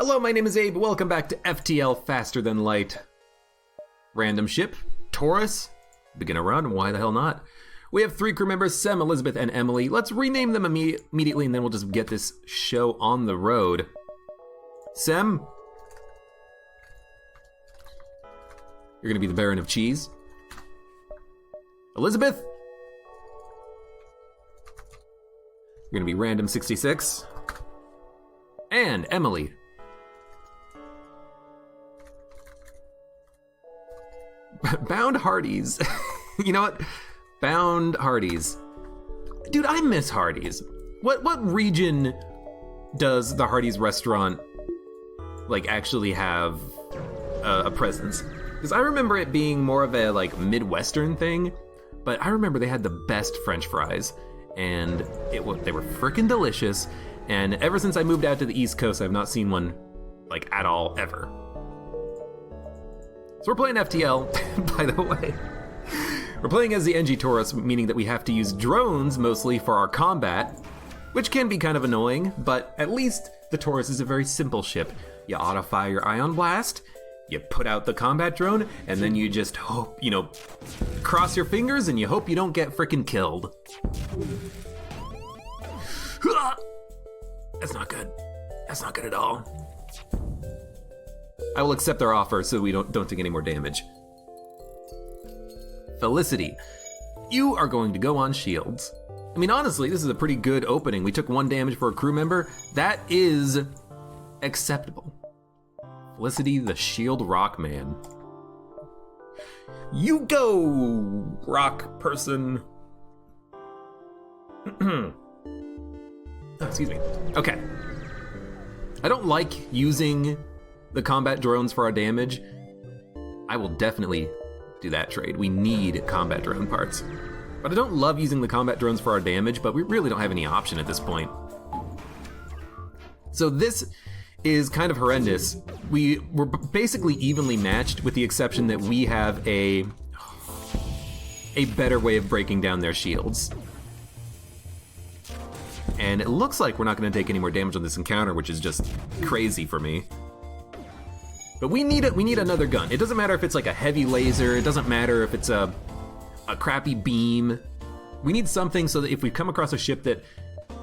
Hello, my name is Abe. Welcome back to FTL Faster Than Light. Random ship, Torus. Begin a run, why the hell not? We have 3 crew members, Sem, Elizabeth, and Emily. Let's rename them immediately and then we'll just get this show on the road. Sem, you're gonna be the Baron of Cheese. Elizabeth, you're gonna be Random 66. And Emily, Bound Hardee's. You know what? Bound Hardee's. Dude, I miss Hardee's. What region does the Hardee's restaurant like actually have a presence? Because I remember it being more of a like Midwestern thing, but I remember they had the best French fries, and they were freaking delicious. And ever since I moved out to the East Coast, I've not seen one like at all ever. So we're playing FTL, by the way. We're playing as the NG Torus, meaning that we have to use drones mostly for our combat, which can be kind of annoying, but at least the Torus is a very simple ship. You auto-fire your ion blast, you put out the combat drone, and then you just hope, cross your fingers and you hope you don't get frickin' killed. That's not good. That's not good at all. I will accept their offer so we don't take any more damage. Felicity, you are going to go on shields. I mean, honestly, this is a pretty good opening. We took 1 damage for a crew member. That is acceptable. Felicity, the shield rock man. You go, rock person. Excuse me. Okay. I don't like using the combat drones for our damage. I will definitely do that trade. We need combat drone parts. But I don't love using the combat drones for our damage, but we really don't have any option at this point. So this is kind of horrendous. We're basically evenly matched with the exception that we have a better way of breaking down their shields. And it looks like we're not gonna take any more damage on this encounter, which is just crazy for me. But we need another gun. It doesn't matter if it's like a heavy laser, it doesn't matter if it's a crappy beam. We need something so that if we come across a ship that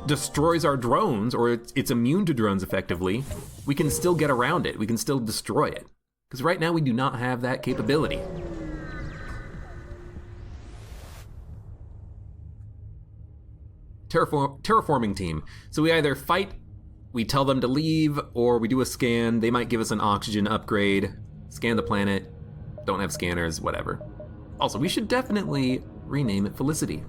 destroys our drones, or it's immune to drones effectively, we can still get around it, we can still destroy it. Because right now we do not have that capability. Terraforming team. So we either fight, we tell them to leave, or we do a scan. They might give us an oxygen upgrade, scan the planet, don't have scanners, whatever. Also, we should definitely rename it Felicity.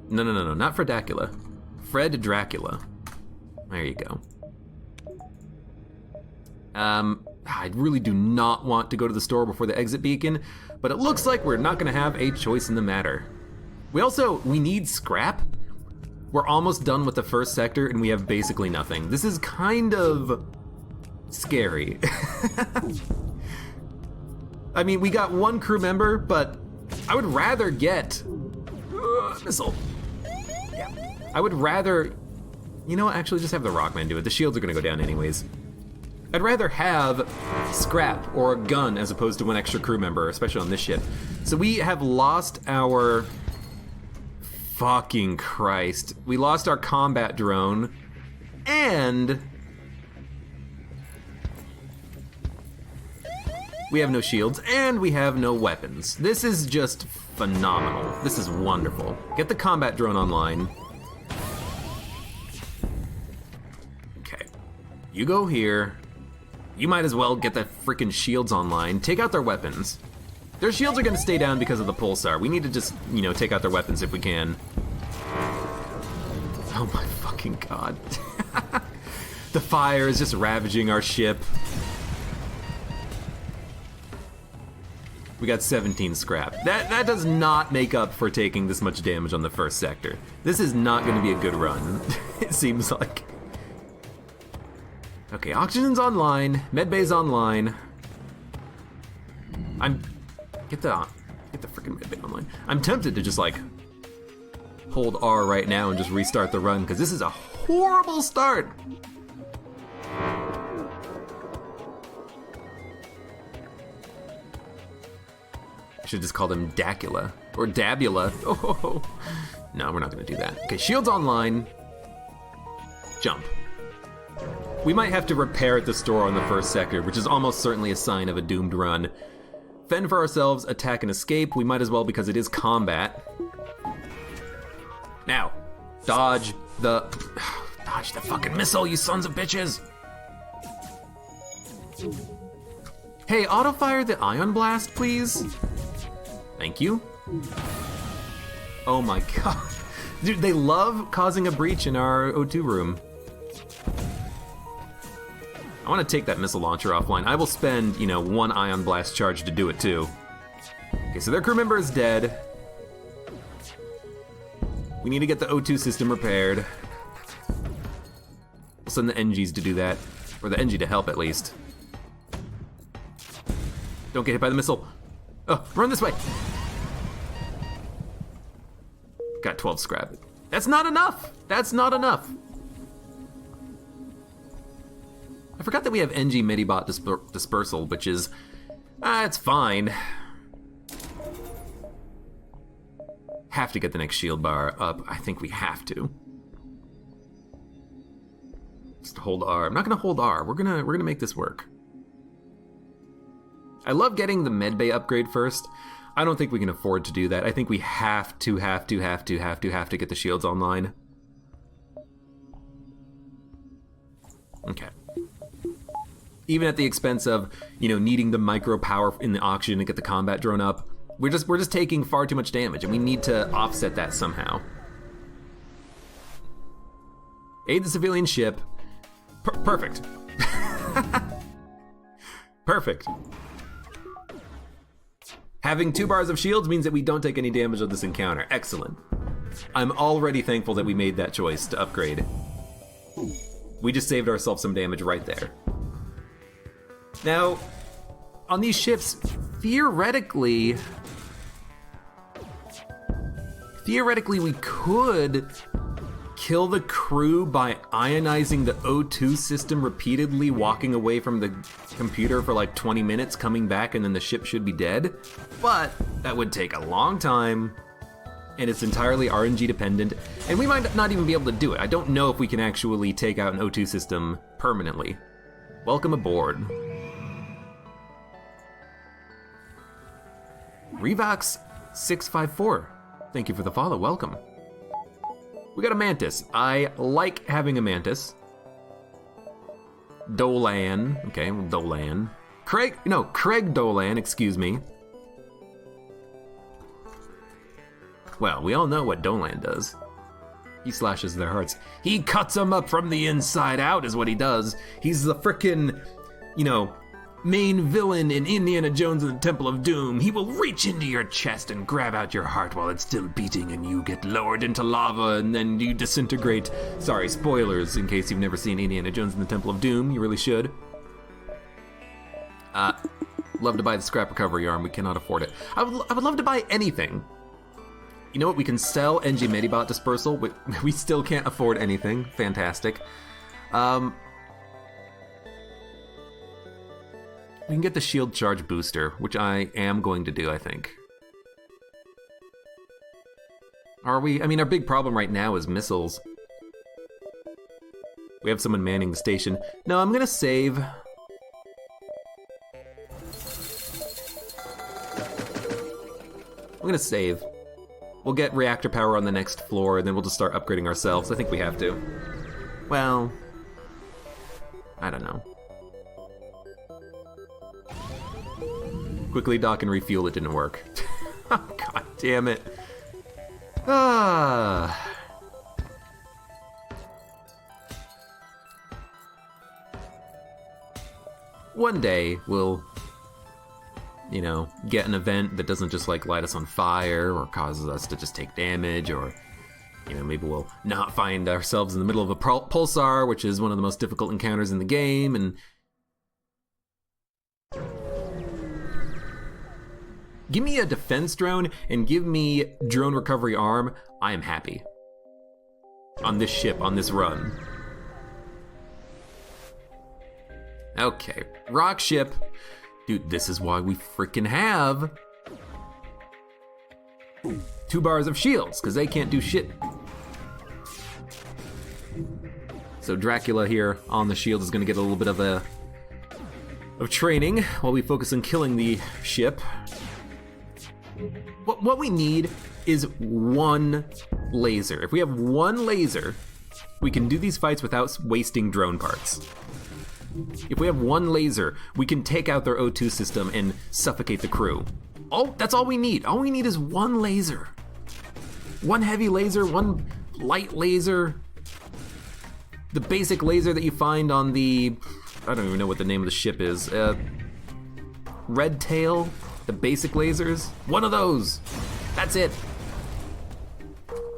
No, not Fredacula. Fred Dracula. There you go. I really do not want to go to the store before the exit beacon, but it looks like we're not gonna have a choice in the matter. We need scrap. We're almost done with the first sector and we have basically nothing. This is kind of scary. I mean, we got 1 crew member, but I would rather get missile. Yeah. I would rather, actually just have the Rockman do it. The shields are gonna go down anyways. I'd rather have scrap or a gun as opposed to 1 extra crew member, especially on this ship. So we have lost our, fucking Christ. We lost our combat drone, and we have no shields, and we have no weapons. This is just phenomenal. This is wonderful. Get the combat drone online. Okay, you go here. You might as well get the freaking shields online. Take out their weapons. Their shields are gonna stay down because of the pulsar. We need to just, take out their weapons if we can. Oh my fucking god. The fire is just ravaging our ship. We got 17 scrap. That does not make up for taking this much damage on the first sector. This is not gonna be a good run, it seems like. Okay, oxygen's online, medbay's online. Get the freaking medbay online. I'm tempted to just like hold R right now and just restart the run, because this is a horrible start. I should just call him Dacula, or Dabula. Oh, no, we're not gonna do that. Okay, shields online. Jump. We might have to repair at the store on the first sector, which is almost certainly a sign of a doomed run. Fend for ourselves, attack and escape. We might as well because it is combat. Now, dodge the fucking missile, you sons of bitches. Hey, auto-fire the ion blast, please. Thank you. Oh my god. Dude, they love causing a breach in our O2 room. I want to take that missile launcher offline. I will spend, you know, 1 ion blast charge to do it too. Okay, so their crew member is dead. We need to get the O2 system repaired. We'll send the NGs to do that. Or the NG to help, at least. Don't get hit by the missile. Oh, run this way. Got 12 scrap. That's not enough. That's not enough. I forgot that we have NG Medibot Dispersal, which is, it's fine. Have to get the next shield bar up. I think we have to. Just hold R. I'm not gonna hold R. We're gonna make this work. I love getting the medbay upgrade first. I don't think we can afford to do that. I think we have to get the shields online. Okay. Even at the expense of, you know, needing the micro power in the auction to get the combat drone up, we're just taking far too much damage, and we need to offset that somehow. Aid the civilian ship. Perfect. Perfect. Having 2 bars of shields means that we don't take any damage of this encounter. Excellent. I'm already thankful that we made that choice to upgrade. We just saved ourselves some damage right there. Now, on these ships, theoretically we could kill the crew by ionizing the O2 system repeatedly, walking away from the computer for like 20 minutes, coming back, and then the ship should be dead. But that would take a long time, and it's entirely RNG dependent, and we might not even be able to do it. I don't know if we can actually take out an O2 system permanently. Welcome aboard. Revox 654, thank you for the follow, welcome. We got a mantis. I like having a mantis. Dolan, okay, Dolan. Craig Dolan, excuse me. Well, we all know what Dolan does. He slashes their hearts. He cuts them up from the inside out is what he does. He's the frickin', you know, main villain in Indiana Jones and the Temple of Doom. He will reach into your chest and grab out your heart while it's still beating, and you get lowered into lava and then you disintegrate. Sorry, spoilers in case you've never seen Indiana Jones and the Temple of Doom. You really should. Love to buy the scrap recovery arm. We cannot afford it. I would love to buy anything. You know what? We can sell NG Medibot Dispersal. We still can't afford anything. Fantastic. We can get the shield charge booster, which I am going to do, I think. Are we? I mean, our big problem right now is missiles. We have someone manning the station. No, I'm gonna save. I'm gonna save. We'll get reactor power on the next floor, and then we'll just start upgrading ourselves. I think we have to. Well, I don't know. Quickly dock and refuel, it didn't work. God damn it. One day we'll, you know, get an event that doesn't just like light us on fire or causes us to just take damage, or, you know, maybe we'll not find ourselves in the middle of a pulsar, which is one of the most difficult encounters in the game, and Give me a defense drone and give me drone recovery arm. I am happy. On this ship, on this run. Okay, rock ship. Dude, this is why we freaking have 2 bars of shields, because they can't do shit. So Dracula here on the shield is gonna get a little bit of training while we focus on killing the ship. What we need is 1 laser. If we have 1 laser, we can do these fights without wasting drone parts. If we have 1 laser, we can take out their O2 system and suffocate the crew. That's all we need. All we need is 1 laser. 1 heavy laser, 1 light laser. The basic laser that you find on the, I don't even know what the name of the ship is. Red Tail, the basic lasers. 1 of those. That's it.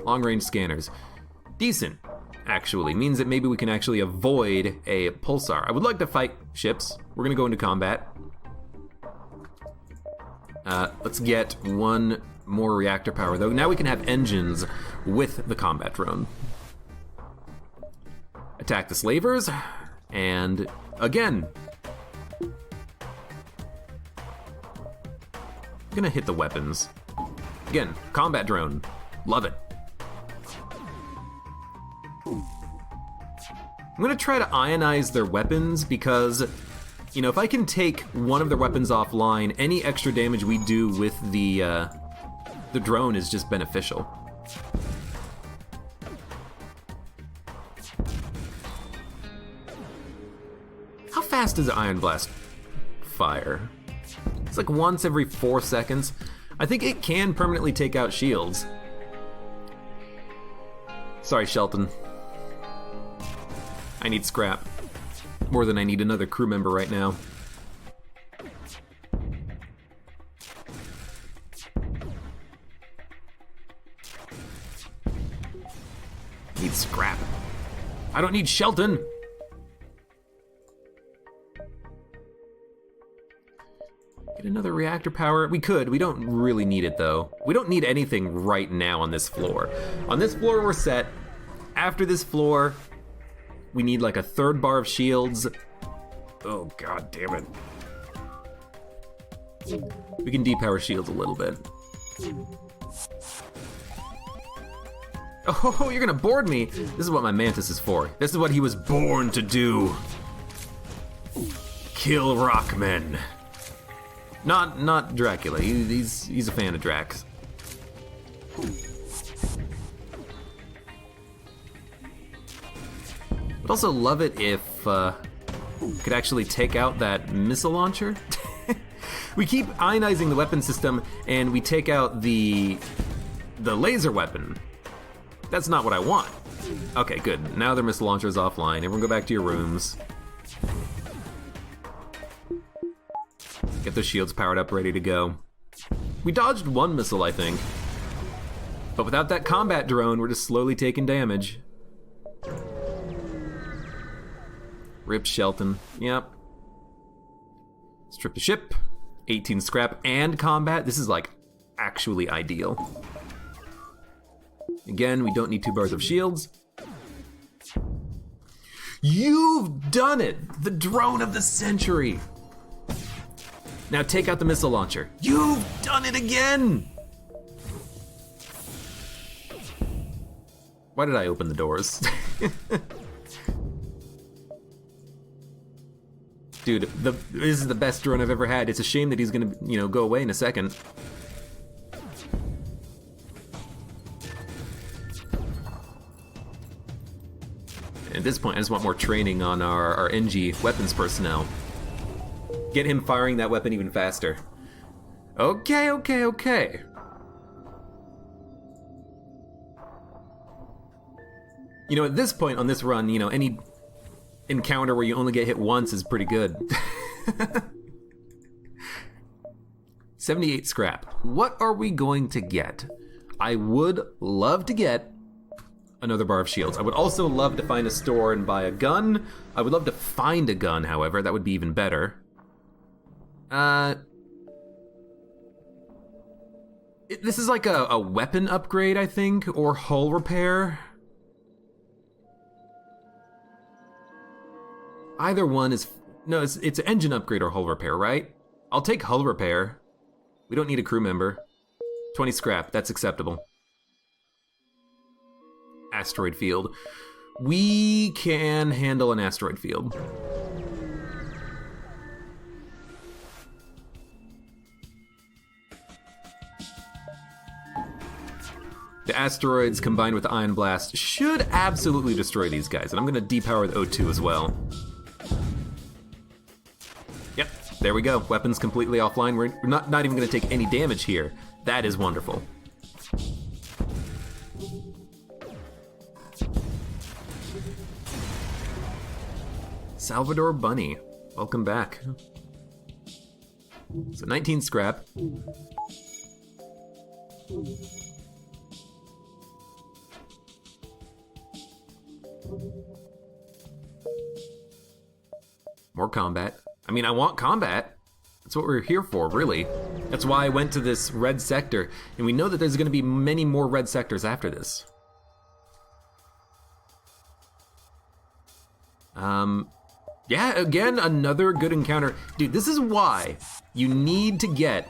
Long range scanners. Decent, actually. Means that maybe we can actually avoid a pulsar. I would like to fight ships. We're gonna go into combat. Let's get 1 more reactor power though. Now we can have engines with the combat drone. Attack the slavers, and again. I'm gonna hit the weapons. Again, combat drone, love it. I'm gonna try to ionize their weapons because, you know, if I can take one of their weapons offline, any extra damage we do with the drone is just beneficial. How fast does Iron Blast fire? It's like once every 4 seconds. I think it can permanently take out shields. Sorry, Shelton. I need scrap. More than I need another crew member right now. Need scrap. I don't need Shelton! Get another reactor power. We could. We don't really need it though. We don't need anything right now on this floor. On this floor we're set. After this floor, we need like a 3rd bar of shields. Oh god damn it. We can depower shields a little bit. Oh, you're gonna board me. This is what my mantis is for. This is what he was born to do. Kill rockmen. Not Dracula. He's a fan of Drax. Would also love it if could actually take out that missile launcher. We keep ionizing the weapon system and we take out the laser weapon. That's not what I want. Okay, good. Now their missile launcher is offline. Everyone go back to your rooms. Get those shields powered up, ready to go. We dodged 1 missile, I think. But without that combat drone, we're just slowly taking damage. Rip Shelton. Yep. Strip the ship. 18 scrap and combat. This is like actually ideal. Again, we don't need 2 bars of shields. You've done it! The drone of the century! Now take out the missile launcher. You've done it again! Why did I open the doors? Dude, this is the best drone I've ever had. It's a shame that he's gonna, go away in a second. At this point, I just want more training on our NG weapons personnel. Get him firing that weapon even faster. Okay. At this point on this run, any encounter where you only get hit once is pretty good. 78 scrap. What are we going to get? I would love to get another bar of shields. I would also love to find a store and buy a gun. I would love to find a gun, however. That would be even better. This is like a weapon upgrade, I think, or hull repair. Either one is... No, it's an engine upgrade or hull repair, right? I'll take hull repair. We don't need a crew member. 20 scrap, that's acceptable. Asteroid field. We can handle an asteroid field. The asteroids combined with the Ion Blast should absolutely destroy these guys, and I'm gonna depower the O2 as well. Yep, there we go. Weapons completely offline. We're not even gonna take any damage here. That is wonderful. Salvador Bunny, welcome back. So 19 scrap. More combat. I mean, I want combat. That's what we're here for, really. That's why I went to this red sector, and we know that there's gonna be many more red sectors after this. Yeah, again, another good encounter. Dude, this is why you need to get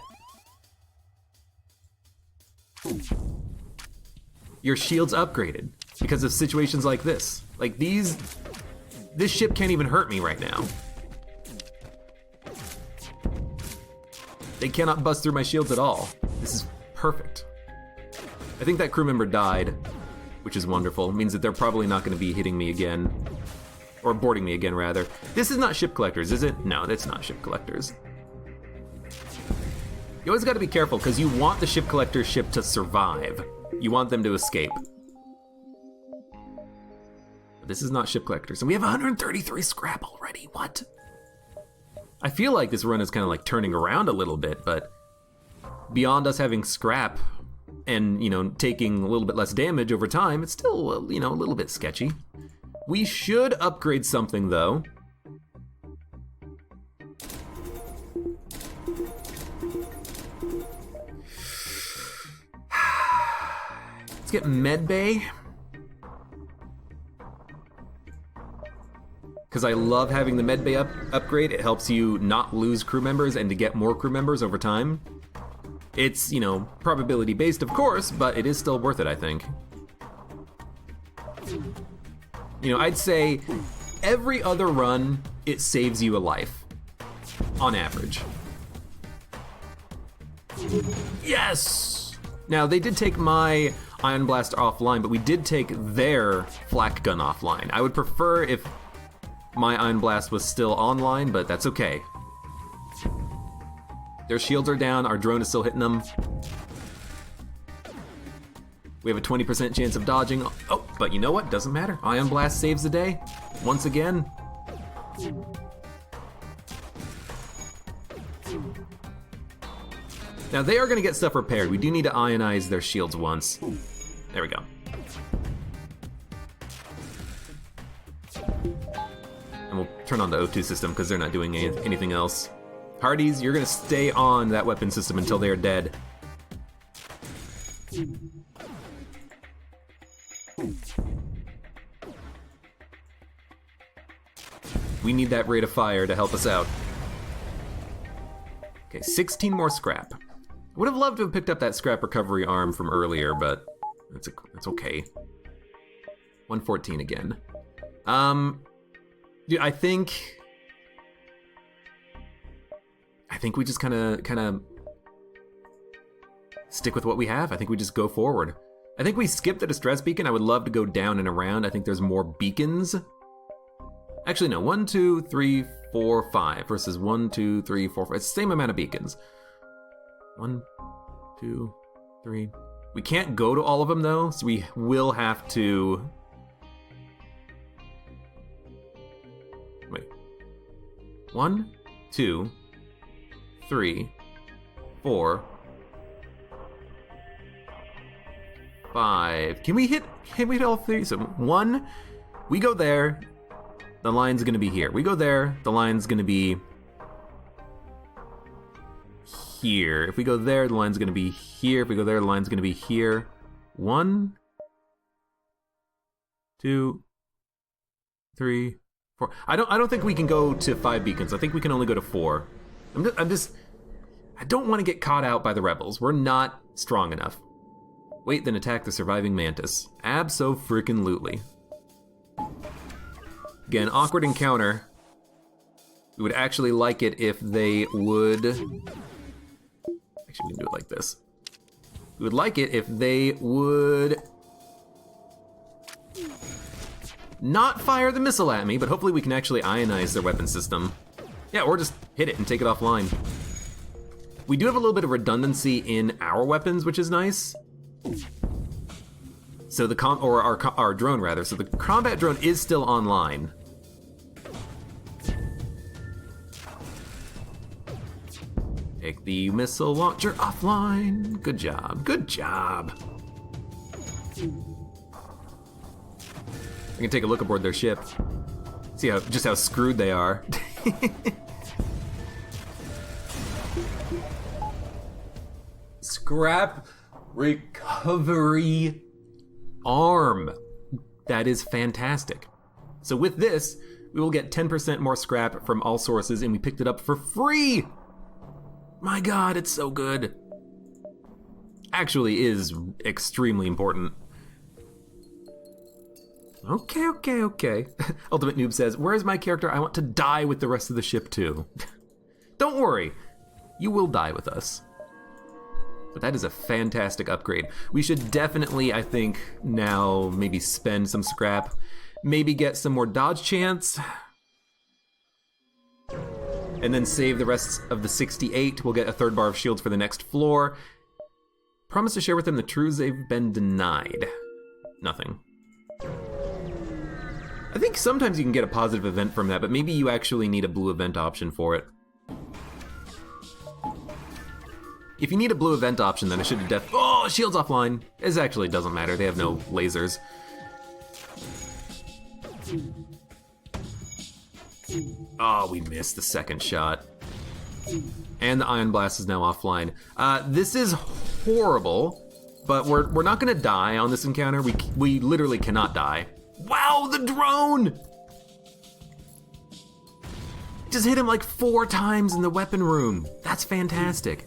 your shields upgraded, because of situations like this. Like this ship can't even hurt me right now. They cannot bust through my shields at all. This is perfect. I think that crew member died, which is wonderful. It means that they're probably not gonna be hitting me again. Or boarding me again, rather. This is not ship collectors, is it? No, that's not ship collectors. You always gotta be careful, because you want the ship collector ship to survive. You want them to escape. But this is not ship collectors, and we have 133 scrap already, what? I feel like this run is kind of like turning around a little bit, but beyond us having scrap and, you know, taking a little bit less damage over time, it's still, you know, a little bit sketchy. We should upgrade something, though. Let's get medbay. Because I love having the medbay upgrade. It helps you not lose crew members and to get more crew members over time. It's, you know, probability based, of course, but it is still worth it, I think. You know, I'd say every other run, it saves you a life, on average. Yes! Now, they did take my Ion Blast offline, but we did take their flak gun offline. I would prefer if my Ion Blast was still online, but that's okay. Their shields are down, our drone is still hitting them. We have a 20% chance of dodging. Oh, but you know what? Doesn't matter. Ion Blast saves the day. Once again. Now they are gonna get stuff repaired. We do need to ionize their shields once. There we go. And we'll turn on the O2 system because they're not doing anything else. Hardies, you're gonna stay on that weapon system until they are dead. We need that rate of fire to help us out. Okay, 16 more scrap. Would have loved to have picked up that scrap recovery arm from earlier, but that's okay. 114 again. Dude, I think we just kind of stick with what we have. I think we just go forward. I think we skipped the distress beacon. I would love to go down and around. I think there's more beacons. Actually, no. 1, 2, 3, 4, 5 versus 1, 2, 3, 4, 5. It's the same amount of beacons. 1, 2, 3. We can't go to all of them though, so we will have to. Wait. 1, 2, 3, 4, 5. Can we hit all three? So 1, we go there, the line's gonna be here. We go there, the line's gonna be here. If we go there, the line's gonna be here. If we go there, the line's gonna be here. 1, 2, 3, 4. I don't think we can go to 5 beacons. I think we can only go to 4. I don't want to get caught out by the rebels. We're not strong enough. Wait, then attack the surviving mantis. Abso-freaking-lutely. Again, awkward encounter. We would actually like it if they would... Actually, we can do it like this. We would like it if they would... not fire the missile at me, but hopefully we can actually ionize their weapon system. Yeah, or just hit it and take it offline. We do have a little bit of redundancy in our weapons, which is nice. So the our drone rather. So the combat drone is still online. Take the missile launcher offline. Good job. Good job. I can take a look aboard their ship. See just how screwed they are. Scrap recovery arm. That is fantastic. So with this, we will get 10% more scrap from all sources, and we picked it up for free. My God, it's so good. Actually is extremely important. Okay. Ultimate Noob says, where's my character? I want to die with the rest of the ship too. Don't worry, you will die with us. But that is a fantastic upgrade. We should definitely, I think, now maybe spend some scrap. Maybe get some more dodge chance. And then save the rest of the 68. We'll get a 3rd bar of shields for the next floor. Promise to share with them the truths they've been denied. Nothing. I think sometimes you can get a positive event from that, but maybe you actually need a blue event option for it. If you need a blue event option, then I should have oh, shields offline. It actually doesn't matter, they have no lasers. Oh, we missed the 2nd shot. And the Ion Blast is now offline. This is horrible, but we're not gonna die on this encounter. We literally cannot die. Wow, the drone! Just hit him like 4 times in the weapon room. That's fantastic.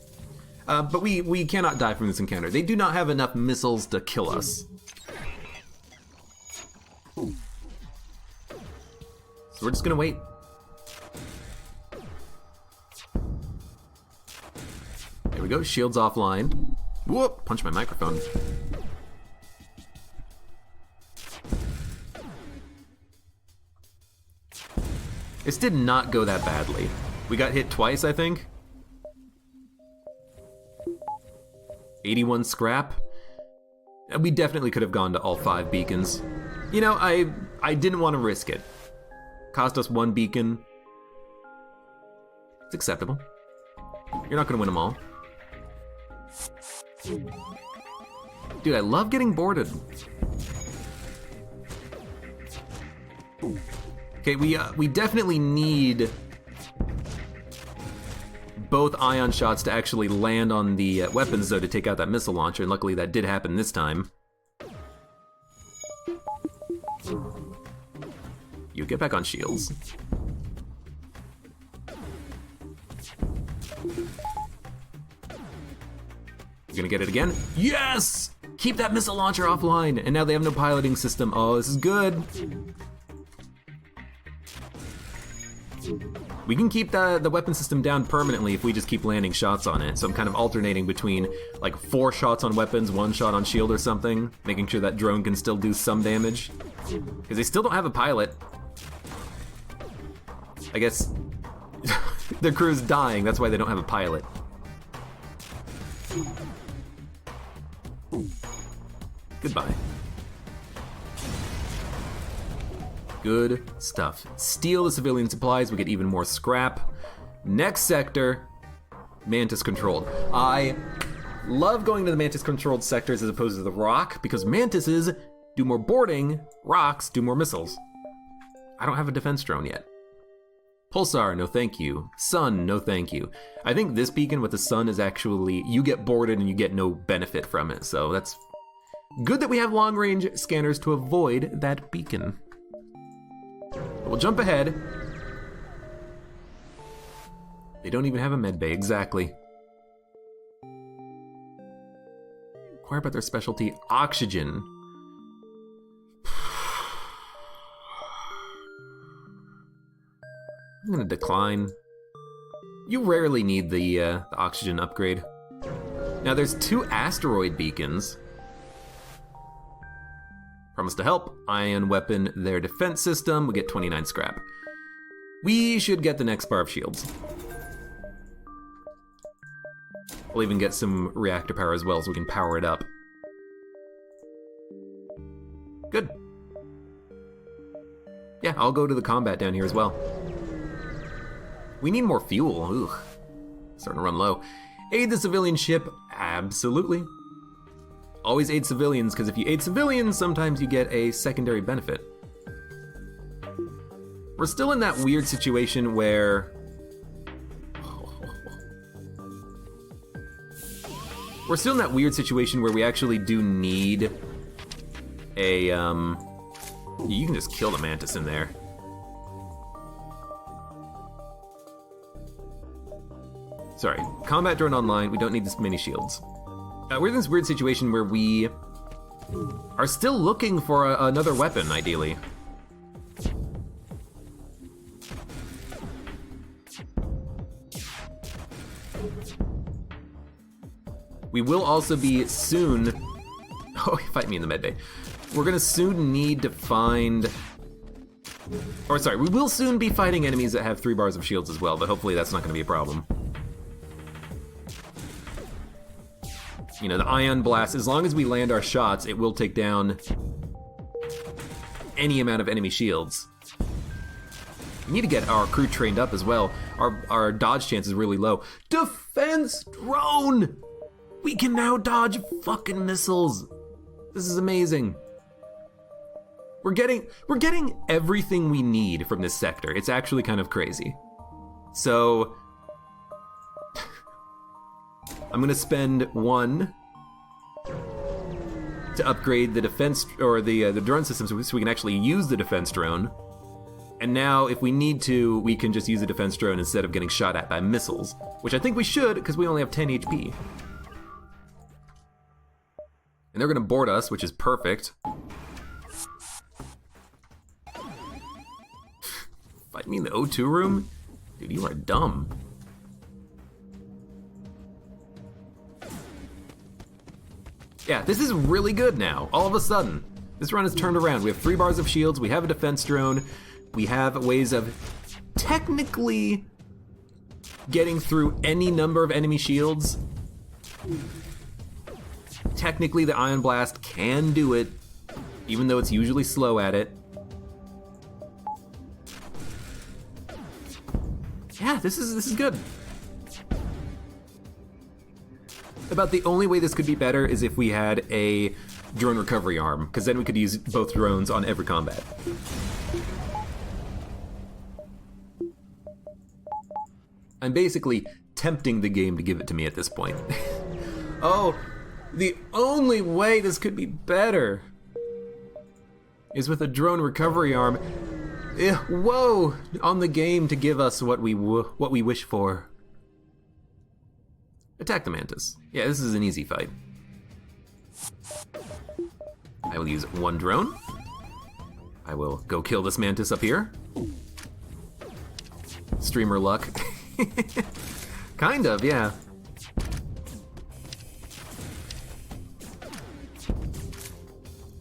But we cannot die from this encounter. They do not have enough missiles to kill us. So we're just gonna wait. There we go, shields offline. Whoop, punch my microphone. This did not go that badly. We got hit twice, I think. 81 scrap. We definitely could have gone to all 5 beacons. You know, I didn't want to risk it. Cost us 1 beacon. It's acceptable. You're not gonna win them all. Dude, I love getting boarded. Okay, we definitely need both ion shots to actually land on the weapons, though, to take out that missile launcher, and luckily that did happen this time. You get back on shields. You're gonna get it again? Yes! Keep that missile launcher offline, and now they have no piloting system. Oh, this is good. We can keep the weapon system down permanently if we just keep landing shots on it. So I'm kind of alternating between like 4 shots on weapons, 1 shot on shield or something, making sure that drone can still do some damage. Because they still don't have a pilot. I guess their crew's dying, that's why they don't have a pilot. Goodbye. Good stuff. Steal the civilian supplies, we get even more scrap. Next sector, Mantis controlled. I love going to the Mantis controlled sectors as opposed to the Rock, because Mantises do more boarding, Rocks do more missiles. I don't have a defense drone yet. Pulsar, no thank you. Sun, no thank you. I think this beacon with the sun is actually, you get boarded and you get no benefit from it, so that's good that we have long-range scanners to avoid that beacon. We'll jump ahead. They don't even have a med bay, exactly. Inquire about their specialty, oxygen. I'm gonna decline. You rarely need the oxygen upgrade. Now there's 2 asteroid beacons. Promise to help. Ion weapon their defense system. We get 29 scrap. We should get the next bar of shields. We'll even get some reactor power as well, so we can power it up. Good. Yeah, I'll go to the combat down here as well. We need more fuel. Ugh. Starting to run low. Aid the civilian ship. Absolutely. Always aid civilians, because if you aid civilians, sometimes you get a secondary benefit. We're still in that weird situation where... We're still in that weird situation where we actually do need a, You can just kill the mantis in there. Sorry, combat drone online, we don't need this many shields. We're in this weird situation where we are still looking for another weapon, ideally. We will also be soon... Oh, fight me in the medbay. We're gonna soon need to find... Or sorry, we will soon be fighting enemies that have 3 bars of shields as well, but hopefully that's not gonna be a problem. You know, the ion blast, as long as we land our shots, it will take down any amount of enemy shields. We need to get our crew trained up as well. Our dodge chance is really low. Defense drone! We can now dodge fucking missiles. This is amazing. We're getting everything we need from this sector. It's actually kind of crazy. So I'm gonna spend 1 to upgrade the defense or the drone system so we can actually use the defense drone. And now, if we need to, we can just use the defense drone instead of getting shot at by missiles, which I think we should because we only have 10 HP. And they're gonna board us, which is perfect. Fight me in the O2 room? Dude, you are dumb. Yeah, this is really good now, all of a sudden. This run has turned around. We have 3 bars of shields, we have a defense drone, we have ways of technically getting through any number of enemy shields. Technically, the Ion Blast can do it, even though it's usually slow at it. Yeah, this is good. About the only way this could be better is if we had a drone recovery arm, because then we could use both drones on every combat. I'm basically tempting the game to give it to me at this point. Oh, the only way this could be better is with a drone recovery arm. Whoa, on the game to give us what we wish for. Attack the mantis. Yeah, this is an easy fight. I will use 1 drone. I will go kill this mantis up here. Streamer luck. Kind of, yeah.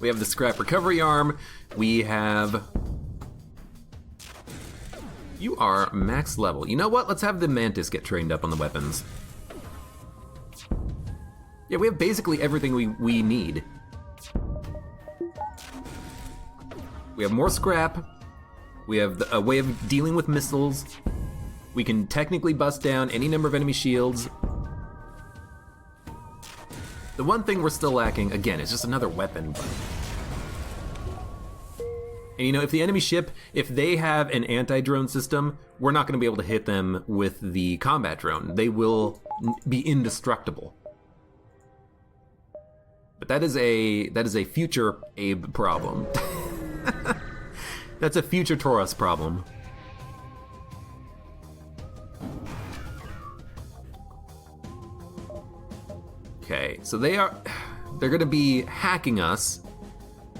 We have the scrap recovery arm. We have... You are max level. You know what? Let's have the mantis get trained up on the weapons. Yeah, we have basically everything we need. We have more scrap. We have a way of dealing with missiles. We can technically bust down any number of enemy shields. The one thing we're still lacking, again, is just another weapon. And you know, if the enemy ship, if they have an anti-drone system, we're not going to be able to hit them with the combat drone. They will be indestructible. But that is a future Abe problem. That's a future Torus problem. Okay, so they're gonna be hacking us,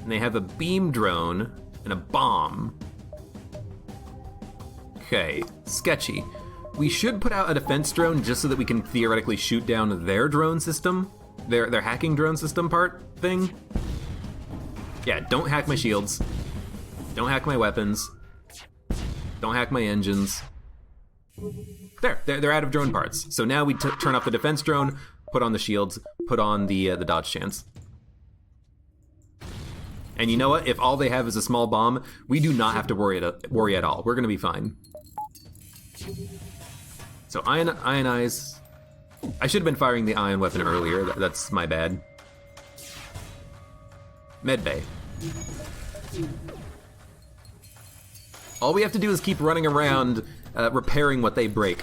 and they have a beam drone and a bomb. Okay, sketchy. We should put out a defense drone just so that we can theoretically shoot down their drone system, their hacking drone system part thing. Yeah, don't hack my shields. Don't hack my weapons. Don't hack my engines. They're out of drone parts. So now we turn off the defense drone, put on the shields, put on the dodge chance. And you know what? If all they have is a small bomb, we do not have to worry at all. We're gonna be fine. So ionize. I should have been firing the ion weapon earlier. That's my bad. Medbay. All we have to do is keep running around, repairing what they break.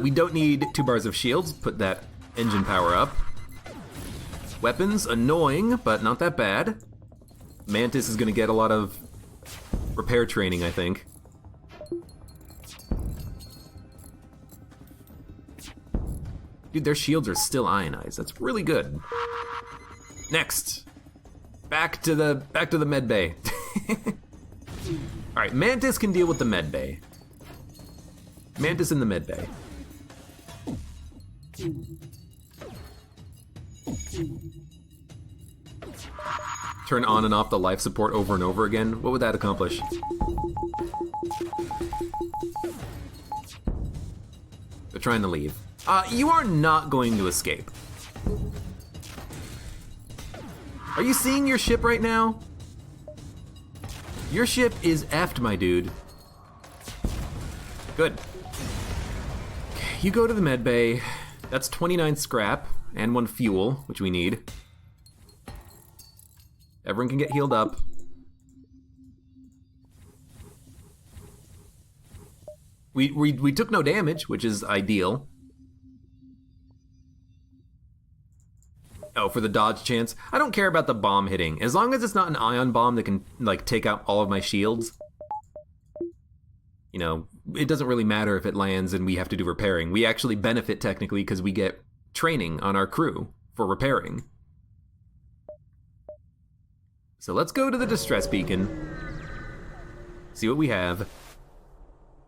We don't need 2 bars of shields. Put that engine power up. Weapons, annoying, but not that bad. Mantis is gonna get a lot of repair training, I think. Dude, their shields are still ionized. That's really good. Next. Back to the med bay. Alright, Mantis can deal with the med bay. Mantis in the med bay. Turn on and off the life support over and over again. What would that accomplish? They're trying to leave. You are not going to escape. Are you seeing your ship right now? Your ship is effed, my dude. Good. Okay, you go to the med bay. That's 29 scrap and 1 fuel, which we need. Everyone can get healed up. We took no damage, which is ideal. Oh, for the dodge chance. I don't care about the bomb hitting. As long as it's not an ion bomb that can, like, take out all of my shields. You know, it doesn't really matter if it lands and we have to do repairing. We actually benefit technically because we get training on our crew for repairing. So let's go to the distress beacon. See what we have.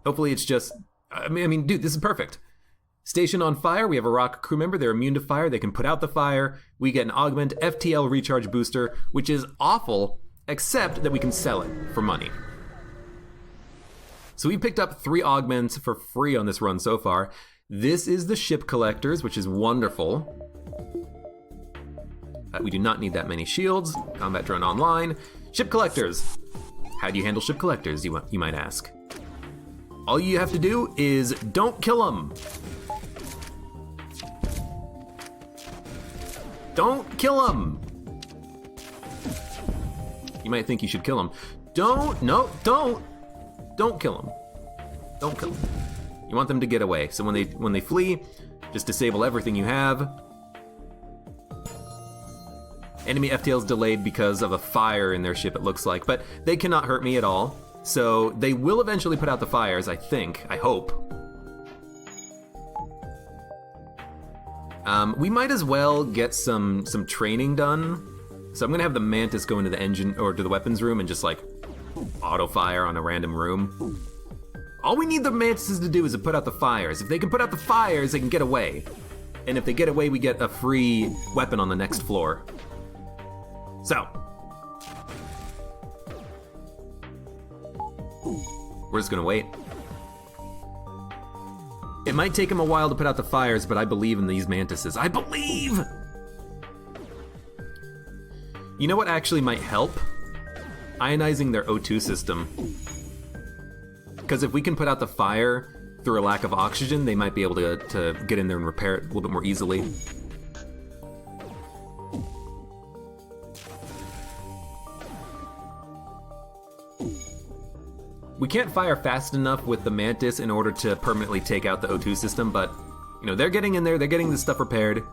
Hopefully it's just... I mean, dude, this is perfect. Station on fire, we have a rock crew member, they're immune to fire, they can put out the fire. We get an augment FTL recharge booster, which is awful, except that we can sell it for money. So we picked up 3 augments for free on this run so far. This is the ship collectors, which is wonderful. We do not need that many shields. Combat drone online. Ship collectors. How do you handle ship collectors, you might ask? All you have to do is don't kill them. Don't kill him! You might think you should kill him. Don't kill him. Don't kill him. You want them to get away. So when they flee, just disable everything you have. Enemy FTL's delayed because of a fire in their ship, it looks like, but they cannot hurt me at all. So they will eventually put out the fires, I think. I hope. We might as well get some training done. So I'm gonna have the Mantis go into the engine or to the weapons room and just like auto fire on a random room. All we need the Mantises to do is to put out the fires. If they can put out the fires, they can get away. And if they get away, we get a free weapon on the next floor. So we're just gonna wait. It might take them a while to put out the fires, but I believe in these Mantises. I believe! You know what actually might help? Ionizing their O2 system. Because if we can put out the fire through a lack of oxygen, they might be able to get in there and repair it a little bit more easily. We can't fire fast enough with the Mantis in order to permanently take out the O2 system, but, you know, they're getting in there, they're getting this stuff repaired.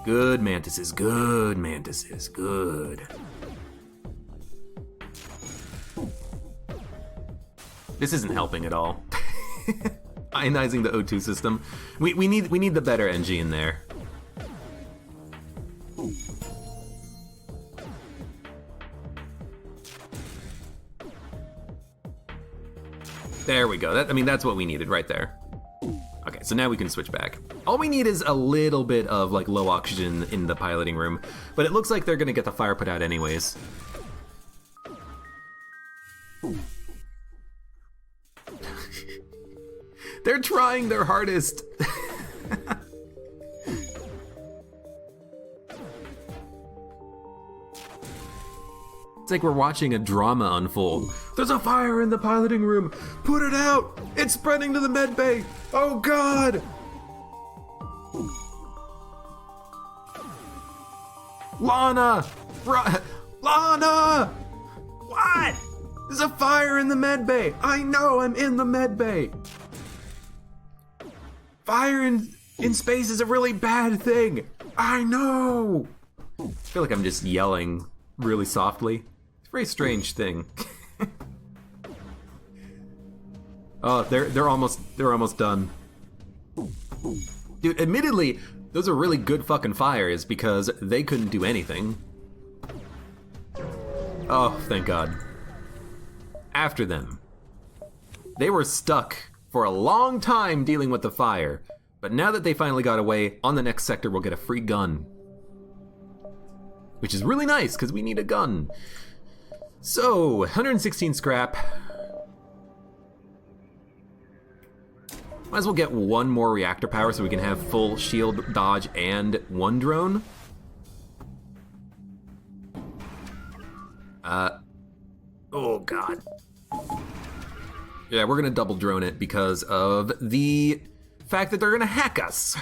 Good Mantises, good Mantises, good. This isn't helping at all. Ionizing the O2 system. We need the better NG in there. There we go. That's what we needed right there. Okay, so now we can switch back. All we need is a little bit of like low oxygen in the piloting room, but it looks like they're gonna get the fire put out anyways. They're trying their hardest. It's like we're watching a drama unfold. There's a fire in the piloting room. Put it out. It's spreading to the med bay. Oh God. Lana. Lana. What? There's a fire in the med bay. I know, I'm in the med bay. Fire in space is a really bad thing. I know. I feel like I'm just yelling really softly. It's a very strange thing. Oh, they're almost done. Dude, admittedly, those are really good fucking fires because they couldn't do anything. Oh, thank God. After them. They were stuck for a long time dealing with the fire, but now that they finally got away, on the next sector we'll get a free gun. Which is really nice, because we need a gun. So, 116 scrap. Might as well get one more reactor power so we can have full shield, dodge, and one drone. Oh God. Yeah, we're gonna double drone it because of the fact that they're gonna hack us.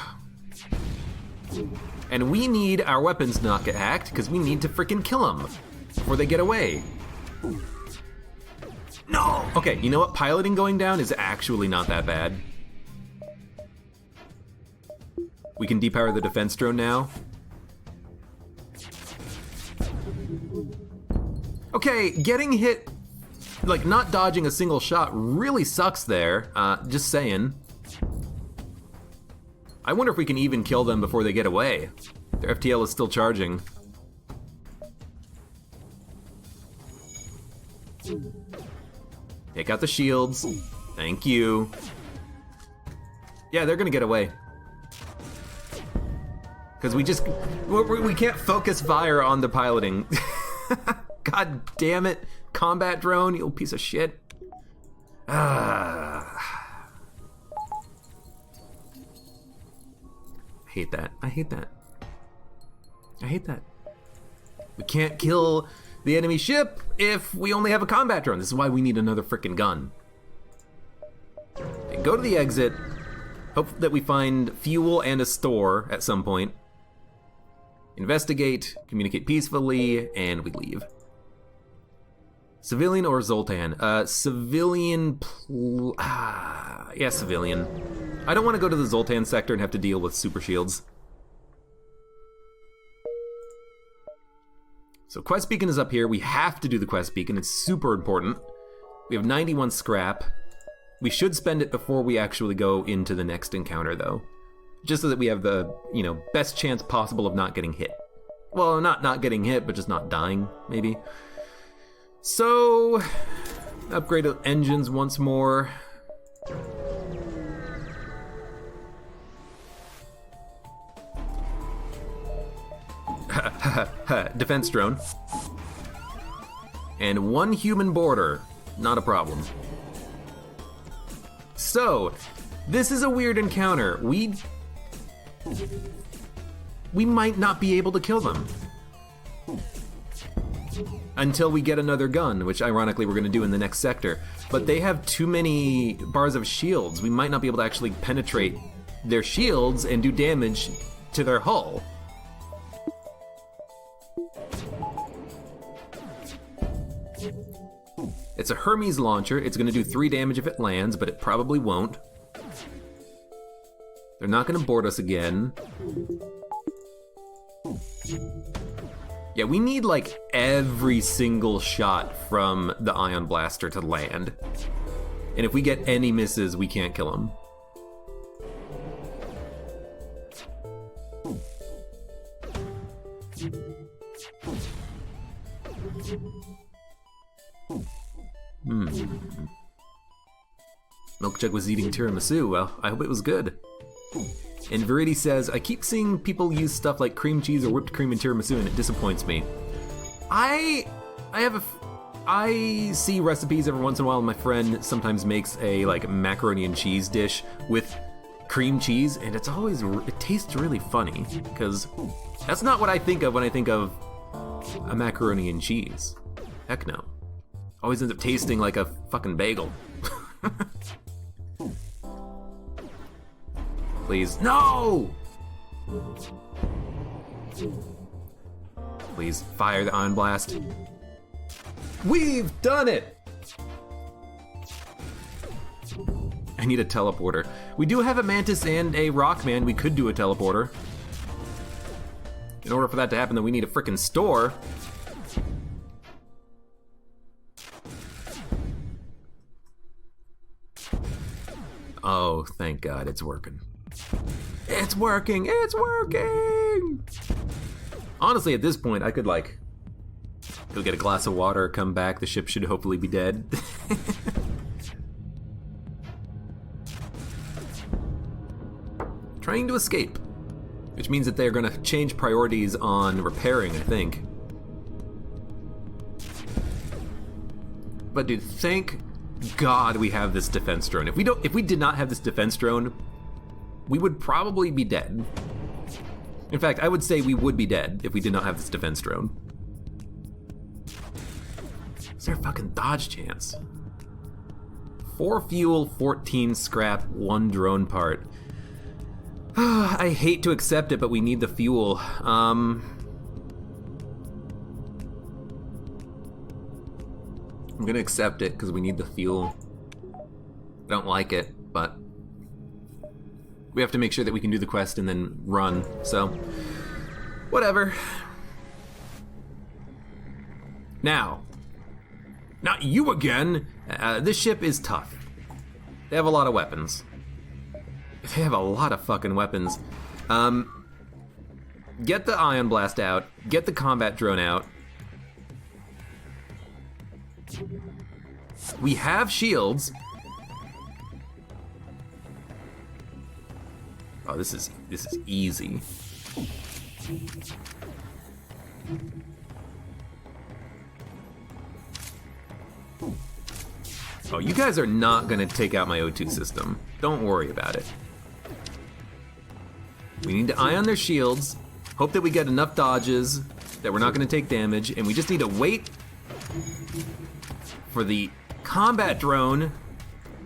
And we need our weapons to not get hacked because we need to freaking kill them before they get away. No! Okay, you know what? Piloting going down is actually not that bad. We can depower the defense drone now. Okay, getting hit, like not dodging a single shot really sucks there, just saying. I wonder if we can even kill them before they get away. Their FTL is still charging. Take out the shields. Thank you. Yeah, they're gonna get away. Because we can't focus fire on the piloting. God damn it. Combat drone, you piece of shit. I hate that. I hate that. I hate that. We can't kill the enemy ship if we only have a combat drone. This is why we need another frickin' gun. Okay, go to the exit. Hope that we find fuel and a store at some point. Investigate, communicate peacefully, and we leave. Civilian or Zoltan? Civilian, yeah, civilian. I don't want to go to the Zoltan sector and have to deal with super shields. So quest beacon is up here. We have to do the quest beacon. It's super important. We have 91 scrap. We should spend it before we actually go into the next encounter though. Just so that we have the, you know, best chance possible of not getting hit. Well, not getting hit, but just not dying, maybe. So, upgrade engines once more. Defense drone. And one human border. Not a problem. So, this is a weird encounter. We might not be able to kill them. Until we get another gun, which ironically we're gonna do in the next sector. But they have too many bars of shields. We might not be able to actually penetrate their shields and do damage to their hull. It's a Hermes launcher. It's gonna do 3 damage if it lands, but it probably won't. They're not gonna board us again. Yeah, we need like every single shot from the Ion Blaster to land. And if we get any misses, we can't kill him. Milkjug was eating tiramisu. Well, I hope it was good. And Viridi says, I keep seeing people use stuff like cream cheese or whipped cream in tiramisu, and it disappoints me. I see recipes every once in a while. My friend sometimes makes a like macaroni and cheese dish with cream cheese, and it tastes really funny, because that's not what I think of when I think of a macaroni and cheese. Heck no. Always ends up tasting like a fucking bagel. Please, no! Please, fire the Ion Blast. We've done it! I need a teleporter. We do have a Mantis and a Rockman. We could do a teleporter. In order for that to happen, though, we need a frickin' store. Oh, thank God, it's working. It's working! It's working! Honestly, at this point, I could, like, go get a glass of water, come back, the ship should hopefully be dead. Trying to escape. Which means that they're gonna change priorities on repairing, I think. But dude, thank God we have this defense drone. If we did not have this defense drone, we would probably be dead. In fact, I would say we would be dead if we did not have this defense drone. Is there a fucking dodge chance? 4 fuel, 14 scrap, 1 drone part. I hate to accept it, but we need the fuel. I'm gonna accept it because we need the fuel. I don't like it, but we have to make sure that we can do the quest and then run, so whatever. Now, not you again. This ship is tough. They have a lot of weapons. They have a lot of fucking weapons. Get the Ion Blast out. Get the combat drone out. We have shields. Oh, this is easy. Oh, you guys are not gonna take out my O2 system. Don't worry about it. We need to ion their shields, hope that we get enough dodges that we're not gonna take damage, and we just need to wait for the combat drone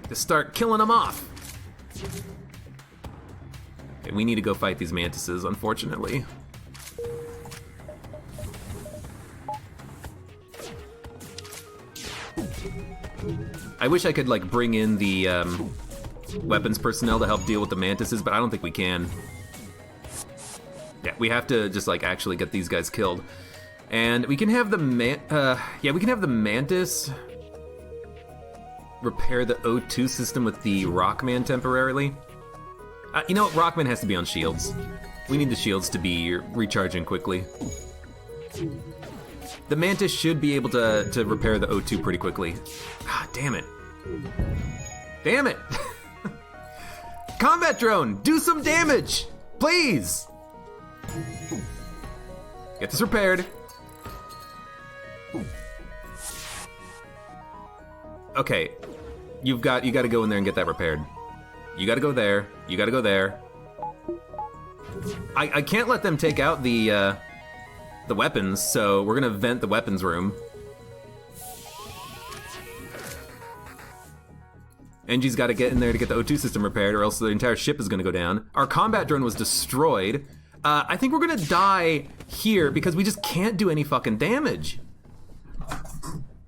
to start killing them off. Okay, we need to go fight these mantises, unfortunately. I wish I could like bring in the weapons personnel to help deal with the mantises, but I don't think we can. Yeah, we have to just like actually get these guys killed. And we can have the we can have the mantis repair the O2 system with the Rockman temporarily. You know what, Rockman has to be on shields. We need the shields to be recharging quickly. The Mantis should be able to repair the O2 pretty quickly. Ah, damn it. Damn it! Combat drone, do some damage! Please! Get this repaired. Okay, you got to go in there and get that repaired. You got to go there. You got to go there. I can't let them take out the weapons, so we're gonna vent the weapons room. Engie's got to get in there to get the O2 system repaired, or else the entire ship is gonna go down. Our combat drone was destroyed. I think we're gonna die here because we just can't do any fucking damage.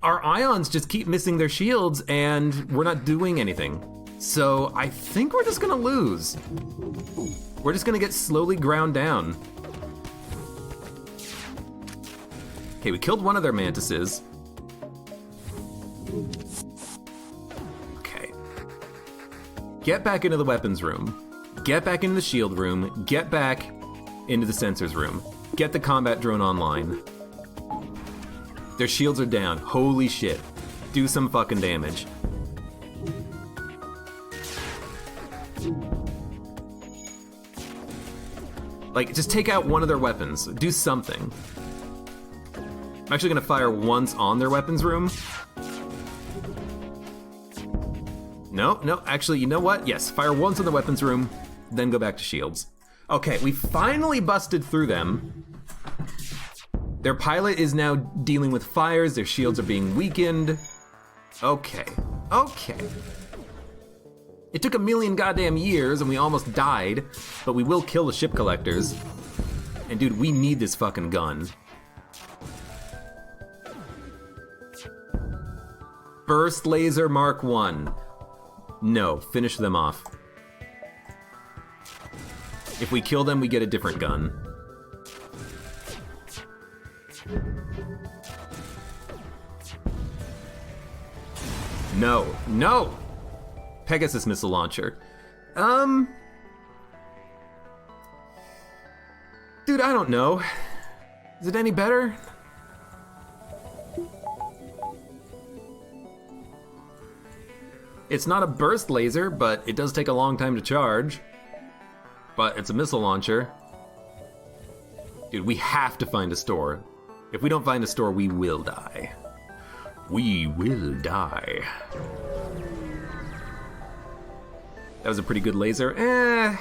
our ions just keep missing their shields and we're not doing anything. So I think we're just gonna lose. We're just gonna get slowly ground down. Okay, we killed one of their mantises. Okay. Get back into the weapons room. Get back into the shield room. Get back into the sensors room. Get the combat drone online. Their shields are down. Holy shit. Do some fucking damage. Like, just take out one of their weapons. Do something. I'm actually gonna fire once on their weapons room. No, actually, you know what? Yes, fire once on the weapons room, then go back to shields. Okay, we finally busted through them. Their pilot is now dealing with fires, their shields are being weakened. Okay. It took a million goddamn years and we almost died, but we will kill the ship collectors. And dude, we need this fucking gun. Burst Laser Mark 1. No, finish them off. If we kill them, we get a different gun. No! Pegasus missile launcher. Dude, I don't know. Is it any better? It's not a burst laser, but it does take a long time to charge. But it's a missile launcher. Dude, we have to find a store. If we don't find a store, we will die. We will die. That was a pretty good laser.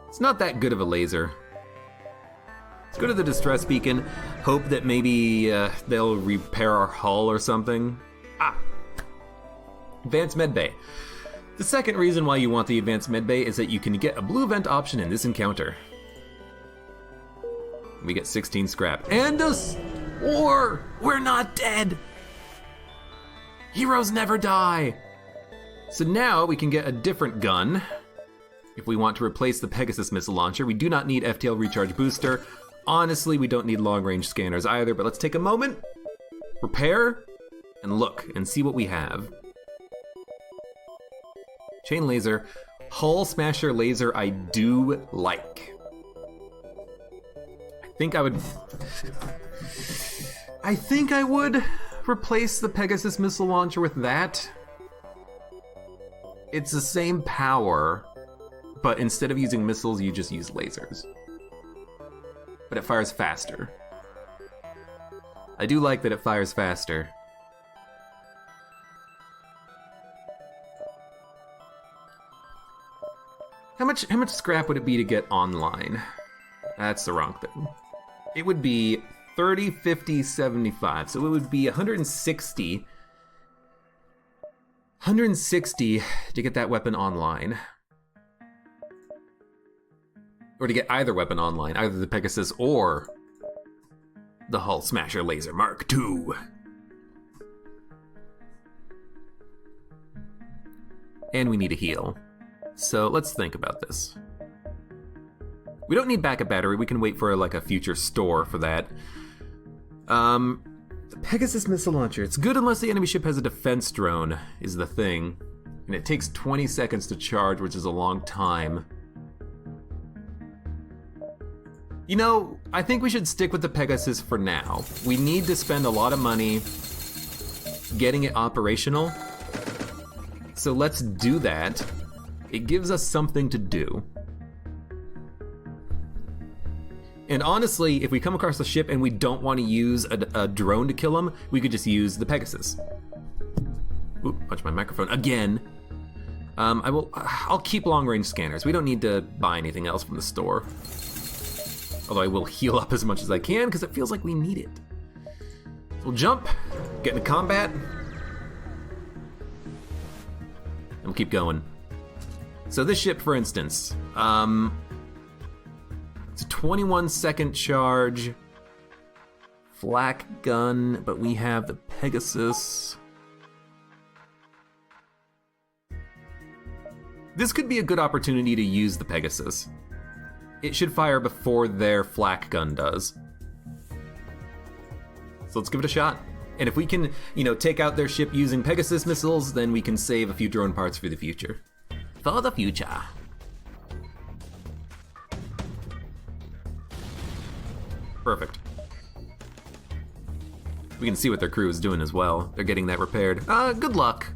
It's not that good of a laser. Let's go to the distress beacon, hope that maybe they'll repair our hull or something. Advanced medbay. The second reason why you want the advanced medbay is that you can get a blue vent option in this encounter. We get 16 scrap. And we're not dead! Heroes never die! So now we can get a different gun. If we want to replace the Pegasus missile launcher, we do not need FTL recharge booster. Honestly, we don't need long-range scanners either, but let's take a moment, repair, and look, and see what we have. Chain laser, hull smasher laser I do like. I think I would replace the Pegasus missile launcher with that. It's the same power, but instead of using missiles, you just use lasers. But it fires faster. I do like that it fires faster. How much scrap would it be to get online? That's the wrong thing. It would be 30, 50, 75. So it would be 160. 160 to get that weapon online. Or to get either weapon online, either the Pegasus or the Hull Smasher Laser Mark II. And we need a heal. So let's think about this. We don't need backup battery, we can wait for like a future store for that. The Pegasus missile launcher, it's good unless the enemy ship has a defense drone, is the thing. And it takes 20 seconds to charge, which is a long time. You know, I think we should stick with the Pegasus for now. We need to spend a lot of money getting it operational. So let's do that. It gives us something to do. And honestly, if we come across a ship and we don't want to use a drone to kill them, we could just use the Pegasus. Ooh, punch my microphone again. I'll keep long-range scanners. We don't need to buy anything else from the store. Although I will heal up as much as I can because it feels like we need it. So we'll jump, get into combat, and we'll keep going. So this ship, for instance, it's a 21-second charge, flak gun, but we have the Pegasus. This could be a good opportunity to use the Pegasus. It should fire before their flak gun does. So let's give it a shot. And if we can, take out their ship using Pegasus missiles, then we can save a few drone parts for the future. For the future. Perfect. We can see what their crew is doing as well. They're getting that repaired. Good luck.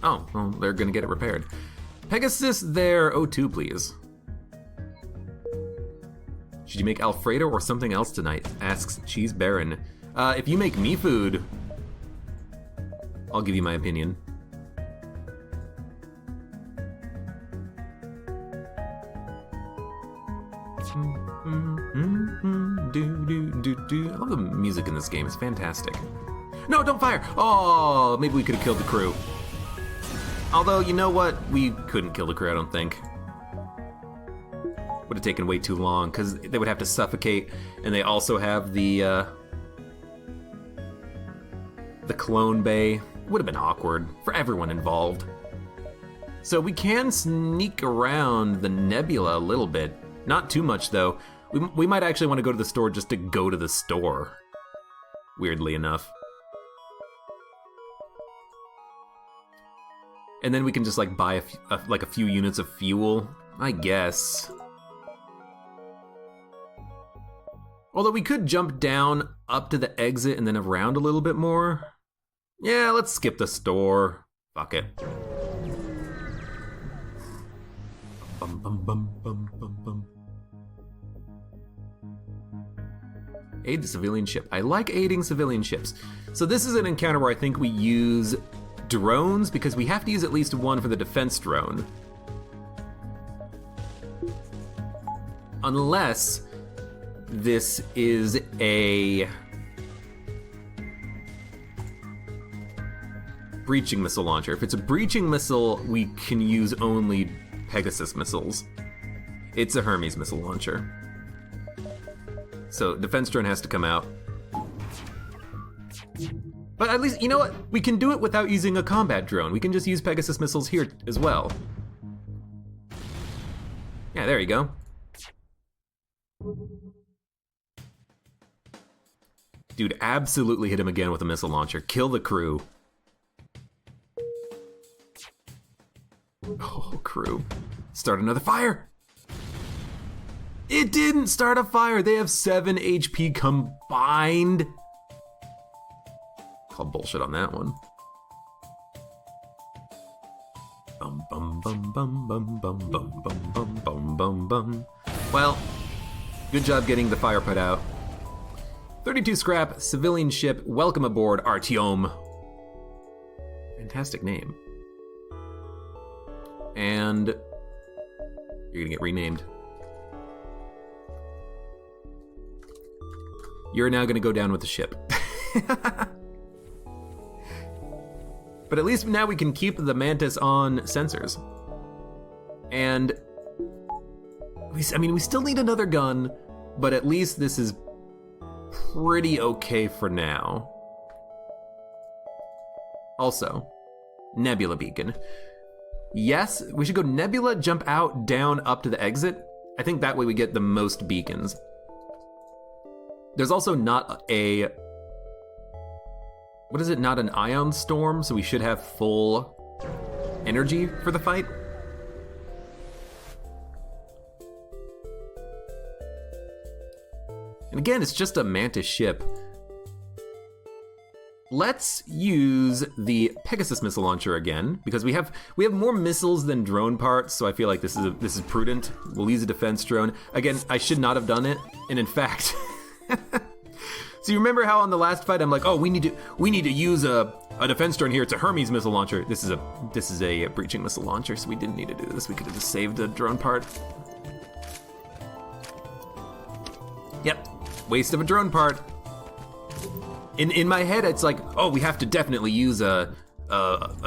Oh, well, they're gonna get it repaired. Pegasus there, O2 please. Should you make Alfredo or something else tonight? Asks Cheese Baron. If you make me food, I'll give you my opinion. I love the music in this game, it's fantastic. No, don't fire! Oh, maybe we could have killed the crew. Although, you know what? We couldn't kill the crew, I don't think. Would have taken way too long, because they would have to suffocate, and they also have the clone bay. Would have been awkward for everyone involved. So we can sneak around the nebula a little bit. Not too much, though. We might actually want to go to the store just to go to the store. Weirdly enough. And then we can just like buy a few units of fuel, I guess. Although we could jump down up to the exit and then around a little bit more. Yeah, let's skip the store. Fuck it. Bum, bum, bum, bum, bum, bum. Aid the civilian ship. I like aiding civilian ships. So this is an encounter where I think we use drones, because we have to use at least one for the defense drone. Unless this is a breaching missile launcher. If it's a breaching missile, we can use only Pegasus missiles. It's a Hermes missile launcher. So defense drone has to come out. But at least, you know what? We can do it without using a combat drone. We can just use Pegasus missiles here as well. Yeah, there you go. Dude, absolutely hit him again with a missile launcher. Kill the crew. Oh, crew. Start another fire! It didn't start a fire! They have 7 HP combined! Call bullshit on that one. Bum bum bum bum bum bum bum bum bum bum bum bum. Well, good job getting the fire put out. 32 scrap, civilian ship, welcome aboard, Artyom. Fantastic name. And you're gonna get renamed. You're now gonna go down with the ship. But at least now we can keep the Mantis on sensors. And we still need another gun, but at least this is pretty okay for now. Also, Nebula Beacon. Yes, we should go Nebula, jump out, down, up to the exit. I think that way we get the most beacons. There's also not a... What is it? Not an ion storm, so we should have full energy for the fight. And again, it's just a Mantis ship. Let's use the Pegasus missile launcher again, because we have more missiles than drone parts, so I feel like this is prudent. We'll use a defense drone. Again, I should not have done it, and in fact, so you remember how on the last fight I'm like, oh, we need to use a defense drone here. It's a Hermes missile launcher. This is a breaching missile launcher, so we didn't need to do this. We could have just saved the drone part. Yep, waste of a drone part. In my head, it's like, oh, we have to definitely use a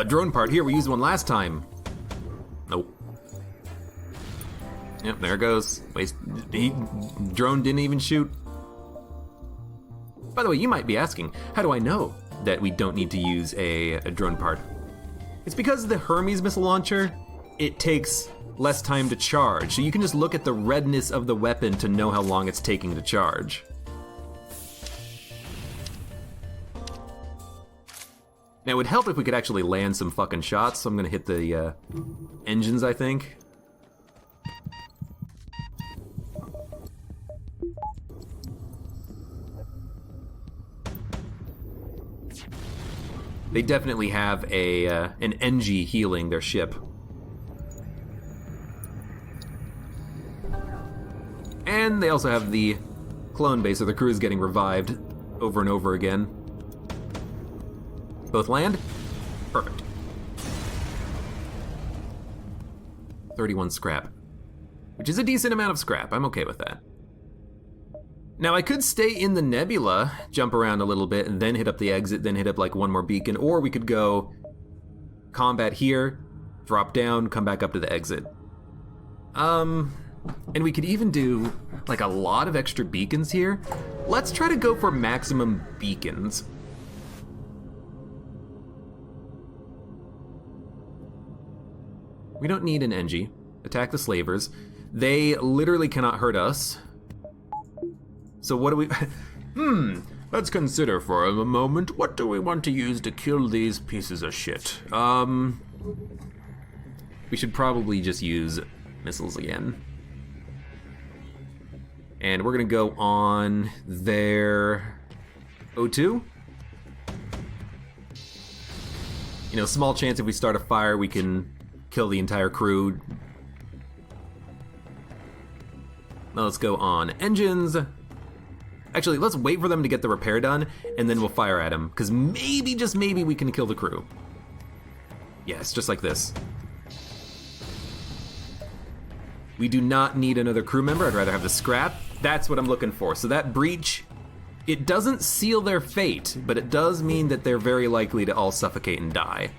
drone part here. We used one last time. Nope. Yep, there it goes. Drone didn't even shoot. By the way, you might be asking, how do I know that we don't need to use a drone part? It's because the Hermes missile launcher, it takes less time to charge, so you can just look at the redness of the weapon to know how long it's taking to charge. Now, it would help if we could actually land some fucking shots, so I'm gonna hit the engines, I think. They definitely have an NG healing their ship. And they also have the clone base, so the crew is getting revived over and over again. Both land? Perfect. 31 scrap, which is a decent amount of scrap. I'm okay with that. Now, I could stay in the nebula, jump around a little bit, and then hit up the exit, then hit up like one more beacon, or we could go combat here, drop down, come back up to the exit. And we could even do like a lot of extra beacons here. Let's try to go for maximum beacons. We don't need an NG. Attack the slavers. They literally cannot hurt us. So what do we... let's consider for a moment, what do we want to use to kill these pieces of shit? We should probably just use missiles again. And we're gonna go on their O2. You know, small chance if we start a fire, we can kill the entire crew. Now let's go on engines. Actually, let's wait for them to get the repair done, and then we'll fire at them, because maybe, just maybe, we can kill the crew. Yes, just like this. We do not need another crew member. I'd rather have the scrap. That's what I'm looking for. So that breach, it doesn't seal their fate, but it does mean that they're very likely to all suffocate and die,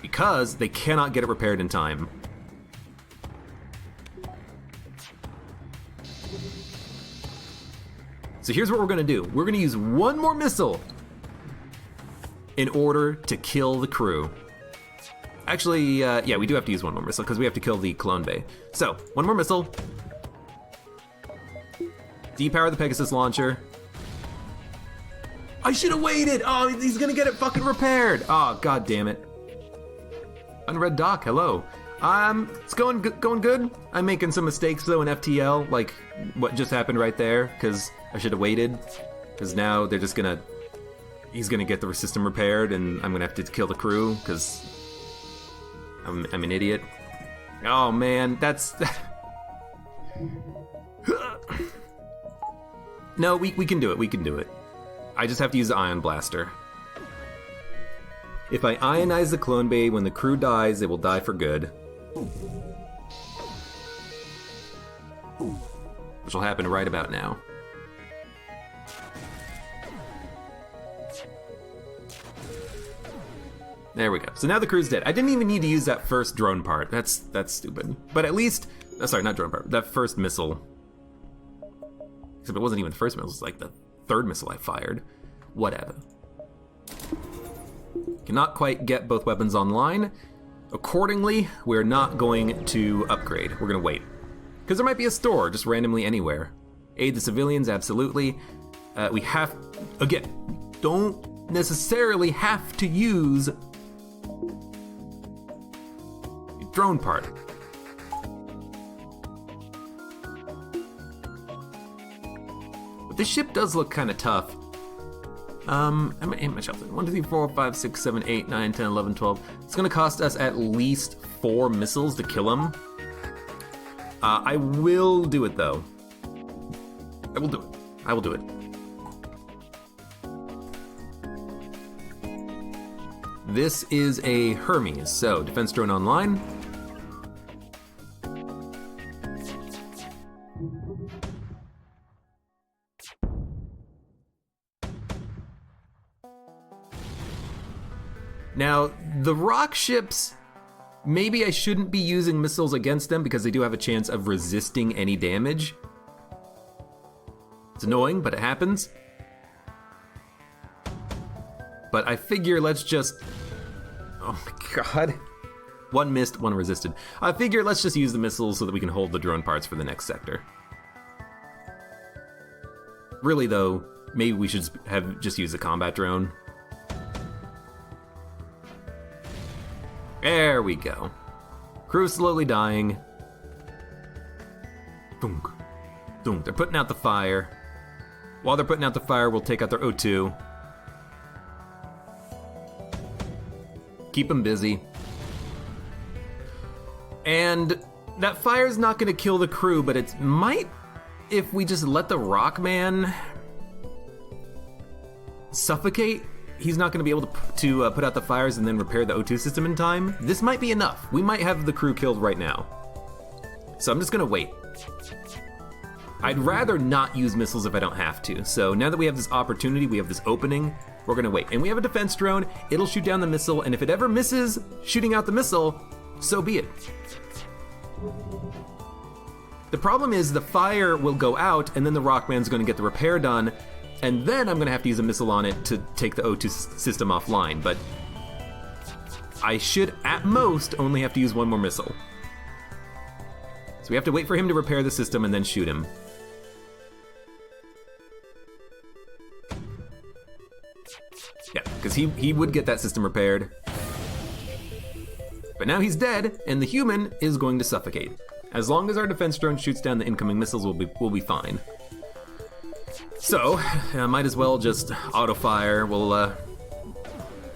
because they cannot get it repaired in time. So here's what we're gonna do. We're gonna use one more missile in order to kill the crew. Actually, yeah, we do have to use one more missile because we have to kill the clone bay. So, one more missile. Depower the Pegasus launcher. I should have waited! Oh, he's gonna get it fucking repaired! Oh, god damn it. Unread doc, hello. It's going good. I'm making some mistakes though in FTL, like what just happened right there, because I should have waited. Because now they're just gonna, he's gonna get the system repaired, and I'm gonna have to kill the crew because I'm an idiot. Oh man, that's. No, we can do it. We can do it. I just have to use the ion blaster. If I ionize the clone bay, when the crew dies, it will die for good. Which will happen right about now. There we go. So now the crew's dead. I didn't even need to use that first drone part. That's stupid. But at least, sorry, not drone part. That first missile. Except it wasn't even the first missile. It was like the third missile I fired. Whatever. Cannot quite get both weapons online. Accordingly, we're not going to upgrade. We're going to wait. Because there might be a store just randomly anywhere. Aid the civilians, absolutely. We have, again, don't necessarily have to use a drone part. But this ship does look kind of tough. I'm gonna aim myself. 1, 2, 3, 4, 5, 6, 7, 8, 9, 10, 11, 12. It's gonna cost us at least 4 missiles to kill him. I will do it though. I will do it. I will do it. This is a Hermes, so defense drone online. Now, the rock ships, maybe I shouldn't be using missiles against them because they do have a chance of resisting any damage. It's annoying, but it happens. but I figure let's just... Oh my god. One missed, one resisted. I figure let's just use the missiles so that we can hold the drone parts for the next sector. Really though, maybe we should have just used the combat drone. There we go. Crew slowly dying. Dunk. Dunk. They're putting out the fire. While they're putting out the fire, we'll take out their O2. Keep them busy. And that fire's not going to kill the crew, but it might if we just let the Rockman suffocate. He's not going to be able to put out the fires and then repair the O2 system in time. This might be enough. We might have the crew killed right now. So I'm just going to wait. I'd rather not use missiles if I don't have to. So now that we have this opportunity, we have this opening, we're going to wait. And we have a defense drone. It'll shoot down the missile. And if it ever misses shooting out the missile, so be it. The problem is the fire will go out and then the Rockman's going to get the repair done. And then I'm going to have to use a missile on it to take the O2 system offline. But I should, at most, only have to use one more missile. So we have to wait for him to repair the system and then shoot him. Yeah, because he would get that system repaired. But now he's dead, and the human is going to suffocate. As long as our defense drone shoots down the incoming missiles, we'll be fine. So, might as well just auto-fire. We'll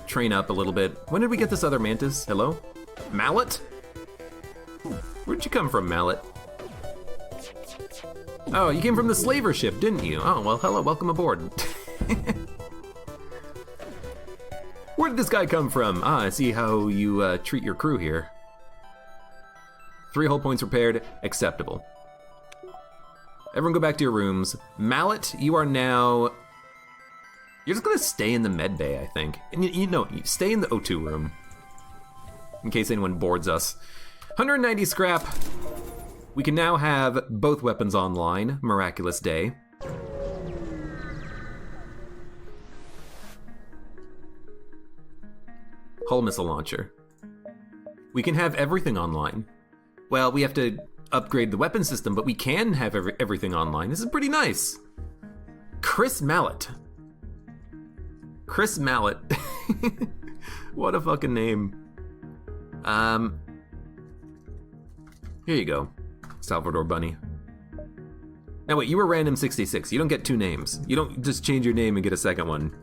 train up a little bit. When did we get this other mantis? Hello? Mallet? Where'd you come from, Mallet? Oh, you came from the slaver ship, didn't you? Oh, well, hello, welcome aboard. Where did this guy come from? Ah, I see how you treat your crew here. 3 hull points repaired, acceptable. Everyone go back to your rooms. Mallet, you are now... You're just gonna stay in the med bay, I think. And you stay in the O2 room. In case anyone boards us. 190 scrap. We can now have both weapons online. Miraculous day. Hull missile launcher. We can have everything online. Well, we have to upgrade the weapon system, but we can have everything online. This is pretty nice. Chris Mallet. Chris Mallet. What a fucking name. Here you go, Salvador Bunny. Now wait, you were Random 66. You don't get 2 names. You don't just change your name and get a second one.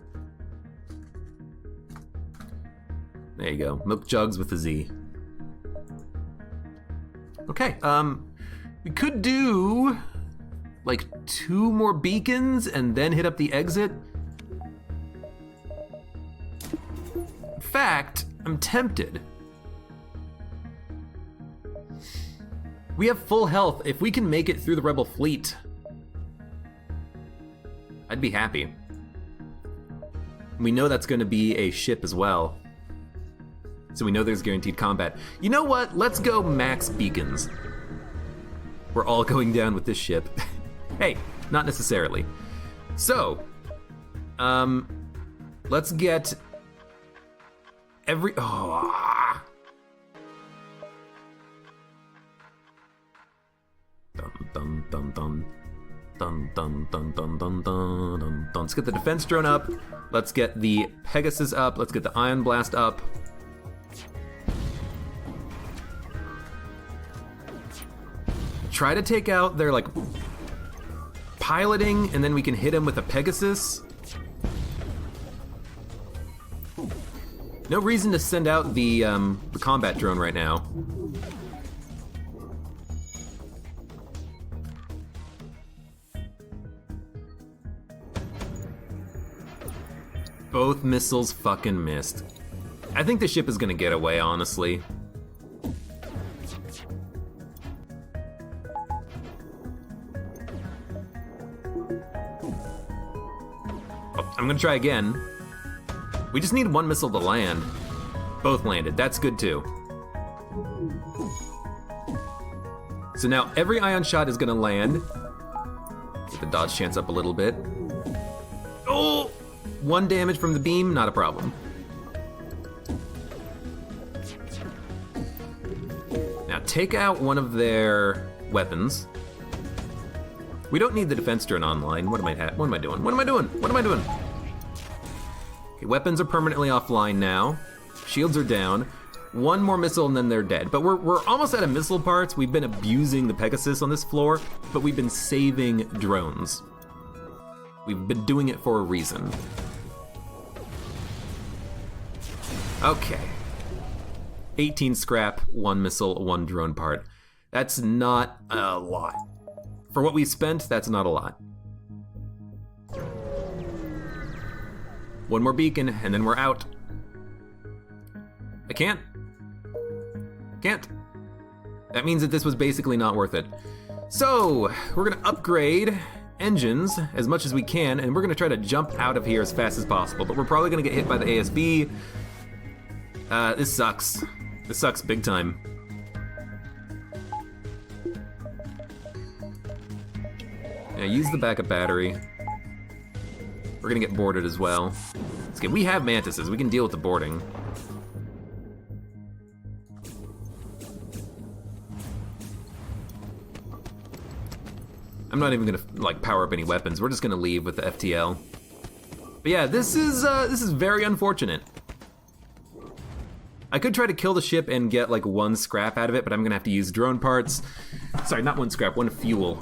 There you go, Milk Jugs with a Z. Okay, we could do like 2 more beacons and then hit up the exit. In fact, I'm tempted. We have full health. If we can make it through the Rebel fleet, I'd be happy. We know that's going to be a ship as well. So we know there's guaranteed combat. You know what? Let's go max beacons. We're all going down with this ship. Hey, not necessarily. So, let's get every... Oh, dun, dun, dun, dun, dun, dun, dun, dun, dun, dun, dun. Let's get the defense drone up. Let's get the Pegasus up. Let's get the Ion Blast up. Try to take out their, like, piloting, and then we can hit them with a Pegasus. No reason to send out the combat drone right now. Both missiles fucking missed. I think the ship is gonna get away, honestly. I'm gonna try again. We just need 1 missile to land. Both landed, that's good too. So now every ion shot is gonna land. Get the dodge chance up a little bit. Oh! 1 damage from the beam, not a problem. Now take out one of their weapons. We don't need the defense drone online. What am I doing? What am I doing? What am I doing? Okay, weapons are permanently offline now. Shields are down. 1 more missile and then they're dead. But we're almost out of missile parts. We've been abusing the Pegasus on this floor, but we've been saving drones. We've been doing it for a reason. Okay. 18 scrap, 1 missile, 1 drone part. That's not a lot. For what we spent, that's not a lot. 1 more beacon, and then we're out. I can't. That means that this was basically not worth it. So, we're gonna upgrade engines as much as we can, and we're gonna try to jump out of here as fast as possible, but we're probably gonna get hit by the ASB. This sucks. This sucks big time. Now use the backup battery. We're gonna get boarded as well. It's okay, we have mantises, we can deal with the boarding. I'm not even gonna like power up any weapons. We're just gonna leave with the FTL. But yeah, this is very unfortunate. I could try to kill the ship and get like 1 scrap out of it, but I'm gonna have to use drone parts. Sorry, not 1 scrap, 1 fuel.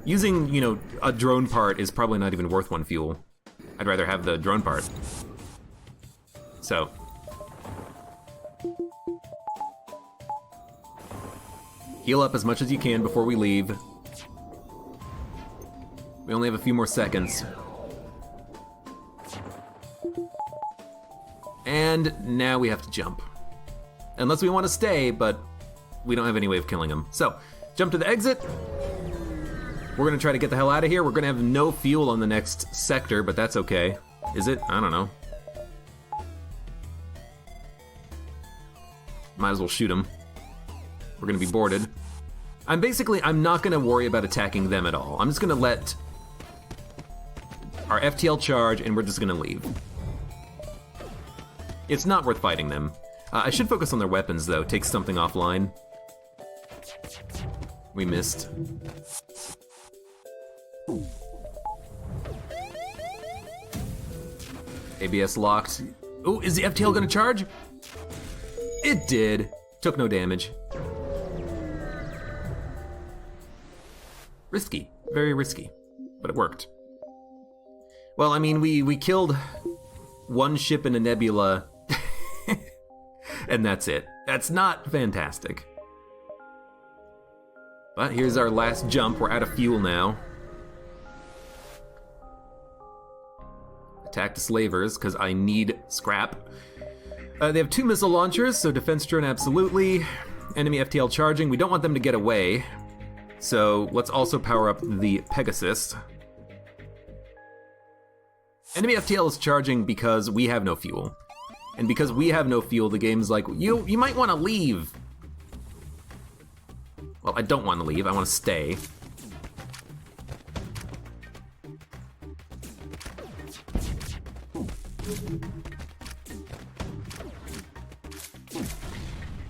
Using, you know, a drone part is probably not even worth 1 fuel. I'd rather have the drone part. So. Heal up as much as you can before we leave. We only have a few more seconds. And now we have to jump. Unless we want to stay, but we don't have any way of killing him. So, jump to the exit. We're gonna try to get the hell out of here. We're gonna have no fuel on the next sector, but that's okay. Is it? I don't know. Might as well shoot him. We're gonna be boarded. I'm not gonna worry about attacking them at all. I'm just gonna let our FTL charge, and we're just gonna leave. It's not worth fighting them. I should focus on their weapons, though. Take something offline. We missed. ABS locked. Oh, is the FTL gonna charge? It did. Took no damage. Risky. Very risky. But it worked. Well, I mean, we killed 1 ship in a nebula, and that's it. That's not fantastic. But here's our last jump. We're out of fuel now. Attack the slavers, because I need scrap. They have 2 missile launchers, so defense drone absolutely. Enemy FTL charging. We don't want them to get away. So let's also power up the Pegasus. Enemy FTL is charging because we have no fuel. And because we have no fuel, the game's like, you might want to leave. Well, I don't want to leave, I want to stay.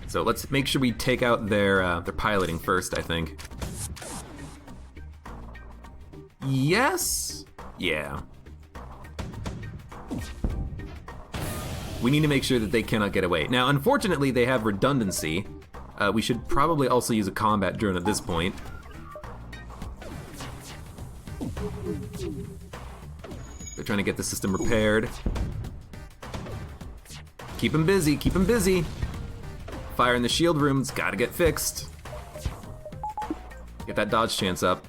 So let's make sure we take out their piloting first, I think. Yes? Yeah. We need to make sure that they cannot get away. Now, unfortunately, they have redundancy. We should probably also use a combat drone at this point. They're trying to get the system repaired. Keep them busy, keep them busy. Fire in the shield room's gotta get fixed. Get that dodge chance up.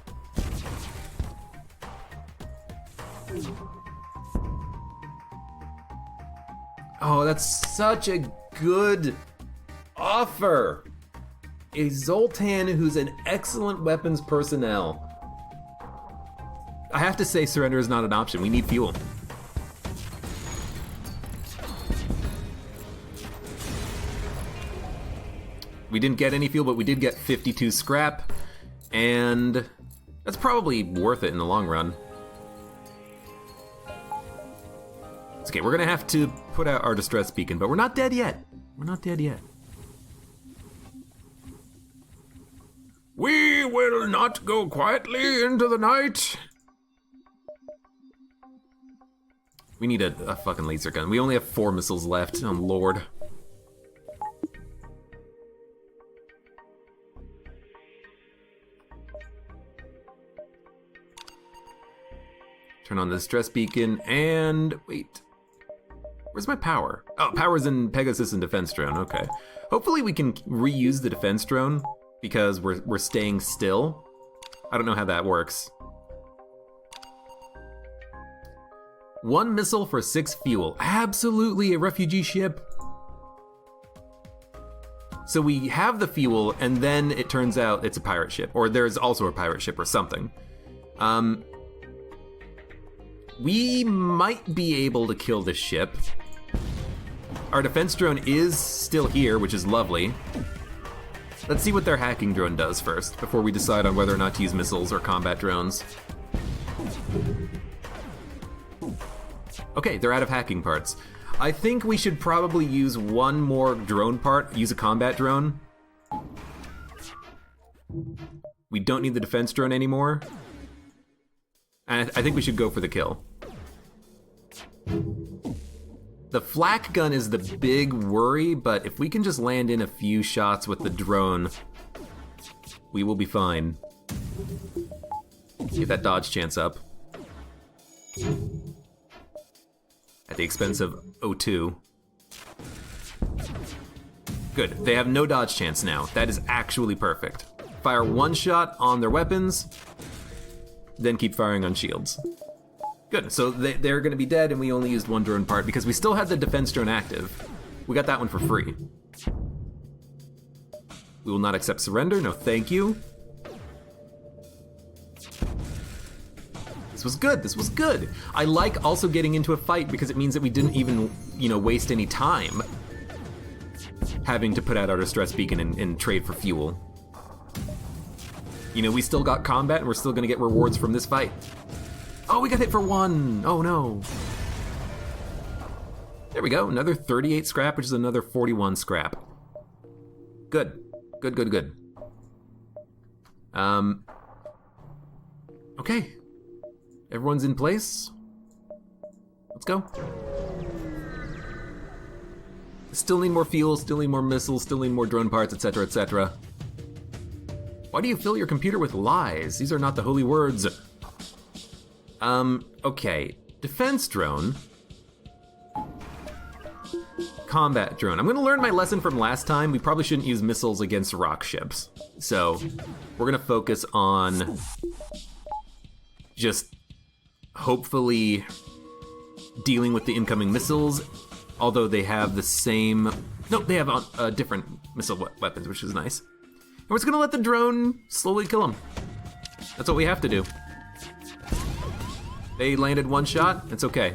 Oh, that's such a good offer. A Zoltan who's an excellent weapons personnel. I have to say surrender is not an option. We need fuel. We didn't get any fuel, but we did get 52 scrap, and that's probably worth it in the long run. It's okay, we're gonna have to put out our distress beacon, but we're not dead yet. We're not dead yet. We will not go quietly into the night. We need a fucking laser gun. We only have 4 missiles left. Oh, Lord. Turn on the distress beacon and wait. Where's my power? Oh, power's in Pegasus and defense drone. Okay. Hopefully we can reuse the defense drone because we're staying still. I don't know how that works. 1 missile for 6 fuel. Absolutely a refugee ship. So we have the fuel and then it turns out it's a pirate ship, or there's also a pirate ship or something. We might be able to kill this ship. Our defense drone is still here, which is lovely. Let's see what their hacking drone does first, before we decide on whether or not to use missiles or combat drones. Okay, they're out of hacking parts. I think we should probably use 1 more drone part, use a combat drone. We don't need the defense drone anymore. And I think we should go for the kill. The flak gun is the big worry, but if we can just land in a few shots with the drone, we will be fine. Get that dodge chance up. At the expense of O2. Good, they have no dodge chance now. That is actually perfect. Fire 1 shot on their weapons, then keep firing on shields. Good, so they're gonna be dead and we only used 1 drone part because we still had the defense drone active. We got that one for free. We will not accept surrender, no thank you. This was good, this was good. I like also getting into a fight because it means that we didn't even, waste any time having to put out our distress beacon and trade for fuel. We still got combat and we're still gonna get rewards from this fight. Oh, we got hit for 1. Oh no. There we go, another 38 scrap, which is another 41 scrap. Good, good, good, good. Okay. Everyone's in place. Let's go. Still need more fuel, still need more missiles, still need more drone parts, etc., etc. Why do you fill your computer with lies? These are not the holy words. Okay. Defense drone. Combat drone. I'm gonna learn my lesson from last time. We probably shouldn't use missiles against rock ships. So, we're gonna focus on just hopefully dealing with the incoming missiles, although they have the same... No, they have different missile weapons, which is nice. And we're just gonna let the drone slowly kill them. That's what we have to do. They landed 1 shot, it's okay.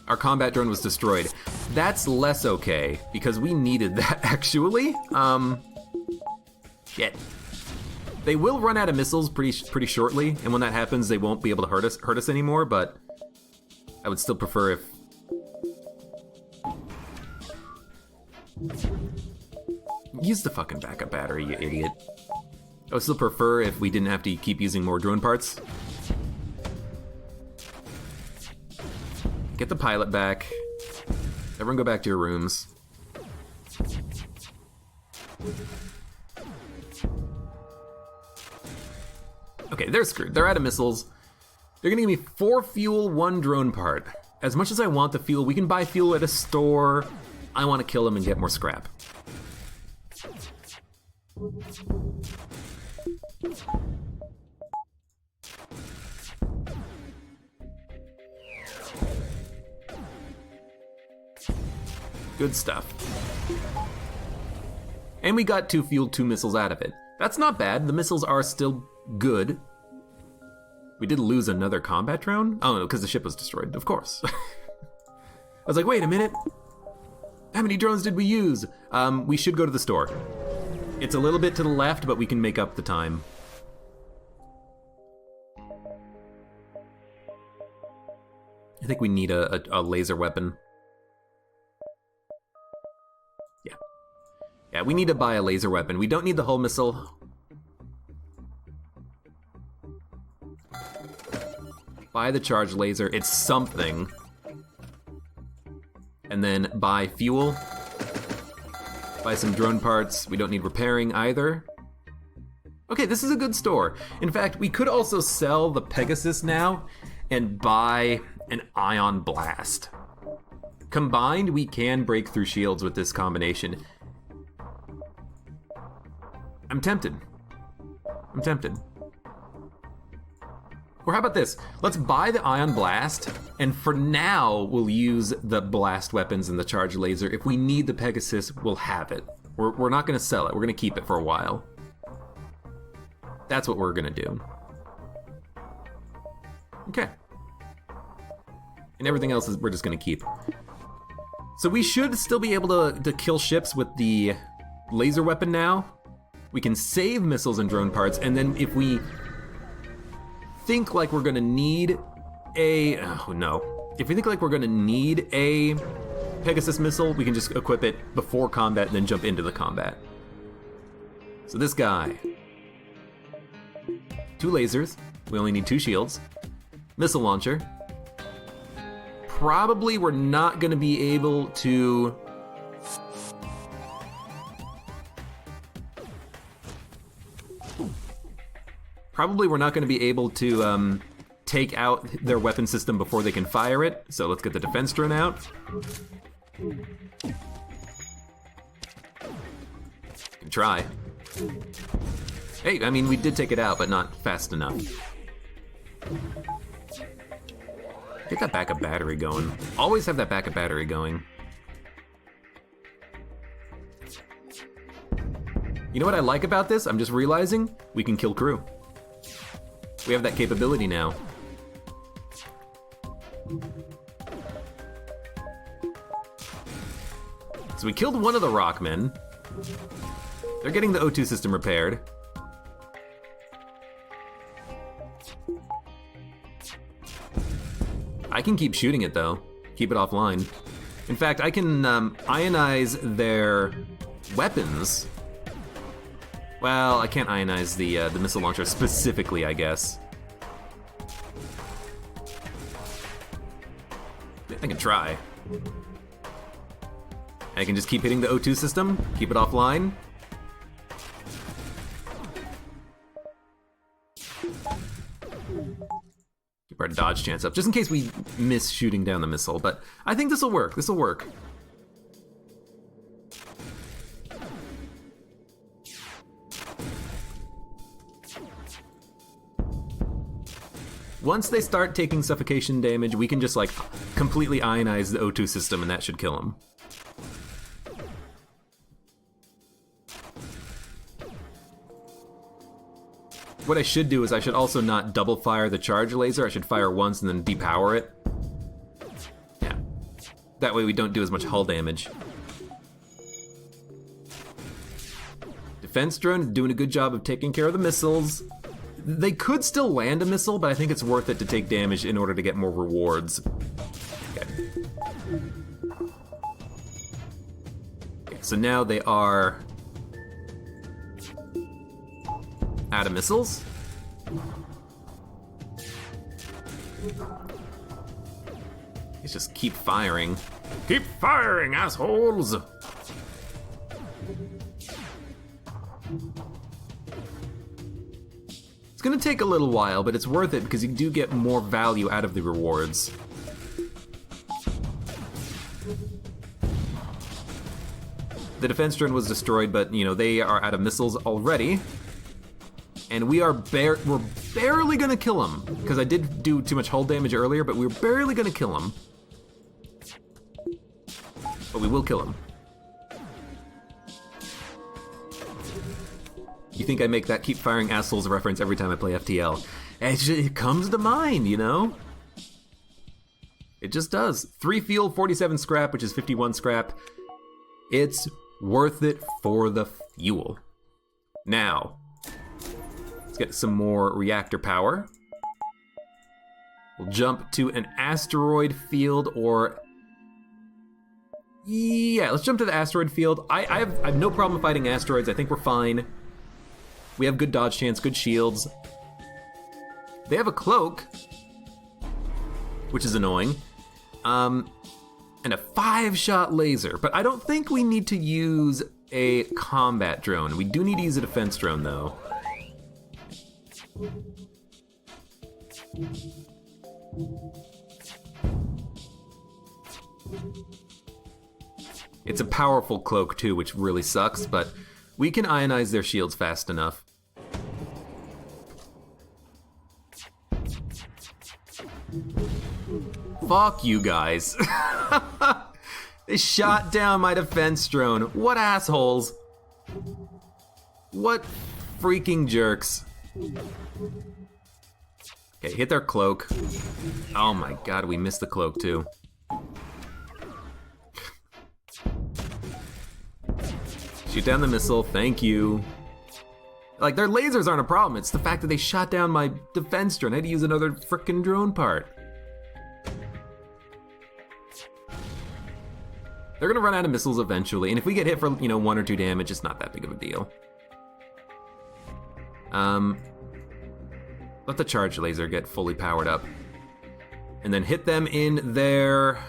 Our combat drone was destroyed. That's less okay, because we needed that, actually. Shit. They will run out of missiles pretty shortly, and when that happens, they won't be able to hurt us anymore, but I would still prefer if... Use the fucking backup battery, you idiot. I would still prefer if we didn't have to keep using more drone parts. Get the pilot back. Everyone go back to your rooms. Okay, they're screwed. They're out of missiles. They're gonna give me 4 fuel, 1 drone part. As much as I want the fuel, we can buy fuel at a store. I want to kill them and get more scrap. Good stuff. And we got 2 fuel, 2 missiles out of it. That's not bad. The missiles are still good. We did lose another combat drone? Oh no, because the ship was destroyed, of course. I was like, wait a minute. How many drones did we use? We should go to the store. It's a little bit to the left, but we can make up the time. I think we need a laser weapon. Yeah. Yeah, we need to buy a laser weapon. We don't need the hull missile. Buy the charged laser. It's something. And then buy fuel. Buy some drone parts. We don't need repairing either. Okay, this is a good store. In fact, we could also sell the Pegasus now and buy an ion blast. Combined, we can break through shields with this combination. I'm tempted. I'm tempted. Or how about this? Let's buy the ion blast, and for now, we'll use the blast weapons and the charge laser. If we need the Pegasus, we'll have it. We're not gonna sell it, we're gonna keep it for a while. That's what we're gonna do. Okay. And everything else is we're just gonna keep. So we should still be able to kill ships with the laser weapon now. We can save missiles and drone parts, and then if we think like we're gonna need if we think like we're gonna need a Pegasus missile, we can just equip it before combat and then jump into the combat. So this guy. 2 lasers, we only need 2 shields. Missile launcher. Probably we're not gonna be able to... take out their weapon system before they can fire it. So let's get the defense drone out. Can try. Hey, I mean, we did take it out, but not fast enough. Get that backup battery going. Always have that backup battery going. You know what I like about this? I'm just realizing we can kill crew. We have that capability now. So we killed one of the Rockmen. They're getting the O2 system repaired. I can keep shooting it though. Keep it offline. In fact, I can ionize their weapons. Well, I can't ionize the missile launcher specifically, I guess. I can try. I can just keep hitting the O2 system, keep it offline. Keep our dodge chance up, just in case we miss shooting down the missile, but I think this'll work, this'll work. Once they start taking suffocation damage, we can just like completely ionize the O2 system and that should kill them. What I should do is I should also not double fire the charge laser. I should fire once and then depower it. Yeah. That way we don't do as much hull damage. Defense drone doing a good job of taking care of the missiles. They could still land a missile, but I think it's worth it to take damage in order to get more rewards. Okay. Okay, so now they are out of missiles. Let's just keep firing. Keep firing, assholes! It's gonna take a little while, but it's worth it because you do get more value out of the rewards. The defense drone was destroyed, but you know, they are out of missiles already. And we're barely gonna kill him, because I did do too much hull damage earlier, but we're barely gonna kill him. But we will kill him. You think I make that keep firing assholes reference every time I play FTL? It comes to mind, you know? It just does. 3 fuel, 47 scrap, which is 51 scrap. It's worth it for the fuel. Now, let's get some more reactor power. We'll jump to an asteroid field or... Yeah, let's jump to the asteroid field. I have no problem fighting asteroids. I think we're fine. We have good dodge chance, good shields. They have a cloak, which is annoying. And a 5-shot laser. But I don't think we need to use a combat drone. We do need to use a defense drone, though. It's a powerful cloak too, which really sucks, but we can ionize their shields fast enough. Fuck you guys. They shot down my defense drone. What assholes. What freaking jerks. Okay, hit their cloak. Oh my god, we missed the cloak too. Shoot down the missile, thank you. Like, their lasers aren't a problem, it's the fact that they shot down my defense drone. I had to use another frickin' drone part. They're gonna run out of missiles eventually, and if we get hit for, 1 or 2 damage, it's not that big of a deal. Let the charge laser get fully powered up. And then hit them in their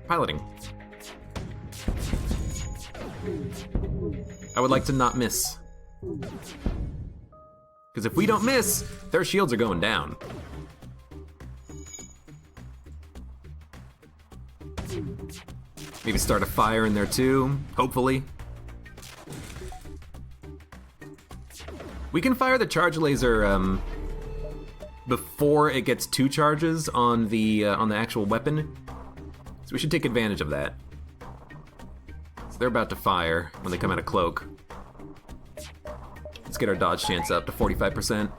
piloting. I would like to not miss. Because if we don't miss, their shields are going down. Maybe start a fire in there too, hopefully. We can fire the charge laser before it gets 2 charges on the actual weapon. So we should take advantage of that. So they're about to fire when they come out of cloak. Let's get our dodge chance up to 45%.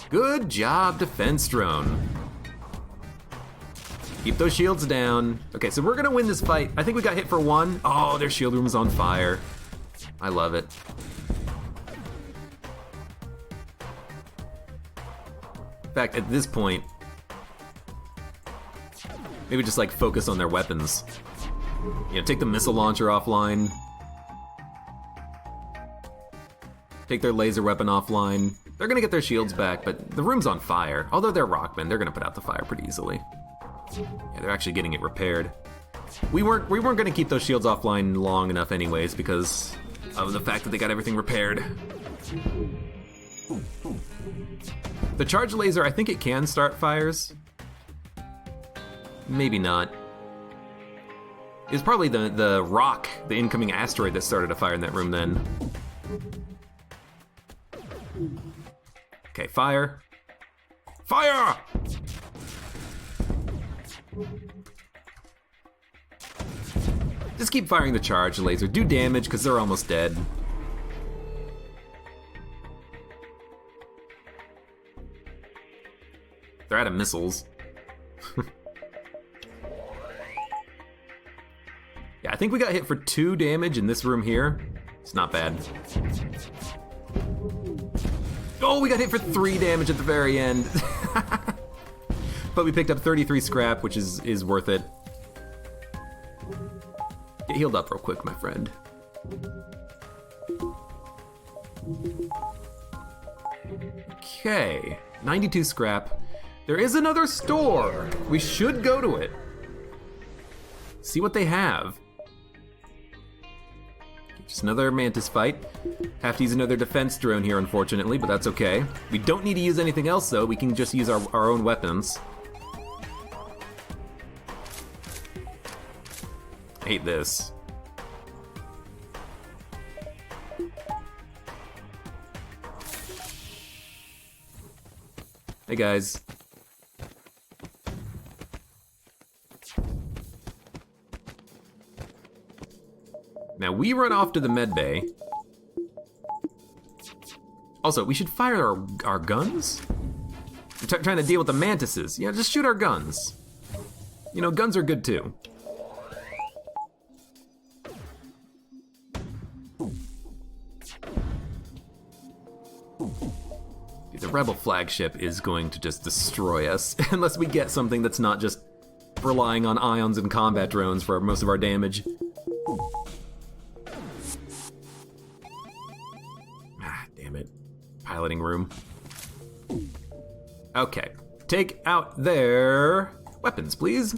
Good job, defense drone. Keep those shields down. Okay, so we're gonna win this fight. I think we got hit for 1. Oh, their shield room's on fire. I love it. In fact, at this point, maybe just like focus on their weapons. Take the missile launcher offline. Take their laser weapon offline. They're gonna get their shields back, but the room's on fire. Although they're rockmen, they're gonna put out the fire pretty easily. Yeah, they're actually getting it repaired. We weren't gonna keep those shields offline long enough anyways because of the fact that they got everything repaired. The charge laser, I think it can start fires. Maybe not. It's probably the rock, the incoming asteroid, that started a fire in that room then. Okay, fire. Fire! Just keep firing the charge laser. Do damage, because they're almost dead. They're out of missiles. Yeah, I think we got hit for 2 damage in this room here. It's not bad. Oh, we got hit for 3 damage at the very end. But we picked up 33 scrap, which is worth it. Get healed up real quick, my friend. Okay, 92 scrap. There is another store. We should go to it. See what they have. Just another mantis fight. Have to use another defense drone here, unfortunately, but that's okay. We don't need to use anything else, though. We can just use our own weapons. I hate this. Hey, guys. Now we run off to the med bay. Also, we should fire our guns? We're trying to deal with the mantises. Yeah, just shoot our guns. Guns are good too. The rebel flagship is going to just destroy us unless we get something that's not just relying on ions and combat drones for most of our damage. Ah, damn it. Piloting room. Okay. Take out their weapons, please.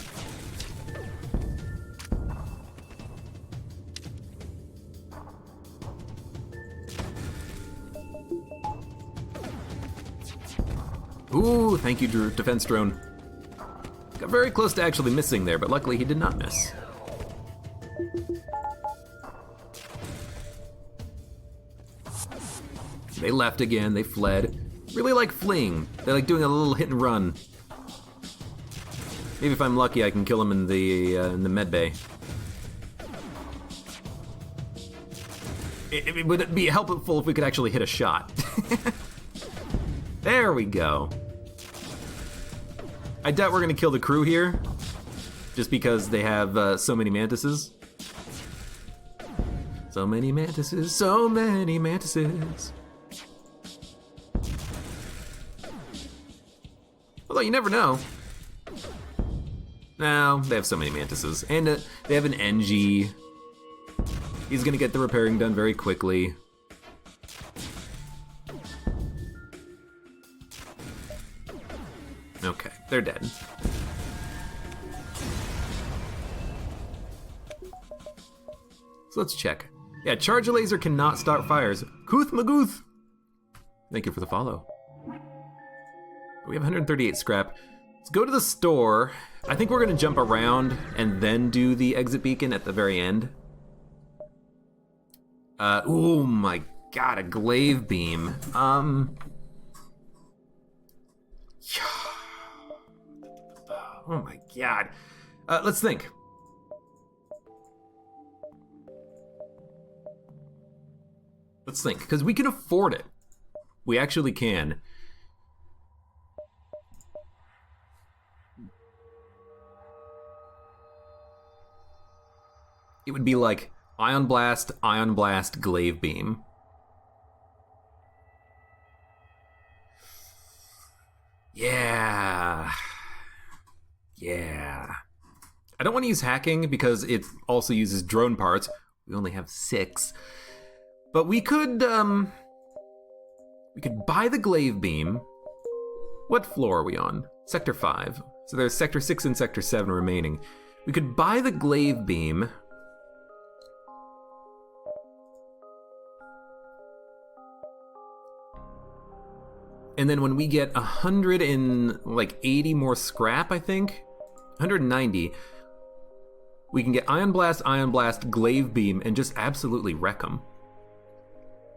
Ooh, thank you, defense drone. Got very close to actually missing there, but luckily he did not miss. They left again, they fled. Really like fleeing. They like doing a little hit and run. Maybe if I'm lucky, I can kill him in the med bay. It would be helpful if we could actually hit a shot. There we go. I doubt we're gonna kill the crew here, just because they have so many mantises. So many mantises, so many mantises. Although you never know. No, they have so many mantises. And they have an NG. He's gonna get the repairing done very quickly. Okay, they're dead. So let's check. Yeah, charge a laser cannot start fires. Kooth Magooth! Thank you for the follow. We have 138 scrap. Let's go to the store. I think we're gonna jump around and then do the exit beacon at the very end. Oh my god, a glaive beam. Oh my god. Let's think. Let's think, because we can afford it. We actually can. It would be like Ion Blast, Glaive Beam. Yeah. Yeah. I don't want to use hacking because it also uses drone parts. We only have 6. But we could buy the glaive beam. What floor are we on? Sector 5. So there's Sector 6 and Sector 7 remaining. We could buy the glaive beam. And then when we get 180 more scrap, I think, 190, we can get Ion Blast, Glaive Beam, and just absolutely wreck them.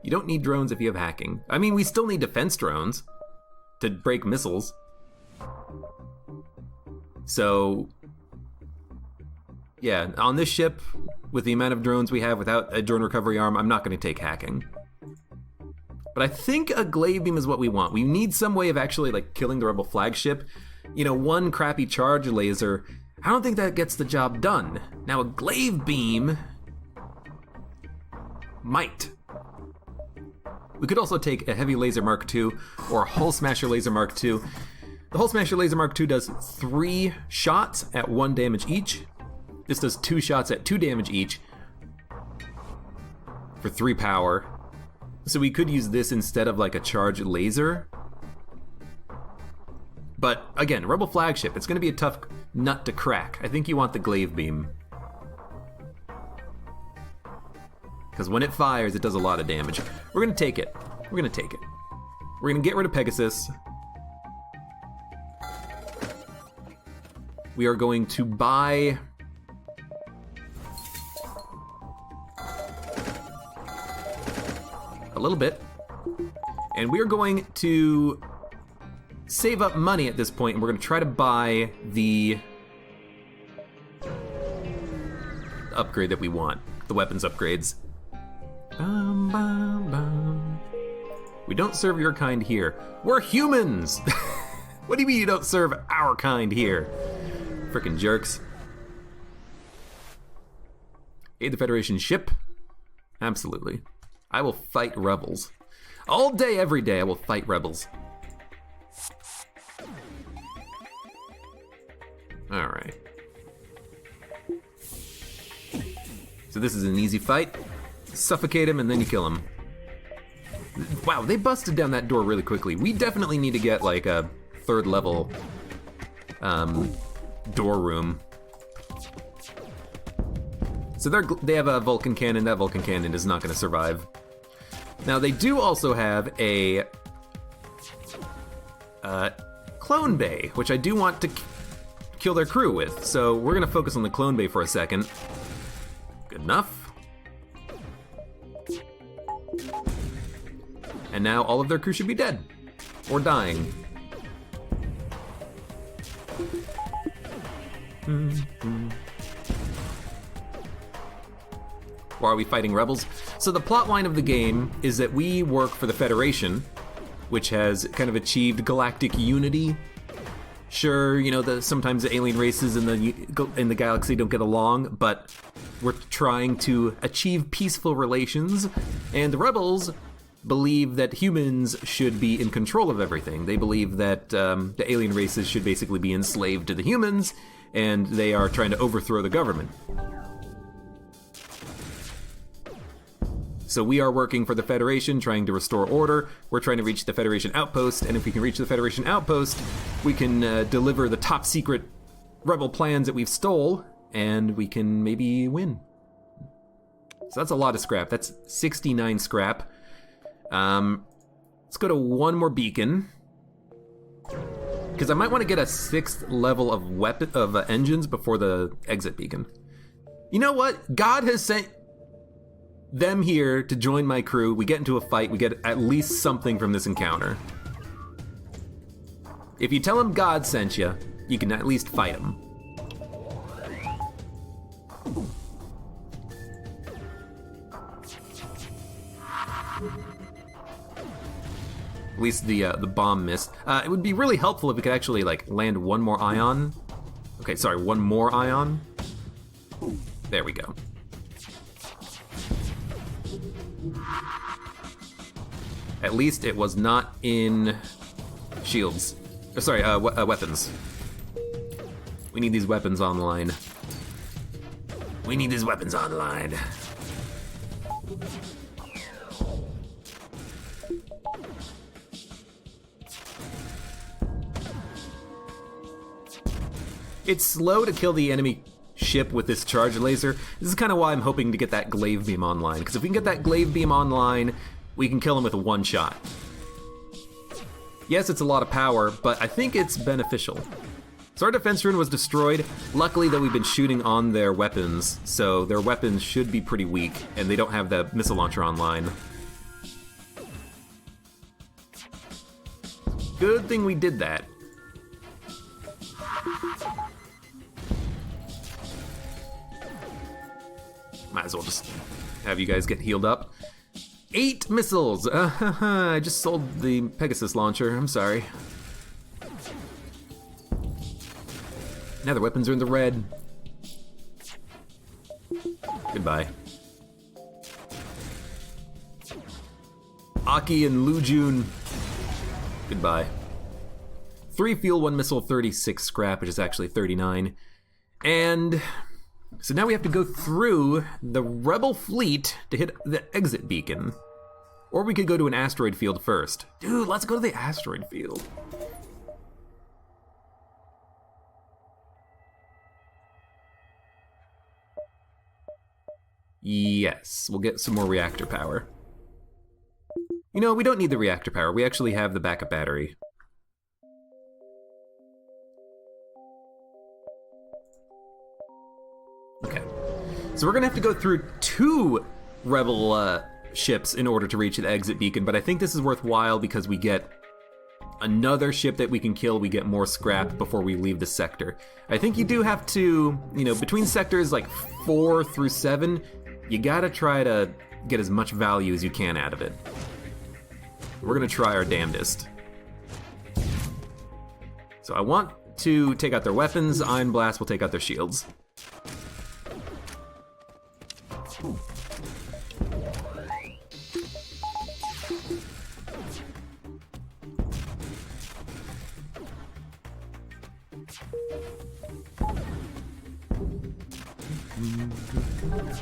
You don't need drones if you have hacking. I mean, we still need defense drones to break missiles. So, yeah, on this ship, with the amount of drones we have without a drone recovery arm, I'm not going to take hacking. But I think a glaive beam is what we want. We need some way of actually like killing the rebel flagship. You know, one crappy charge laser, I don't think that gets the job done. Now a glaive beam might. We could also take a heavy laser Mark II or a hull smasher laser Mark II. The hull smasher laser Mark II does 3 shots at 1 damage each. This does 2 shots at 2 damage each for 3 power. So we could use this instead of like a charge laser. But again, rebel flagship, it's gonna be a tough nut to crack. I think you want the glaive beam. Because when it fires, it does a lot of damage. We're gonna take it. We're gonna take it. We're gonna get rid of Pegasus. We are going to buy a little bit, and we're going to save up money at this point, and we're going to try to buy the upgrade that we want, the weapons upgrades. Bum, bum, bum. We don't serve your kind here. We're humans! What do you mean you don't serve our kind here? Frickin' jerks. Aid the Federation ship? Absolutely. I will fight rebels. All day, every day, I will fight rebels. Alright. So this is an easy fight. Suffocate him and then you kill him. Wow, they busted down that door really quickly. We definitely need to get like a 3rd level door room. So they have a Vulcan cannon. That Vulcan cannon is not going to survive. Now they do also have a clone bay, which I do want to kill their crew with. So we're going to focus on the clone bay for a second. Good enough. And now all of their crew should be dead. Or dying. Or are we fighting rebels? So the plot line of the game is that we work for the Federation, which has kind of achieved galactic unity. Sure, you know, sometimes the alien races in the galaxy don't get along, but we're trying to achieve peaceful relations, and the rebels believe that humans should be in control of everything. They believe that the alien races should basically be enslaved to the humans, and they are trying to overthrow the government. So we are working for the Federation, trying to restore order. We're trying to reach the Federation outpost, and if we can reach the Federation outpost, we can deliver the top secret rebel plans that we've stole, and we can maybe win. So that's a lot of scrap. That's 69 scrap. Let's go to one more beacon, because I might want to get a 6th level of engines before the exit beacon. You know what? God has sent them here to join my crew. We get into a fight. We get at least something from this encounter. If you tell him God sent you, you can at least fight him. At least the bomb missed. It would be really helpful if we could actually like land one more ion. Okay, sorry, one more ion. There we go. At least it was not in shields. Sorry, weapons. We need these weapons online. We need these weapons online. It's slow to kill the enemy ship with this charge laser. This is kind of why I'm hoping to get that glaive beam online, because if we can get that glaive beam online, we can kill him with a one shot. Yes, it's a lot of power, but I think it's beneficial. So our defense rune was destroyed. Luckily, though, we've been shooting on their weapons, so their weapons should be pretty weak, and they don't have the missile launcher online. Good thing we did that. Might as well just have you guys get healed up. 8 missiles! I just sold the Pegasus launcher, I'm sorry. Now the weapons are in the red. Goodbye. Aki and Lujun. Goodbye. 3 fuel, 1 missile, 36 scrap, which is actually 39. And so now we have to go through the rebel fleet to hit the exit beacon. Or we could go to an asteroid field first. Dude, let's go to the asteroid field. Yes, we'll get some more reactor power. You know, we don't need the reactor power. We actually have the backup battery. Okay. So we're gonna have to go through 2 rebel ships in order to reach the exit beacon, but I think this is worthwhile because we get another ship that we can kill, we get more scrap before we leave the sector. I think you do have to, you know, between sectors like 4 through 7, you gotta try to get as much value as you can out of it. We're gonna try our damnedest. So I want to take out their weapons, Iron Blast will take out their shields.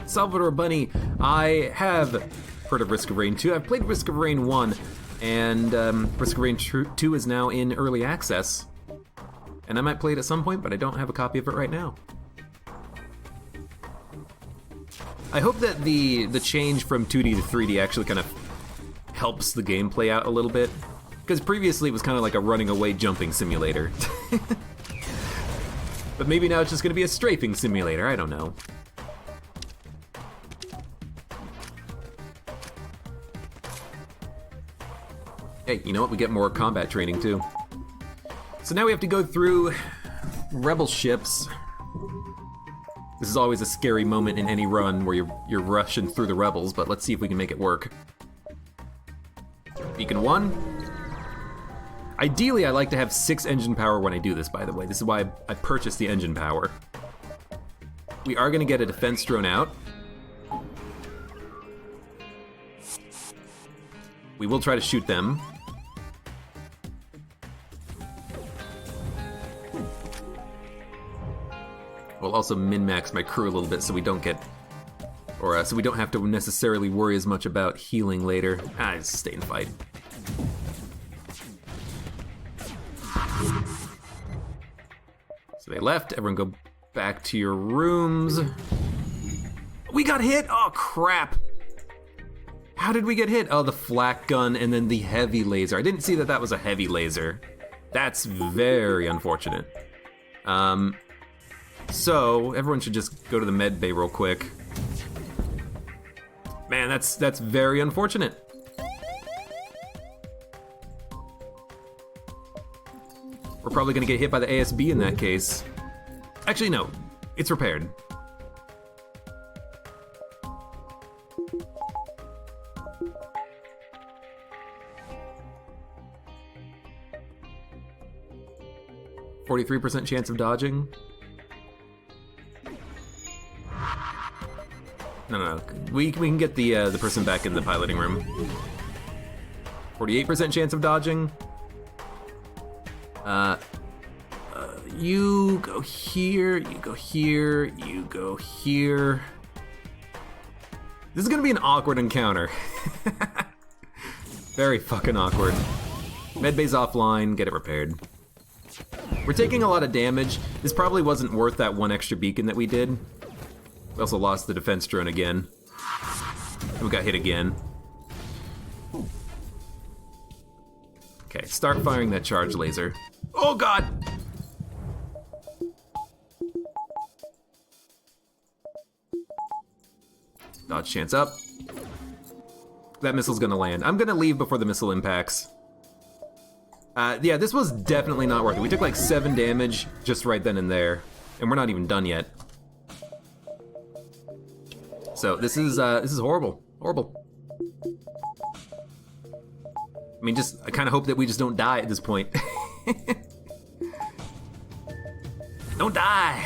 Salvador Bunny, I have heard of Risk of Rain 2. I've played Risk of Rain 1, and Risk of Rain 2 is now in early access. And I might play it at some point, but I don't have a copy of it right now. I hope that the change from 2D to 3D actually kind of helps the gameplay out a little bit. Because previously it was kind of like a running away jumping simulator. But maybe now it's just going to be a strafing simulator, I don't know. Hey, you know what? We get more combat training too. So now we have to go through rebel ships. This is always a scary moment in any run where you're rushing through the rebels, but let's see if we can make it work. Beacon 1. Ideally, I like to have 6 engine power when I do this, by the way. This is why I purchased the engine power. We are gonna get a defense drone out. We will try to shoot them. We'll also min-max my crew a little bit so we don't get, or so we don't have to necessarily worry as much about healing later. Just stay and fight. So they left. Everyone go back to your rooms. We got hit! Oh, crap. How did we get hit? Oh, the flak gun and then the heavy laser. I didn't see that that was a heavy laser. That's very unfortunate. So everyone should just go to the med bay real quick. Man, that's very unfortunate. We're probably gonna get hit by the ASB in that case. Actually, no, it's repaired. %43% chance of dodging. No. We can get the person back in the piloting room. 48% chance of dodging. You go here, you go here, you go here. This is gonna be an awkward encounter. Very fucking awkward. Medbay's offline, get it repaired. We're taking a lot of damage. This probably wasn't worth that 1 extra beacon that we did. We also lost the defense drone again. And we got hit again. Okay, start firing that charge laser. Oh god! Dodge chance up. That missile's gonna land. I'm gonna leave before the missile impacts. Yeah, this was definitely not worth it. We took like 7 damage just right then and there, and we're not even done yet. So this is horrible, horrible. I mean, I kind of hope that we just don't die at this point. Don't die.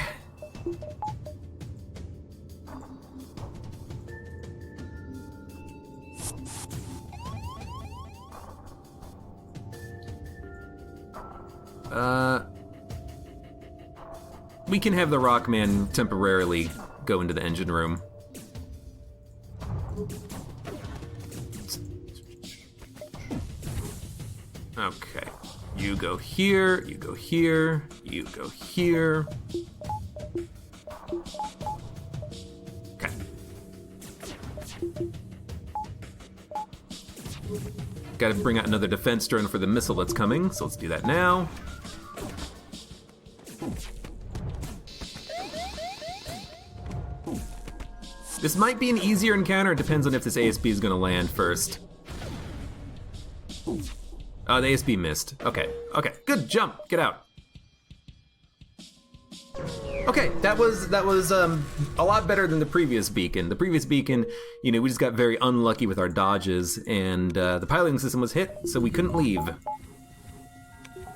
We can have the Rockman temporarily go into the engine room. Okay, you go here, you go here, you go here. Okay. Gotta bring out another defense drone for the missile that's coming, so let's do that now. This might be an easier encounter, it depends on if this ASB is gonna land first. Oh, the ASB missed. Okay, good jump, get out. Okay, that was a lot better than the previous beacon. The previous beacon, you know, we just got very unlucky with our dodges, and the piloting system was hit, so we couldn't leave.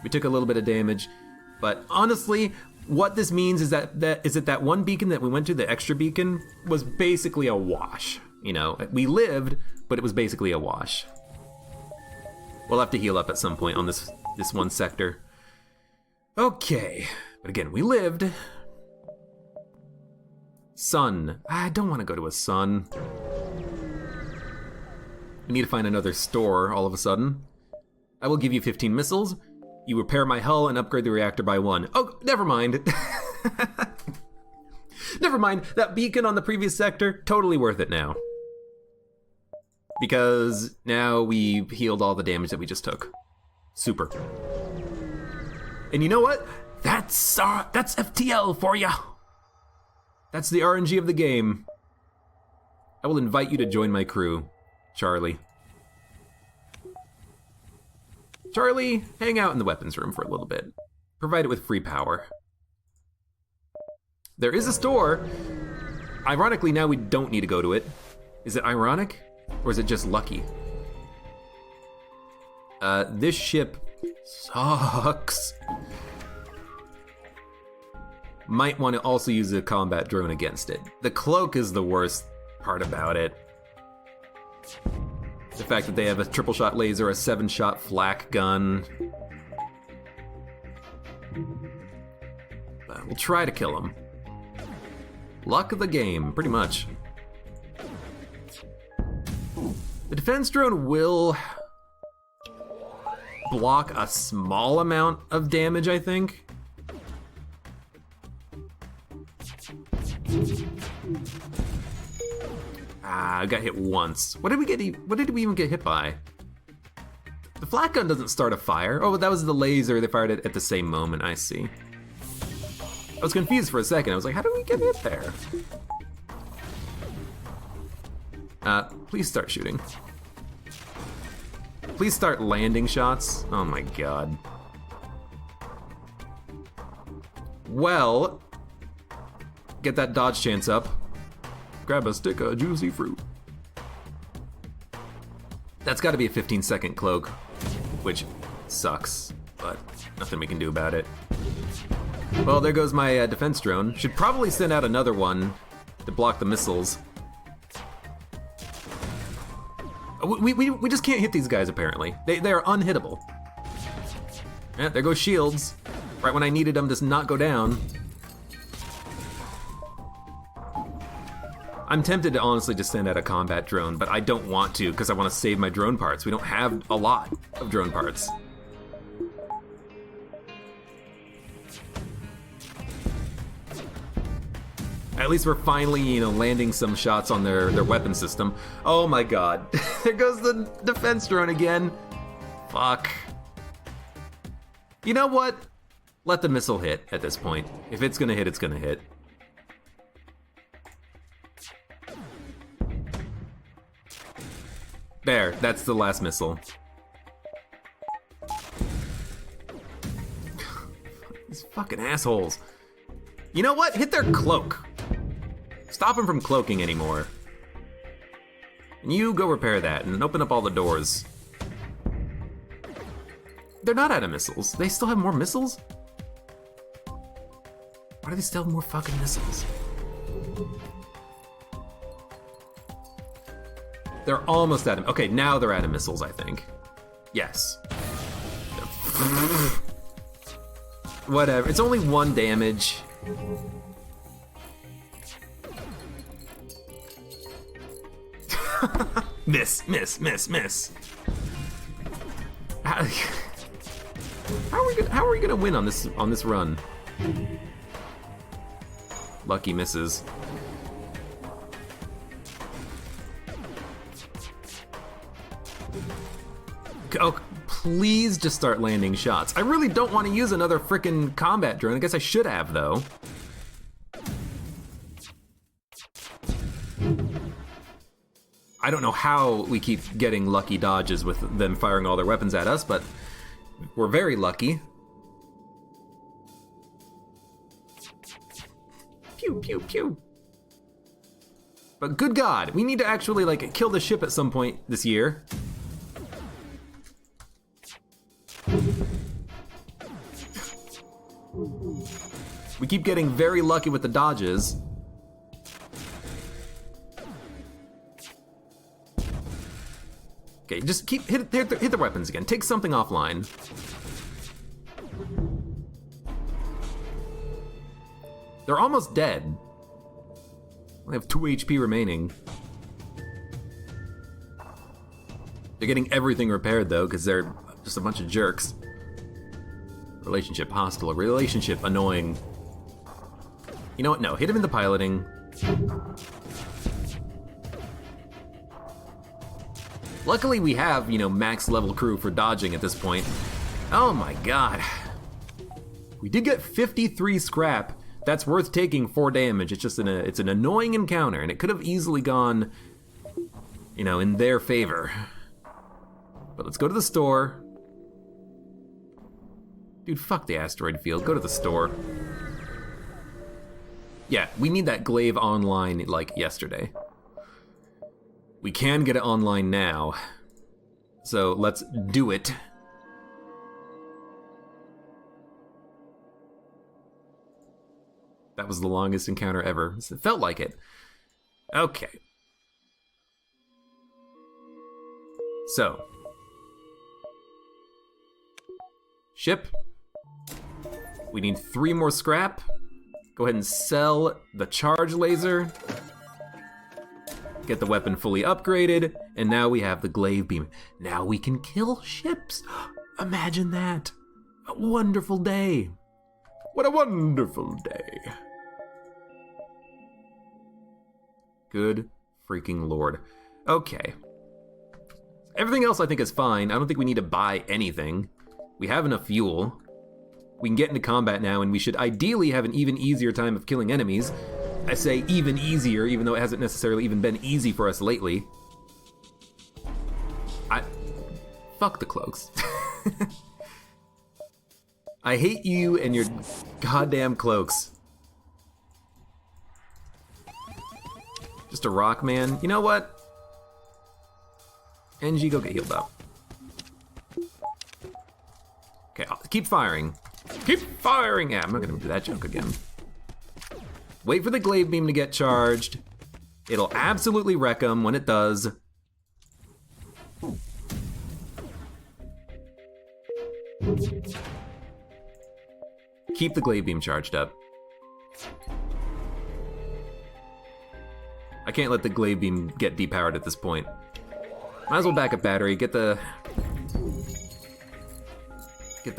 We took a little bit of damage, but honestly, what this means is that one beacon that we went to, the extra beacon, was basically a wash. You know, we lived, but it was basically a wash. We'll have to heal up at some point on this one sector. Okay, but again, we lived. Sun. I don't want to go to a sun. We need to find another store all of a sudden. I will give you 15 missiles. You repair my hull and upgrade the reactor by 1. Oh, never mind. Never mind. That beacon on the previous sector, totally worth it now. Because now we healed all the damage that we just took. Super. And you know what? That's FTL for ya. That's the RNG of the game. I will invite you to join my crew, Charlie. Charlie, hang out in the weapons room for a little bit. Provide it with free power. There is a store. Ironically, now we don't need to go to it. Is it ironic? Or is it just lucky? This ship sucks. Might want to also use a combat drone against it. The cloak is the worst part about it. The fact that they have a triple shot laser, a 7-shot flak gun. But we'll try to kill him. Luck of the game, pretty much. The defense drone will block a small amount of damage, I think. I got hit once. What did we even get hit by? The flak gun doesn't start a fire. Oh, but that was the laser. They fired it at the same moment. I see. I was confused for a second. I was like, how did we get hit there? Please start shooting. Please start landing shots. Oh my god. Well, get that dodge chance up. Grab a stick of juicy fruit. That's got to be a 15-second cloak, which sucks, but nothing we can do about it. Well, there goes my defense drone. Should probably send out another one to block the missiles. We just can't hit these guys, apparently. They are unhittable. Yeah, there goes shields. Right when I needed them to not go down. I'm tempted to honestly just send out a combat drone, but I don't want to because I want to save my drone parts. We don't have a lot of drone parts. At least we're finally, landing some shots on their weapon system. Oh my god. There goes the defense drone again. Fuck. You know what? Let the missile hit at this point. If it's gonna hit, it's gonna hit. There, that's the last missile. These fucking assholes. You know what? Hit their cloak. Stop them from cloaking anymore. And you go repair that and open up all the doors. They're not out of missiles. They still have more missiles? Why do they still have more fucking missiles? They're almost out of... Okay, now they're out of missiles, I think. Yes. Whatever. It's only 1 damage. Miss, miss, miss, miss. How are we gonna win on this run? Lucky misses. Oh, please just start landing shots. I really don't want to use another frickin' combat drone. I guess I should have, though. I don't know how we keep getting lucky dodges with them firing all their weapons at us, but we're very lucky. Pew, pew, pew. But good God, we need to actually, kill the ship at some point this year. We keep getting very lucky with the dodges. Okay, just keep hit the weapons again. Take something offline. They're almost dead. I have 2 HP remaining. They're getting everything repaired though, because they're just a bunch of jerks. Relationship hostile, relationship annoying. You know what? No, hit him in the piloting. Luckily we have, you know, max level crew for dodging at this point. Oh my god. We did get 53 scrap. That's worth taking 4 damage. It's just it's an annoying encounter, and it could have easily gone, you know, in their favor. But let's go to the store. Dude, fuck the asteroid field. Go to the store. Yeah, we need that glaive online like yesterday. We can get it online now. So let's do it. That was the longest encounter ever. It felt like it. Okay. So. Ship. We need 3 more scrap. Go ahead and sell the charge laser. Get the weapon fully upgraded. And now we have the glaive beam. Now we can kill ships. Imagine that. A wonderful day. What a wonderful day. Good freaking lord. Okay. Everything else I think is fine. I don't think we need to buy anything. We have enough fuel. We can get into combat now, and we should ideally have an even easier time of killing enemies. I say even easier, even though it hasn't necessarily even been easy for us lately. Fuck the cloaks. I hate you and your goddamn cloaks. Just a rock, man. You know what? NG, go get healed up. Okay, I'll keep firing. Keep firing! Yeah, I'm not gonna do that joke again. Wait for the glaive beam to get charged. It'll absolutely wreck them when it does. Keep the glaive beam charged up. I can't let the glaive beam get depowered at this point. Might as well back up battery, get the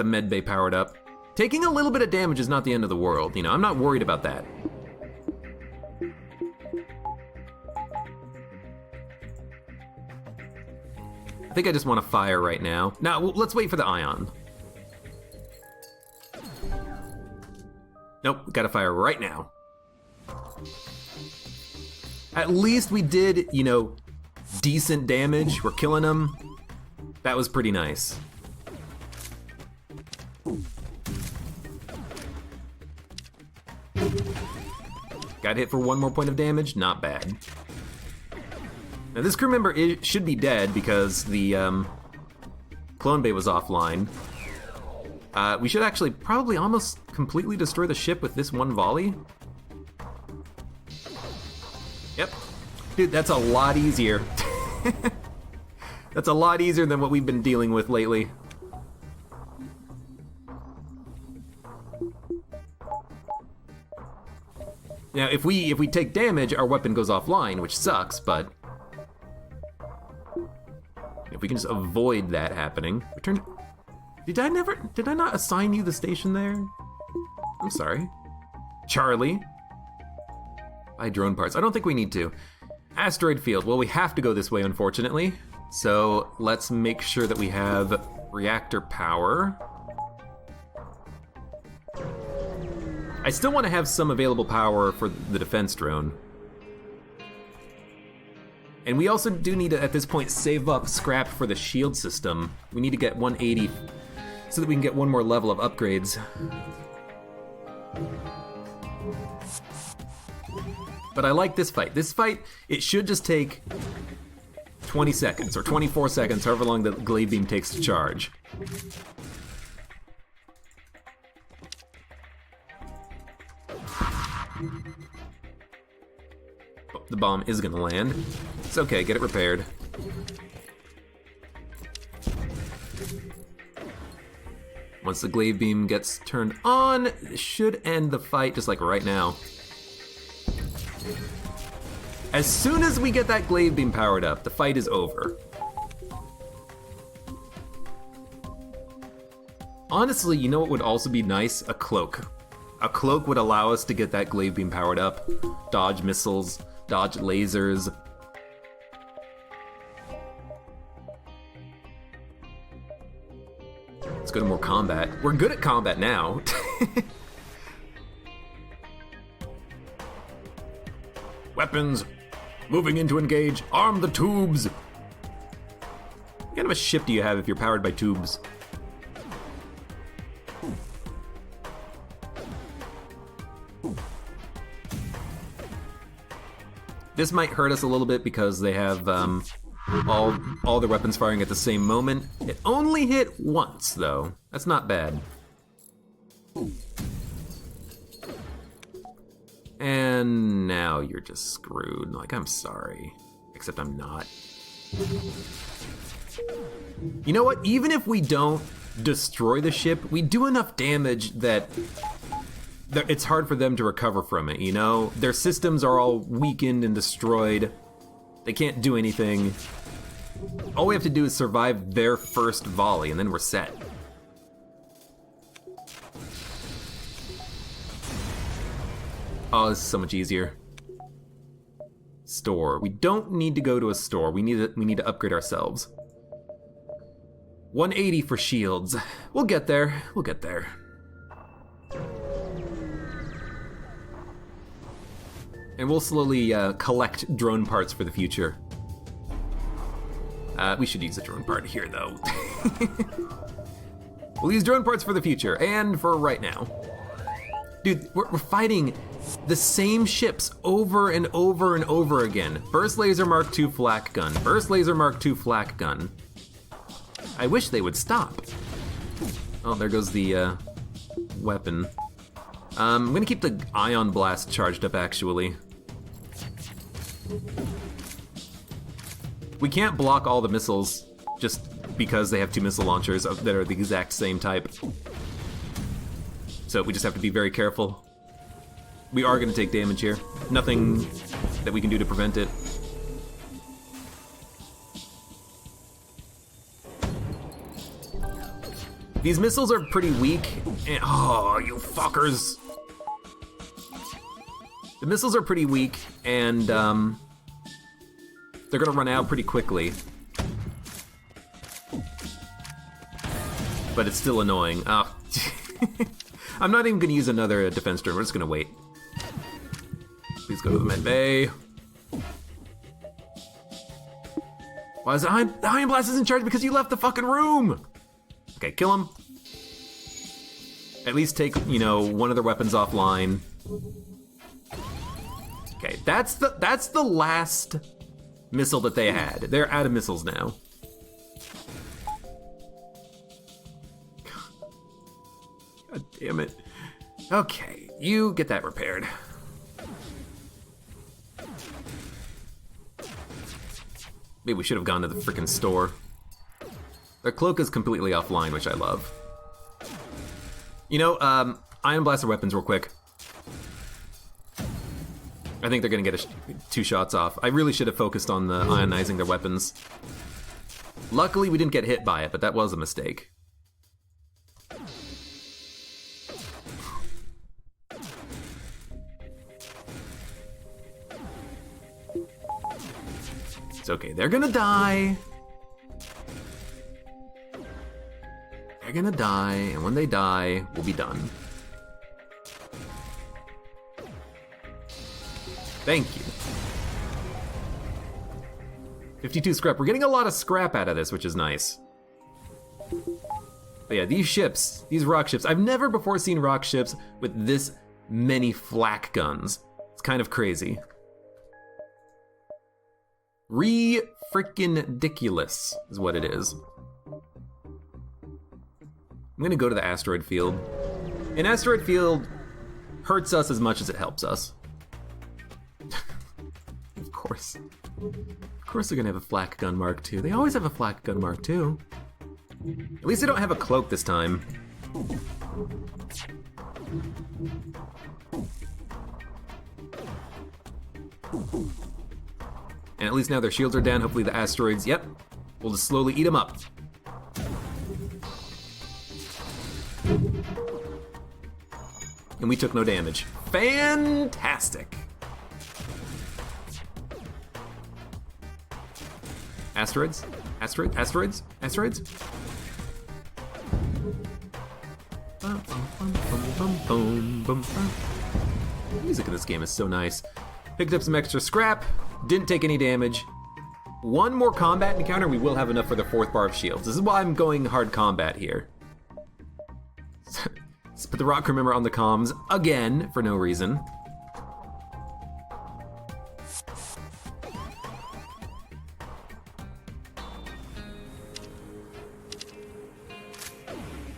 med bay powered up. Taking a little bit of damage is not the end of the world, you know, I'm not worried about that. I think I just want to fire right now. Now, let's wait for the ion. Nope, gotta fire right now. At least we did, you know, decent damage. We're killing them. That was pretty nice. Got hit for 1 more point of damage, not bad. Now this crew member should be dead because the clone bay was offline. We should actually probably almost completely destroy the ship with this 1 volley. Yep. Dude, that's a lot easier. That's a lot easier than what we've been dealing with lately. Now, if we take damage, our weapon goes offline, which sucks, but if we can just avoid that happening. Return. Did I not assign you the station there? I'm sorry. Charlie. Buy drone parts. I don't think we need to. Asteroid field. Well, we have to go this way, unfortunately. So let's make sure that we have reactor power. I still want to have some available power for the defense drone. And we also do need to, at this point, save up scrap for the shield system. We need to get 180 so that we can get 1 more level of upgrades. But I like this fight. This fight, it should just take 20 seconds or 24 seconds, however long the glaive beam takes to charge. Oh, the bomb is gonna land. It's okay, get it repaired. Once the glaive beam gets turned on, it should end the fight just like right now. As soon as we get that glaive beam powered up, the fight is over. Honestly, you know what would also be nice? A cloak. A cloak would allow us to get that glaive beam powered up, dodge missiles, dodge lasers. Let's go to more combat. We're good at combat now. Weapons! Moving in to engage. Arm the tubes! What kind of a ship do you have if you're powered by tubes? This might hurt us a little bit because they have all their weapons firing at the same moment. It only hit once, though. That's not bad. And now you're just screwed. Like, I'm sorry. Except I'm not. You know what? Even if we don't destroy the ship, we do enough damage that it's hard for them to recover from it, you know? Their systems are all weakened and destroyed. They can't do anything. All we have to do is survive their first volley, and then we're set. Oh, this is so much easier. Store. We don't need to go to a store. We need to upgrade ourselves. 180 for shields. We'll get there. We'll get there. And we'll slowly collect drone parts for the future. We should use a drone part here, though. We'll use drone parts for the future, and for right now. Dude, we're fighting the same ships over and over and over again. Burst Laser Mark II flak gun, Burst Laser Mark II flak gun. I wish they would stop. Oh, there goes the weapon. I'm gonna keep the Ion Blast charged up, actually. We can't block all the missiles just because they have two missile launchers that are the exact same type. So we just have to be very careful. We are gonna take damage here. Nothing that we can do to prevent it. These missiles are pretty weak. And, oh, you fuckers. The missiles are pretty weak, and they're gonna run out pretty quickly. But it's still annoying. Oh. I'm not even gonna use another defense turn, we're just gonna wait. Please go to the med bay. Why is the Ion Blast isn't charged? Because you left the fucking room! Okay, kill him. At least take, you know, one of their weapons offline. Okay, that's the last missile that they had. They're out of missiles now. God damn it. Okay, you get that repaired. Maybe we should have gone to the freaking store. Their cloak is completely offline, which I love. You know, Ion Blaster weapons real quick. I think they're gonna get two shots off. I really should have focused on the ionizing their weapons. Luckily, we didn't get hit by it, but that was a mistake. It's okay, they're gonna die. They're gonna die, and when they die, we'll be done. Thank you. 52 scrap. We're getting a lot of scrap out of this, which is nice. But yeah, these ships, these rock ships, I've never before seen rock ships with this many flak guns. It's kind of crazy. Freaking-diculous is what it is. I'm gonna go to the asteroid field. An asteroid field hurts us as much as it helps us. Of course. Of course they're gonna have a flak gun Mark II. They always have a flak gun Mark II. At least they don't have a cloak this time. And at least now their shields are down. Hopefully the asteroids, yep, we'll just slowly eat them up. And we took no damage. Fantastic. Asteroids? Asteroids? Asteroids? Music in this game is so nice. Picked up some extra scrap, didn't take any damage. One more combat encounter, we will have enough for the 4th bar of shields. This is why I'm going hard combat here. Let's put the rock crew member on the comms again for no reason.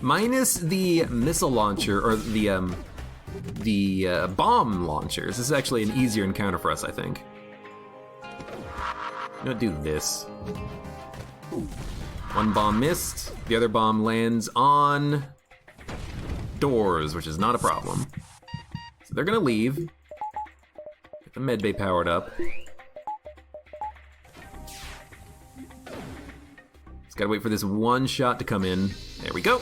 Minus the missile launcher, or the bomb launchers. This is actually an easier encounter for us, I think. I'm gonna do this. One bomb missed, the other bomb lands on doors, which is not a problem. So they're gonna leave. Get the med bay powered up. Just gotta wait for this one shot to come in. There we go.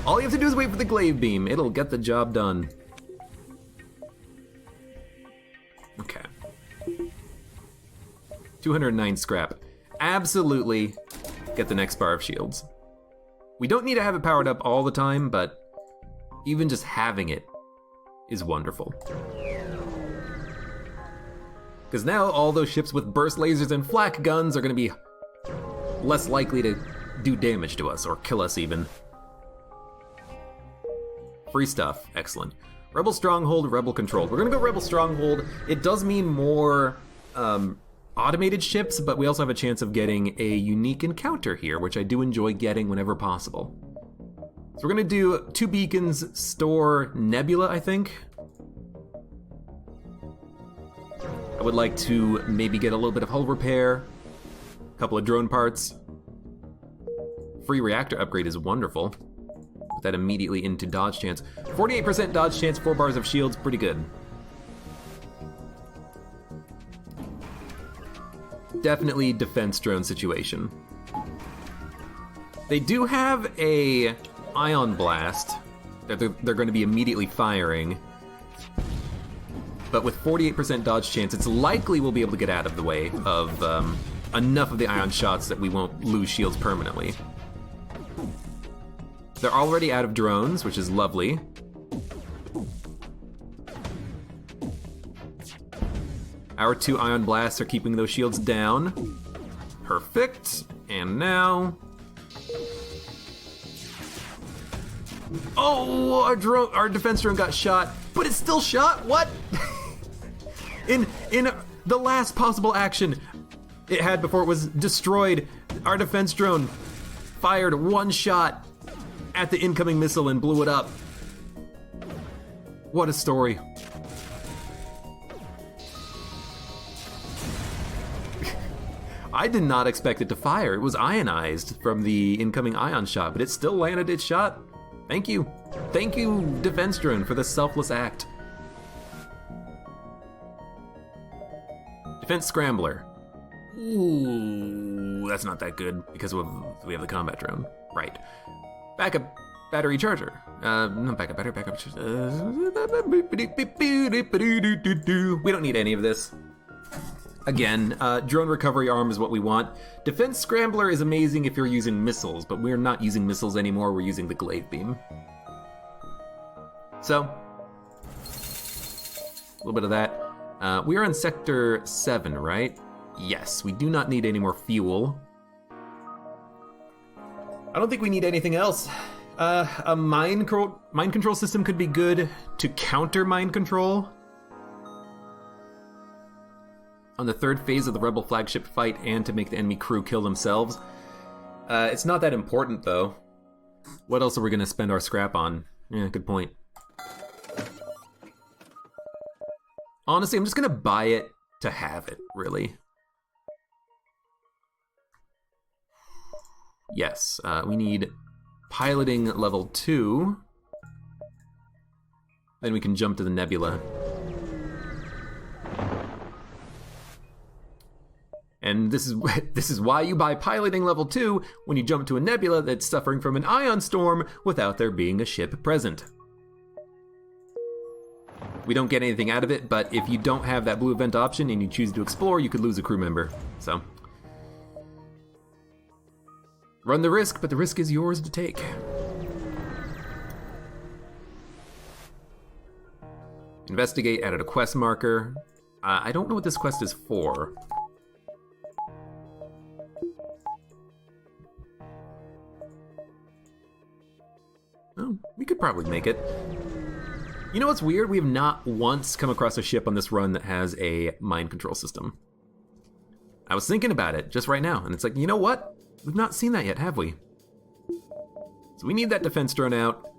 All you have to do is wait for the glaive beam. It'll get the job done. Okay. 209 scrap. Absolutely get the next bar of shields. We don't need to have it powered up all the time, but even just having it is wonderful. Because now all those ships with burst lasers and flak guns are going to be less likely to do damage to us, or kill us even. Free stuff, excellent. Rebel Stronghold, Rebel Controlled. We're gonna go Rebel Stronghold. It does mean more automated ships, but we also have a chance of getting a unique encounter here, which I do enjoy getting whenever possible. So we're gonna do 2 beacons, store Nebula, I think. I would like to maybe get a little bit of hull repair, a couple of drone parts. Free reactor upgrade is wonderful. Put that immediately into dodge chance. 48% dodge chance, 4 bars of shields, pretty good. Definitely defense drone situation. They do have a ion blast that they're going to be immediately firing. But with 48% dodge chance, it's likely we'll be able to get out of the way of enough of the ion shots that we won't lose shields permanently. They're already out of drones, which is lovely. Our 2 ion blasts are keeping those shields down. Perfect. And now... Oh, our defense drone got shot, but it's still shot? What? in the last possible action it had before it was destroyed, our defense drone fired 1 shot at the incoming missile and blew it up. What a story. I did not expect it to fire. It was ionized from the incoming ion shot, but it still landed its shot. Thank you. Thank you, defense drone, for this selfless act. Defense scrambler. Ooh, that's not that good because we have the combat drone. Right. Backup battery charger. Not backup battery, backup charger. We don't need any of this. Again, drone recovery arm is what we want. Defense scrambler is amazing if you're using missiles, but we're not using missiles anymore, we're using the glaive beam. So, a little bit of that. We are on sector 7, right? Yes, we do not need any more fuel. I don't think we need anything else. A mind control system could be good to counter mind control. On the 3rd phase of the Rebel flagship fight and to make the enemy crew kill themselves. It's not that important though. What else are we gonna spend our scrap on? Yeah, good point. Honestly, I'm just gonna buy it to have it, really. Yes, we need piloting level 2. Then we can jump to the Nebula. And this is why you buy piloting level 2 when you jump to a nebula that's suffering from an ion storm without there being a ship present. We don't get anything out of it, but if you don't have that blue event option and you choose to explore, you could lose a crew member. So, run the risk, but the risk is yours to take. Investigate, added a quest marker. I don't know what this quest is for. Oh, we could probably make it. You know what's weird? We have not once come across a ship on this run that has a mind control system. I was thinking about it just right now, and it's like, you know what? We've not seen that yet, have we? So we need that defense drone out.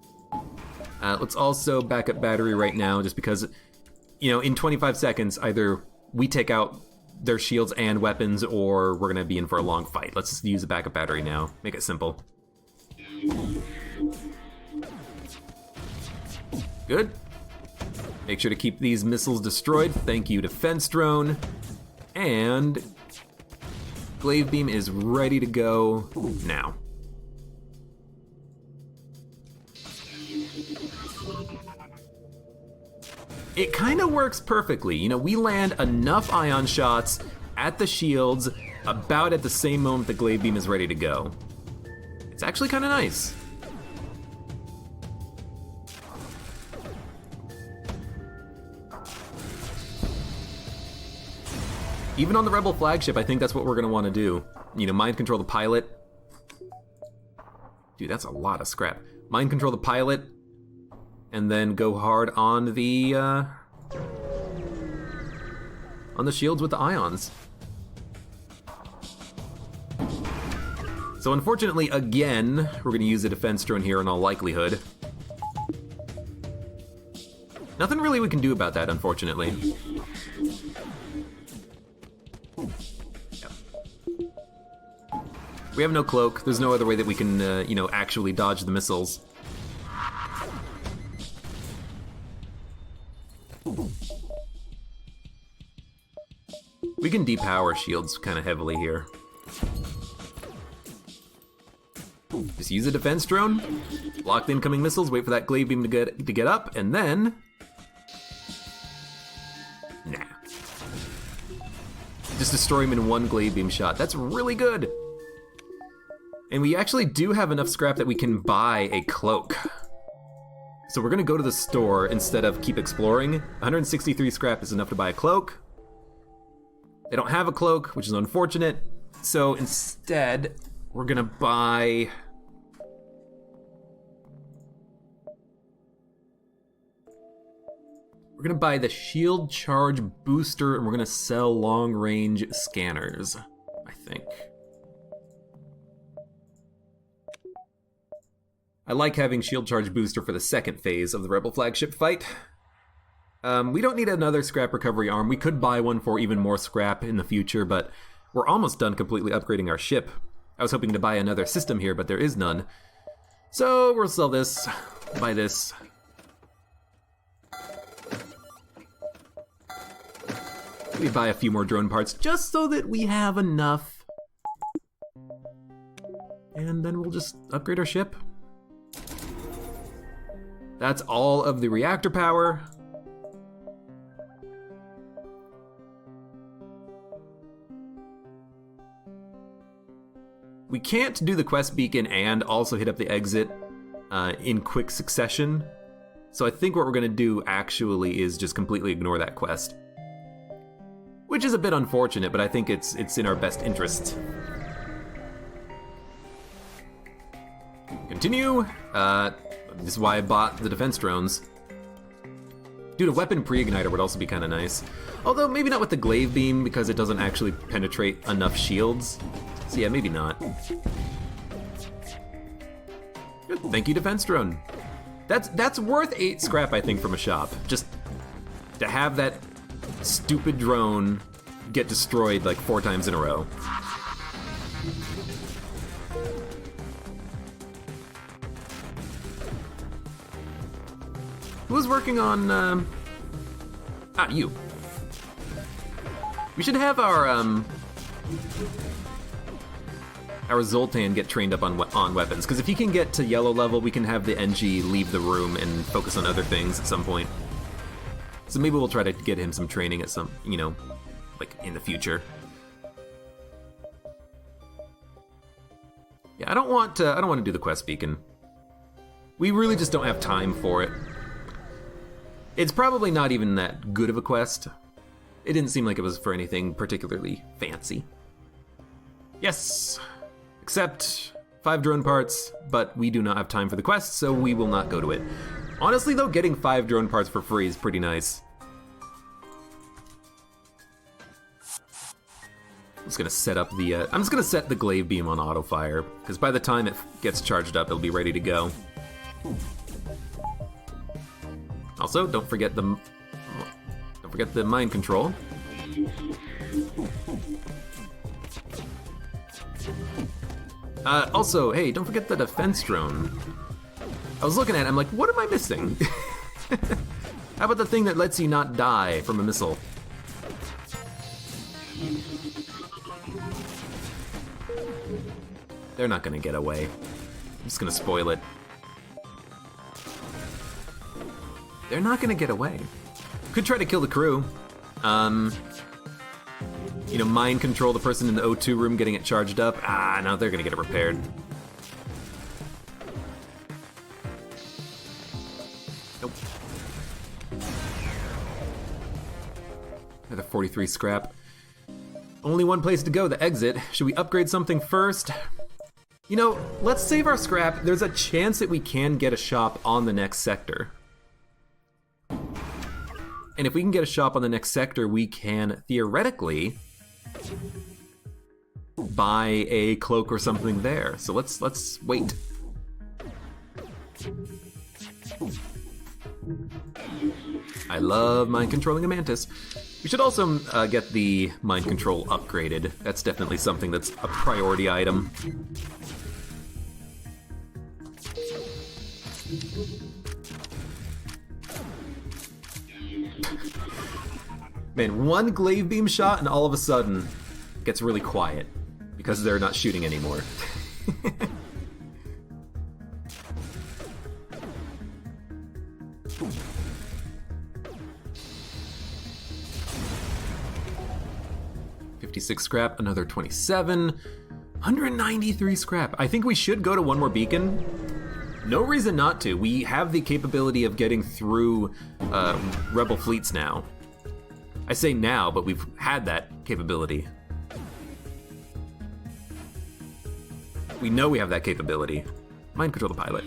Let's also back up battery right now, just because, you know, in 25 seconds, either we take out their shields and weapons, or we're gonna be in for a long fight. Let's just use a backup battery now. Make it simple. Good. Make sure to keep these missiles destroyed. Thank you, defense drone. And glaive beam is ready to go now. It kind of works perfectly. You know, we land enough ion shots at the shields about at the same moment the glaive beam is ready to go. It's actually kind of nice. Even on the Rebel flagship, I think that's what we're gonna wanna do. You know, mind control the pilot. Dude, that's a lot of scrap. Mind control the pilot, and then go hard on the shields with the ions. So unfortunately, again, we're gonna use a defense drone here in all likelihood. Nothing really we can do about that, unfortunately. Yep. We have no cloak. There's no other way that we can, you know, actually dodge the missiles. We can depower shields kind of heavily here. Just use a defense drone, block the incoming missiles, wait for that glaive beam to get up, and then... Nah. Just destroy him in one glaive beam shot. That's really good. And we actually do have enough scrap that we can buy a cloak. So we're gonna go to the store instead of keep exploring. 163 scrap is enough to buy a cloak. They don't have a cloak, which is unfortunate. So instead, we're gonna buy... We're gonna buy the shield charge booster, and we're gonna sell long range scanners, I think. I like having shield charge booster for the second phase of the Rebel flagship fight. We don't need another scrap recovery arm. We could buy one for even more scrap in the future, but we're almost done completely upgrading our ship. I was hoping to buy another system here, but there is none. So we'll sell this, buy this. We buy a few more drone parts just so that we have enough. And then we'll just upgrade our ship. That's all of the reactor power. We can't do the quest beacon and also hit up the exit in quick succession. So I think what we're gonna do actually is just completely ignore that quest. Which is a bit unfortunate, but I think it's in our best interest. Continue. This is why I bought the defense drones. Dude, a weapon pre-igniter would also be kind of nice. Although maybe not with the glaive beam because it doesn't actually penetrate enough shields. So yeah, maybe not. Good. Thank you, defense drone. That's worth 8 scrap, I think, from a shop. Just to have that stupid drone get destroyed like 4 times in a row. Who's working on, you. We should have our, our Zoltan get trained up on weapons, because if he can get to yellow level, we can have the NG leave the room and focus on other things at some point. So maybe we'll try to get him some training at some, you know, like in the future. Yeah, I don't want to do the quest beacon. We really just don't have time for it. It's probably not even that good of a quest. It didn't seem like it was for anything particularly fancy. Yes! Except 5 drone parts, but we do not have time for the quest, so we will not go to it. Honestly though, getting 5 drone parts for free is pretty nice. I'm just gonna set up the, I'm just gonna set the glaive beam on auto fire, because by the time it gets charged up, it'll be ready to go. Also, don't forget the mind control. Also, hey, don't forget the defense drone. I was looking at it, I'm like, what am I missing? How about the thing that lets you not die from a missile? They're not gonna get away. I'm just gonna spoil it. They're not gonna get away. Could try to kill the crew. You know, mind control the person in the O2 room getting it charged up. Ah, no, they're gonna get it repaired. Nope. Another 43 scrap. Only one place to go, the exit. Should we upgrade something first? You know, let's save our scrap. There's a chance that we can get a shop on the next sector. And if we can get a shop on the next sector, we can theoretically buy a cloak or something there. So let's wait. I love mind controlling a mantis. We should also get the mind control upgraded. That's definitely something that's a priority item. Man, one glaive beam shot and all of a sudden it gets really quiet because they're not shooting anymore. $56 scrap, another 27, 193 scrap. I think we should go to one more beacon. No reason not to. We have the capability of getting through rebel fleets now. I say now, but we've had that capability. We know we have that capability. Mind control the pilot.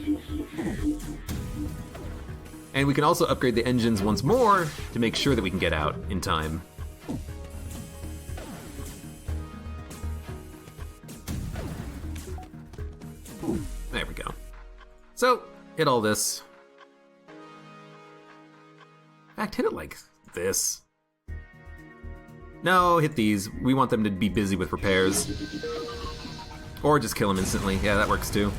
And we can also upgrade the engines once more to make sure that we can get out in time. There we go. So, hit all this. In fact, hit it like this. No, hit these. We want them to be busy with repairs. Or just kill them instantly. Yeah, that works too.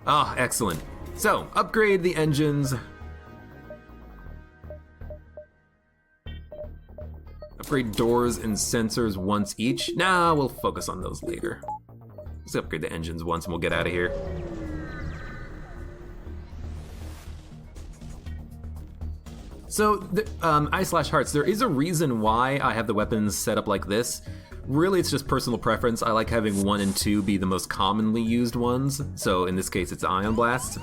Ah, excellent. So, upgrade the engines. Upgrade doors and sensors once each. Nah, we'll focus on those later. Let's upgrade the engines once and we'll get out of here. So, I/Hearts, there is a reason why I have the weapons set up like this. Really, it's just personal preference. I like having 1 and 2 be the most commonly used ones. So in this case, it's Ion Blast.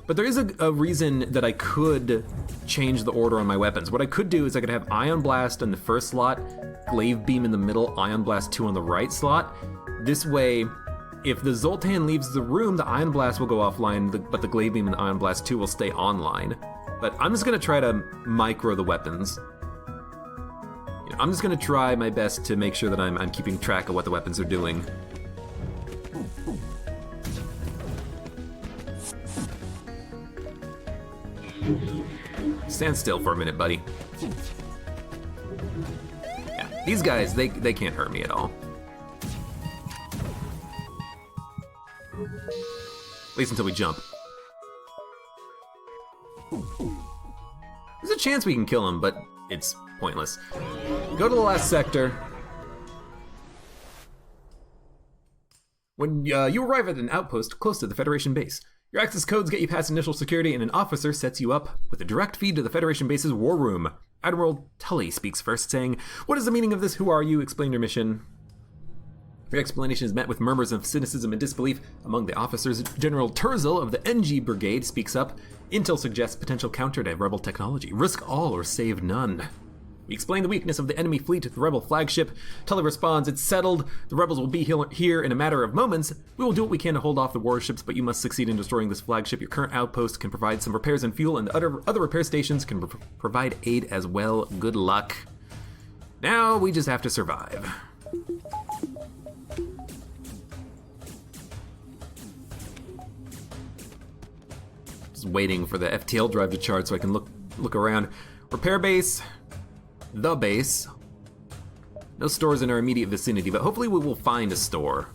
But there is a reason that I could change the order on my weapons. What I could do is I could have Ion Blast in the first slot, Glaive Beam in the middle, Ion Blast 2 on the right slot. This way, if the Zoltan leaves the room, the Ion Blast will go offline, but the Glaive Beam and the Ion Blast 2 will stay online. But I'm just gonna try to micro the weapons. You know, I'm just gonna try my best to make sure that I'm keeping track of what the weapons are doing. Stand still for a minute, buddy. Yeah, these guys, they can't hurt me at all. At least until we jump. There's a chance we can kill him, but it's pointless. Go to the last sector. When you arrive at an outpost close to the Federation base, your access codes get you past initial security, and an officer sets you up with a direct feed to the Federation base's war room. Admiral Tully speaks first, saying, "What is the meaning of this? Who are you? Explain your mission." Your explanation is met with murmurs of cynicism and disbelief among the officers. General Turzel of the NG Brigade speaks up. Intel suggests potential counter to rebel technology. Risk all or save none. We explain the weakness of the enemy fleet at the rebel flagship. Tully responds, "It's settled. The rebels will be here in a matter of moments. We will do what we can to hold off the warships, but you must succeed in destroying this flagship. Your current outpost can provide some repairs and fuel, and other repair stations can provide aid as well. Good luck." Now we just have to survive. Just waiting for the FTL drive to charge so I can look around. Repair base. The base. No stores in our immediate vicinity, but hopefully we will find a store.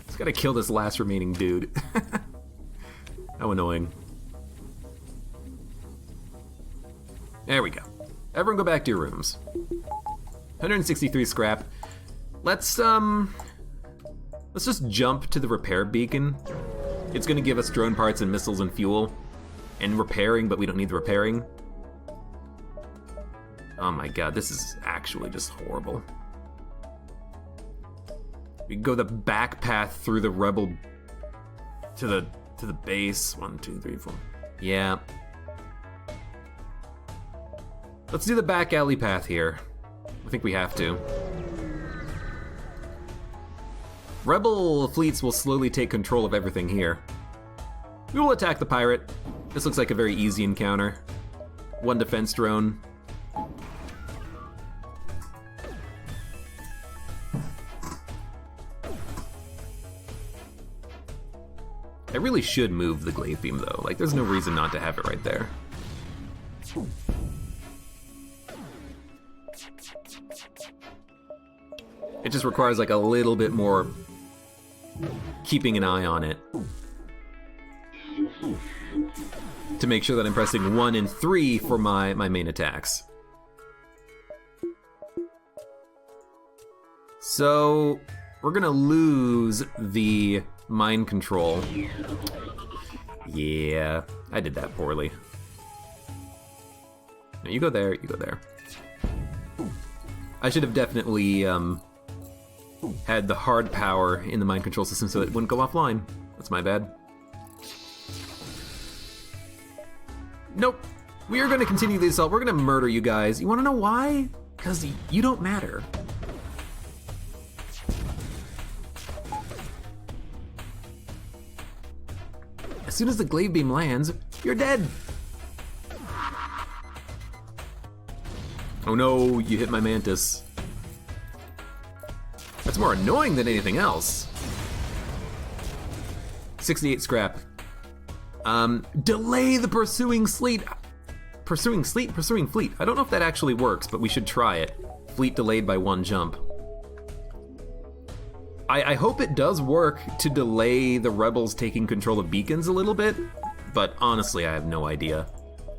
Just gotta kill this last remaining dude. How annoying. There we go. Everyone go back to your rooms. 163 scrap. Let's just jump to the repair beacon. It's gonna give us drone parts and missiles and fuel. And repairing, but we don't need the repairing. Oh my god, this is actually just horrible. We can go the back path through the rebel to the base. 1, 2, 3, 4. Yeah. Let's do the back alley path here. I think we have to. Rebel fleets will slowly take control of everything here. We will attack the pirate. This looks like a very easy encounter. 1 defense drone. I really should move the glaive beam though. Like, there's no reason not to have it right there. It just requires like a little bit more keeping an eye on it to make sure that I'm pressing 1 and 3 for my main attacks. So we're gonna lose the mind control. Yeah, I did that poorly. No, you go there, you go there. I should have definitely had the hard power in the mind control system so that it wouldn't go offline. That's my bad. Nope. We are going to continue the assault. We're going to murder you guys. You want to know why? Because you don't matter. As soon as the glaive beam lands, you're dead. Oh no, you hit my mantis. That's more annoying than anything else. 68 scrap. Delay the pursuing fleet. Pursuing fleet. I don't know if that actually works, but we should try it. Fleet delayed by 1 jump. I hope it does work to delay the rebels taking control of beacons a little bit, but honestly, I have no idea.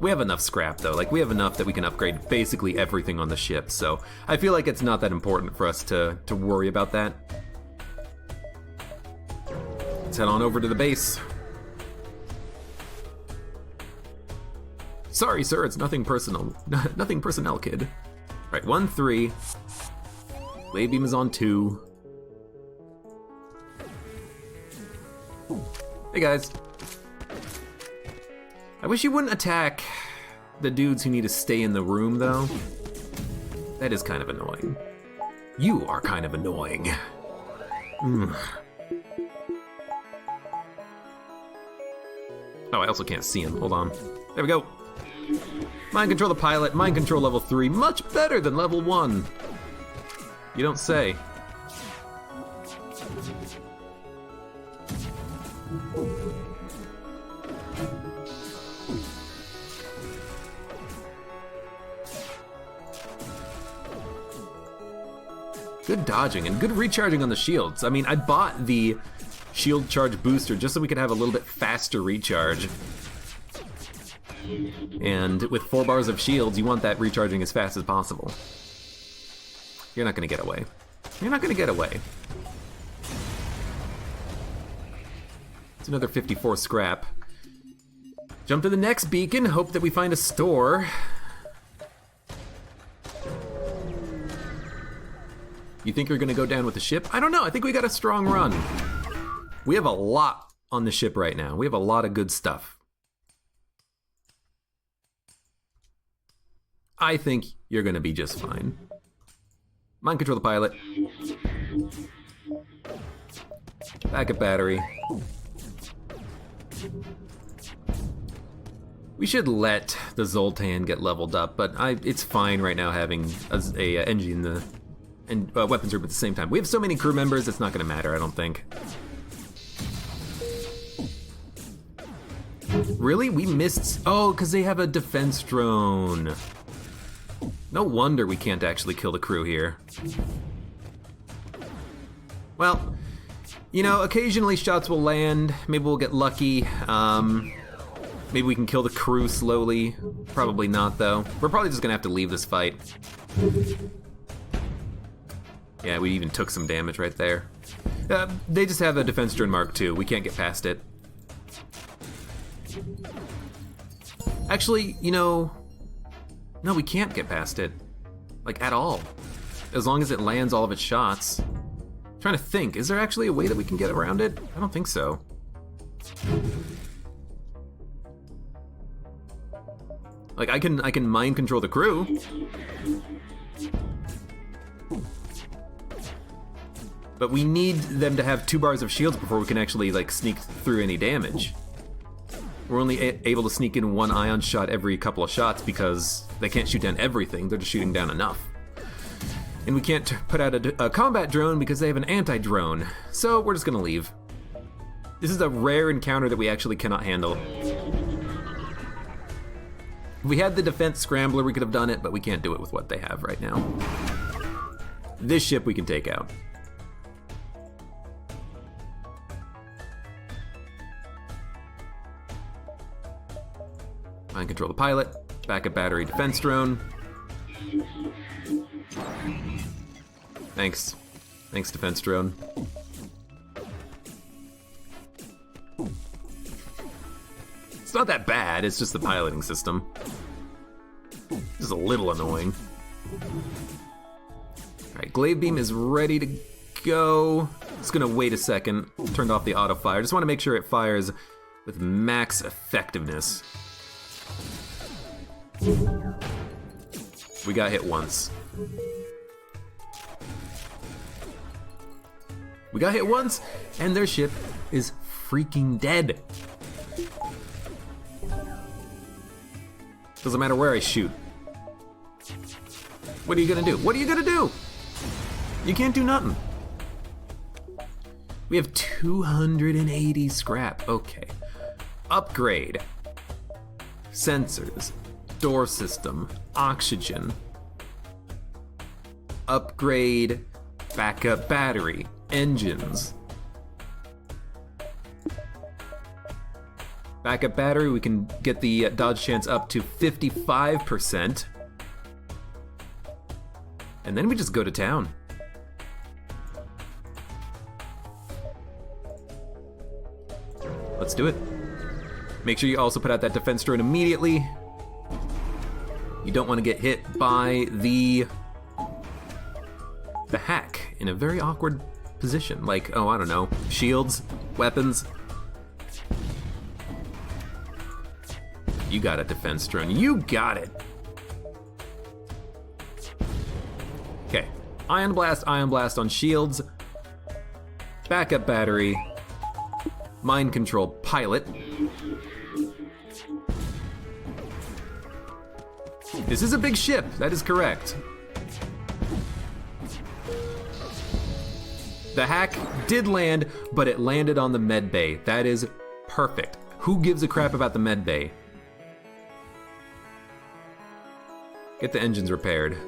We have enough scrap though, like we have enough that we can upgrade basically everything on the ship, so I feel like it's not that important for us to worry about that. Let's head on over to the base. Sorry, sir, it's nothing personal. Nothing personnel, kid. Right, 1, 3. Glaive beam is on 2. Hey guys. I wish you wouldn't attack the dudes who need to stay in the room, though. That is kind of annoying. You are kind of annoying. Oh, I also can't see him. Hold on. There we go. Mind control the pilot. Mind control level 3. Much better than level 1. You don't say. Good dodging and good recharging on the shields. I mean, I bought the shield charge booster just so we could have a little bit faster recharge. And with 4 bars of shields, you want that recharging as fast as possible. You're not gonna get away. You're not gonna get away. It's another 54 scrap. Jump to the next beacon, hope that we find a store. You think you're gonna go down with the ship? I don't know, I think we got a strong run. We have a lot on the ship right now. We have a lot of good stuff. I think you're gonna be just fine. Mind control the pilot. Backup battery. We should let the Zoltan get leveled up, but it's fine right now having a engine and weapons room at the same time. We have so many crew members, it's not gonna matter, I don't think. Really? We missed... Oh, because they have a defense drone. No wonder we can't actually kill the crew here. Well, you know, occasionally shots will land. Maybe we'll get lucky. Maybe we can kill the crew slowly. Probably not, though. We're probably just gonna have to leave this fight. Yeah, we even took some damage right there. They just have a defense drone Mark II. We can't get past it. Actually, you know... No, we can't get past it. Like, at all. As long as it lands all of its shots. I'm trying to think, is there actually a way that we can get around it? I don't think so. Like, I can mind control the crew. But we need them to have 2 bars of shields before we can actually, like, sneak through any damage. We're only able to sneak in 1 ion shot every couple of shots because they can't shoot down everything, they're just shooting down enough. And we can't put out a combat drone because they have an anti-drone, so we're just gonna leave. This is a rare encounter that we actually cannot handle. If we had the defense scrambler, we could have done it, but we can't do it with what they have right now. This ship we can take out. Mind control the pilot, backup battery, defense drone. Thanks. Thanks, defense drone. It's not that bad, it's just the piloting system. Just a little annoying. Alright, glaive beam is ready to go. Just gonna wait a second. Turned off the auto fire. Just wanna make sure it fires with max effectiveness. We got hit once. We got hit once, and their ship is freaking dead. Doesn't matter where I shoot. What are you gonna do? What are you gonna do? You can't do nothing. We have 280 scrap. Okay. Upgrade. Sensors. Door system. Oxygen. Upgrade. Backup battery. Engines. Backup battery, we can get the dodge chance up to 55%. And then we just go to town. Let's do it. Make sure you also put out that defense drone immediately. You don't want to get hit by the hack in a very awkward position. Like, oh, I don't know, shields, weapons. You got a defense drone. You got it. Okay, ion blast on shields. Backup battery. Mind control pilot. This is a big ship, that is correct. The hack did land, but it landed on the med bay. That is perfect. Who gives a crap about the med bay? Get the engines repaired.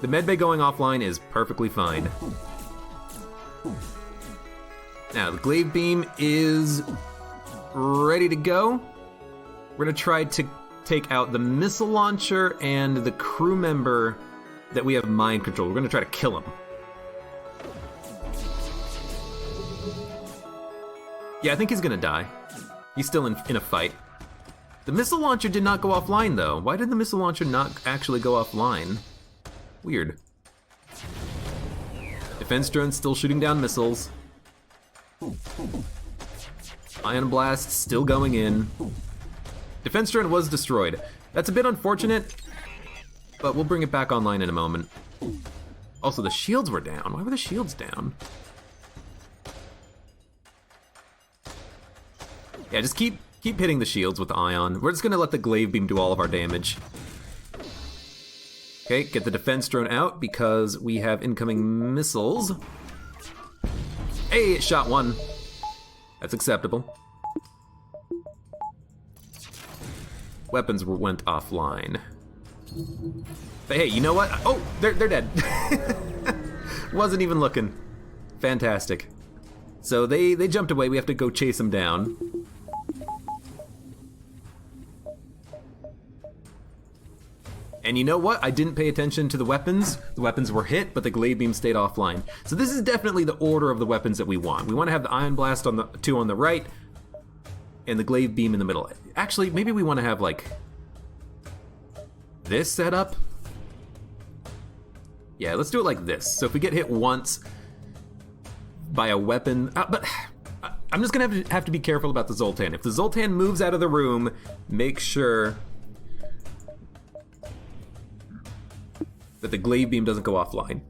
The med bay going offline is perfectly fine. Now, the glaive beam is ready to go. We're gonna try to take out the missile launcher and the crew member that we have mind control. We're gonna try to kill him. Yeah, I think he's gonna die. He's still in a fight. The missile launcher did not go offline, though. Why did the missile launcher not actually go offline? Weird. Defense drone's still shooting down missiles. Ion blast still going in. Defense drone was destroyed. That's a bit unfortunate, but we'll bring it back online in a moment. Also, the shields were down. Why were the shields down? Yeah, just keep hitting the shields with the ion. We're just gonna let the glaive beam do all of our damage. Okay, get the defense drone out because we have incoming missiles. Hey, it shot one. That's acceptable. Weapons went offline. But hey, you know what? Oh, they're dead. Wasn't even looking. Fantastic. So they jumped away. We have to go chase them down. And you know what? I didn't pay attention to the weapons. The weapons were hit, but the glaive beam stayed offline. So this is definitely the order of the weapons that we want. We want to have the ion blast on the two on the right, and the glaive beam in the middle. Actually, maybe we want to have like this set up. Yeah, let's do it like this. So if we get hit once by a weapon, but I'm just gonna have to be careful about the Zoltan. If the Zoltan moves out of the room, make sure that the glaive beam doesn't go offline.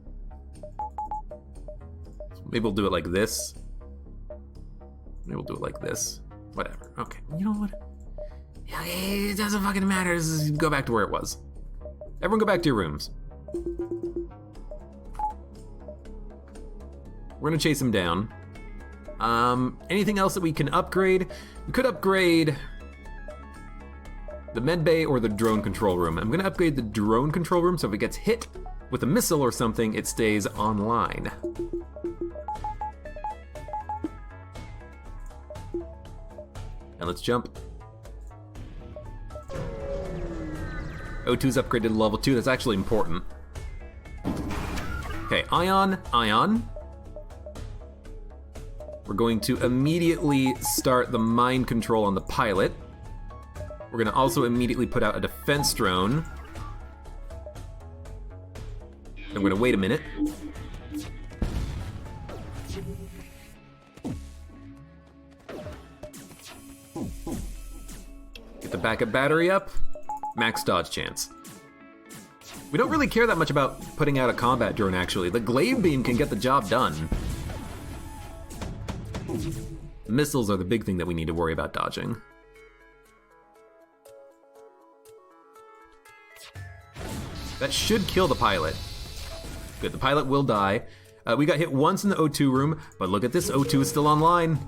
Maybe we'll do it like this. Maybe we'll do it like this. Whatever. Okay. You know what? Yeah, it doesn't fucking matter. Just go back to where it was. Everyone go back to your rooms. We're gonna chase him down. Anything else that we can upgrade? We could upgrade the med bay or the drone control room. I'm gonna upgrade the drone control room so if it gets hit with a missile or something, it stays online. And let's jump. O2's upgraded to level 2, that's actually important. Okay, ion. We're going to immediately start the mind control on the pilot. We're gonna also immediately put out a defense drone. I'm gonna wait a minute. Get the backup battery up. Max dodge chance. We don't really care that much about putting out a combat drone, actually. The glaive beam can get the job done. Missiles are the big thing that we need to worry about dodging. That should kill the pilot. Good, the pilot will die. We got hit once in the O2 room, but look at this, O2 is still online.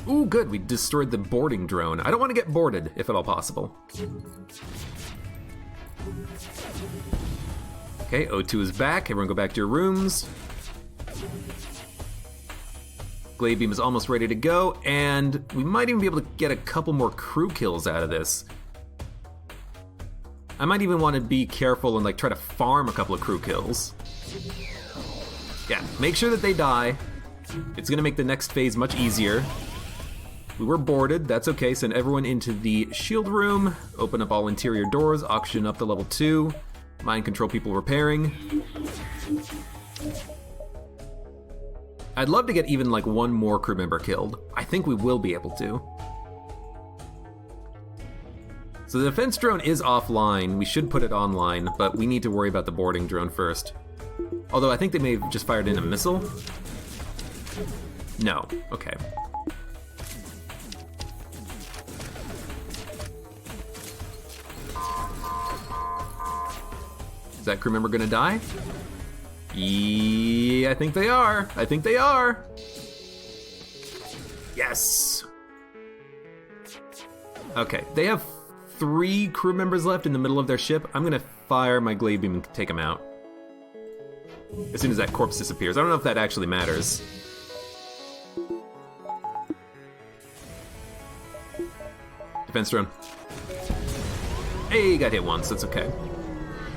Ooh, good, we destroyed the boarding drone. I don't want to get boarded, if at all possible. Okay, O2 is back. Everyone go back to your rooms. Glaive beam is almost ready to go, and we might even be able to get a couple more crew kills out of this. I might even want to be careful and like try to farm a couple of crew kills. Yeah, make sure that they die. It's gonna make the next phase much easier. We were boarded, that's okay. Send everyone into the shield room, open up all interior doors, auction up to level 2, mind control people repairing. I'd love to get even like one more crew member killed. I think we will be able to. So the defense drone is offline. We should put it online, but we need to worry about the boarding drone first. Although I think they may have just fired in a missile. No, okay. Is that crew member gonna die? Yeah, I think they are. I think they are. Yes. Okay, they have 3 crew members left in the middle of their ship. I'm gonna fire my glaive beam and take them out as soon as that corpse disappears. I don't know if that actually matters. Defense drone. Hey, got hit once, that's okay.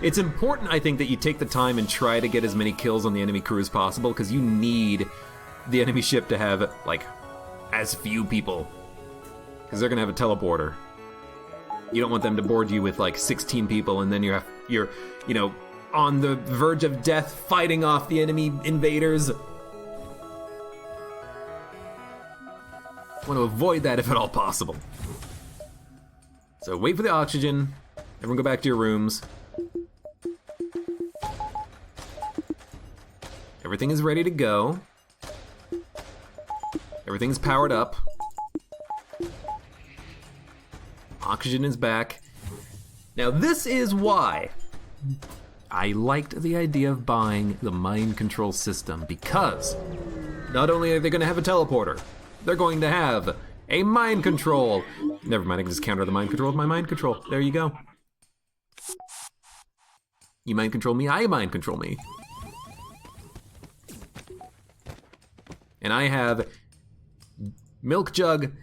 It's important, I think, that you take the time and try to get as many kills on the enemy crew as possible, because you need the enemy ship to have, like, as few people. Because they're gonna have a teleporter. You don't want them to board you with, like, 16 people, and then you're, you know, on the verge of death fighting off the enemy invaders. Want to avoid that if at all possible. So wait for the oxygen. Everyone go back to your rooms. Everything is ready to go. Everything's powered up. Oxygen is back. Now this is why I liked the idea of buying the mind control system, because not only are they going to have a teleporter, they're going to have a mind control. Never mind, I can just counter the mind control with my mind control. There you go. You mind control me, I mind control me. And I have Milk Jug,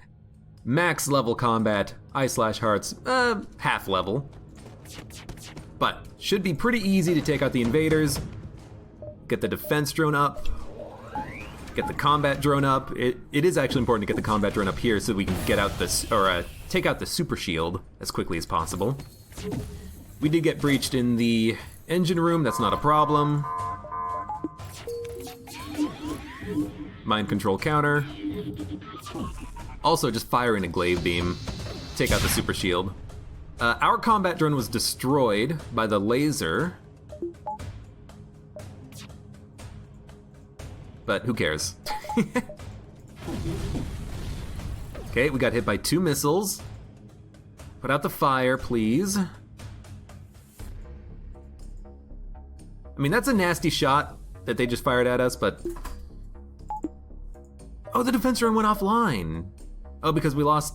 max level combat, I/Hearts, half level. But should be pretty easy to take out the invaders. Get the defense drone up. Get the combat drone up. It is actually important to get the combat drone up here so we can get out this, or take out the super shield as quickly as possible. We did get breached in the engine room, that's not a problem. Mind control counter. Also just fire in a glaive beam. Take out the super shield. Our combat drone was destroyed by the laser. But who cares? Okay, we got hit by 2 missiles. Put out the fire, please. I mean, that's a nasty shot that they just fired at us, but... Oh, the defense drone went offline. Oh, because we lost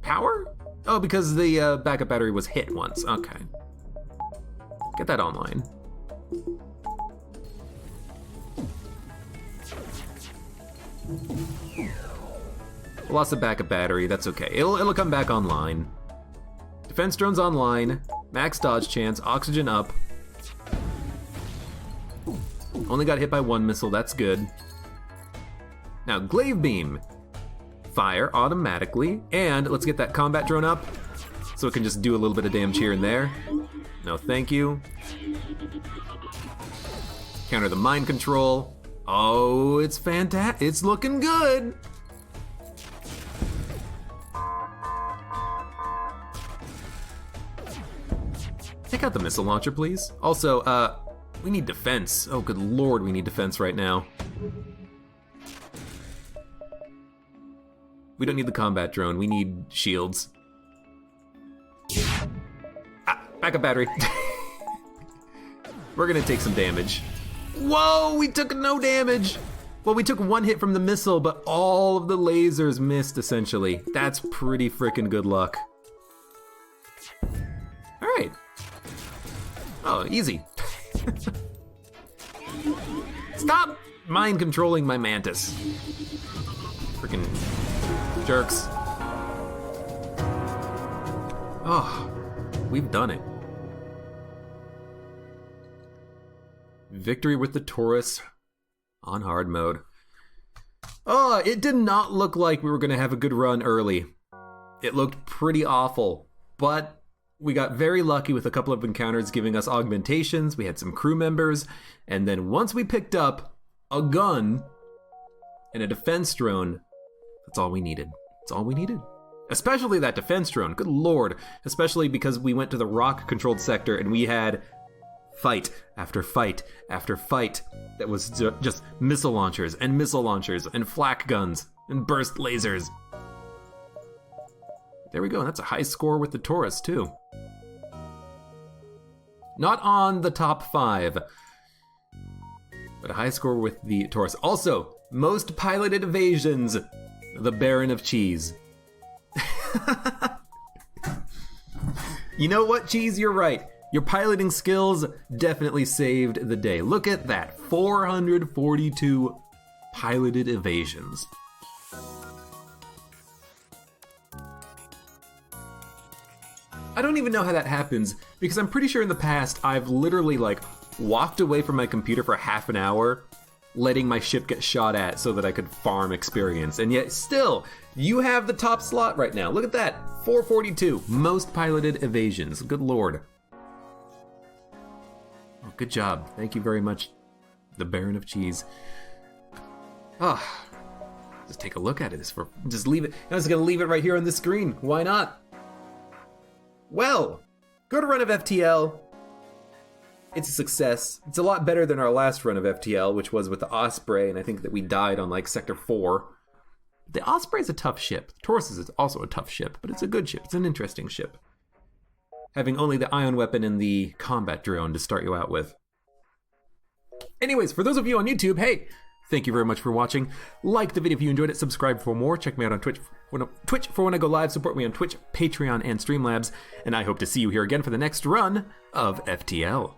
power? Oh, because the backup battery was hit once. Okay. Get that online. We lost the backup battery, that's okay. It'll come back online. Defense drone's online. Max dodge chance, oxygen up. Only got hit by 1 missile, that's good. Now, glaive beam. Fire automatically, and let's get that combat drone up so it can just do a little bit of damage here and there. No, thank you. Counter the mind control. Oh, it's fantastic. It's looking good. Take out the missile launcher, please. Also, we need defense. Oh, good lord, we need defense right now. We don't need the combat drone, we need shields. Ah, backup battery. We're gonna take some damage. Whoa, we took no damage. Well, we took 1 hit from the missile, but all of the lasers missed, essentially. That's pretty freaking good luck. All right. Oh, easy. Stop mind controlling my mantis. Freaking jerks. Oh, we've done it. Victory with the Torus on hard mode. Oh, it did not look like we were gonna have a good run early. It looked pretty awful, but we got very lucky with a couple of encounters giving us augmentations. We had some crew members, and then once we picked up a gun and a defense drone, that's all we needed. That's all we needed. Especially that defense drone, good lord. Especially because we went to the rock-controlled sector and we had fight after fight after fight that was just missile launchers and flak guns and burst lasers. There we go, and that's a high score with the Torus too. Not on the top 5, but a high score with the Torus. Also, most piloted evasions, the Baron of Cheese. You know what, Cheese? You're right. Your piloting skills definitely saved the day. Look at that, 442 piloted evasions. I don't even know how that happens, because I'm pretty sure in the past I've literally, like, walked away from my computer for half an hour, letting my ship get shot at so that I could farm experience. And yet still, you have the top slot right now. Look at that, 442, most piloted evasions. Good lord. Oh, good job. Thank you very much, the Baron of Cheese. Oh, just take a look at it. Just leave it. I was gonna leave it right here on the screen. Why not? Well, good run of FTL. It's a success. It's a lot better than our last run of FTL, which was with the Osprey, and I think that we died on like Sector 4. The Osprey is a tough ship. Torus is also a tough ship, but it's a good ship. It's an interesting ship. Having only the ion weapon and the combat drone to start you out with. Anyways, for those of you on YouTube, hey, thank you very much for watching. Like the video if you enjoyed it, subscribe for more, check me out on Twitch for when I go live, support me on Twitch, Patreon, and Streamlabs, and I hope to see you here again for the next run of FTL.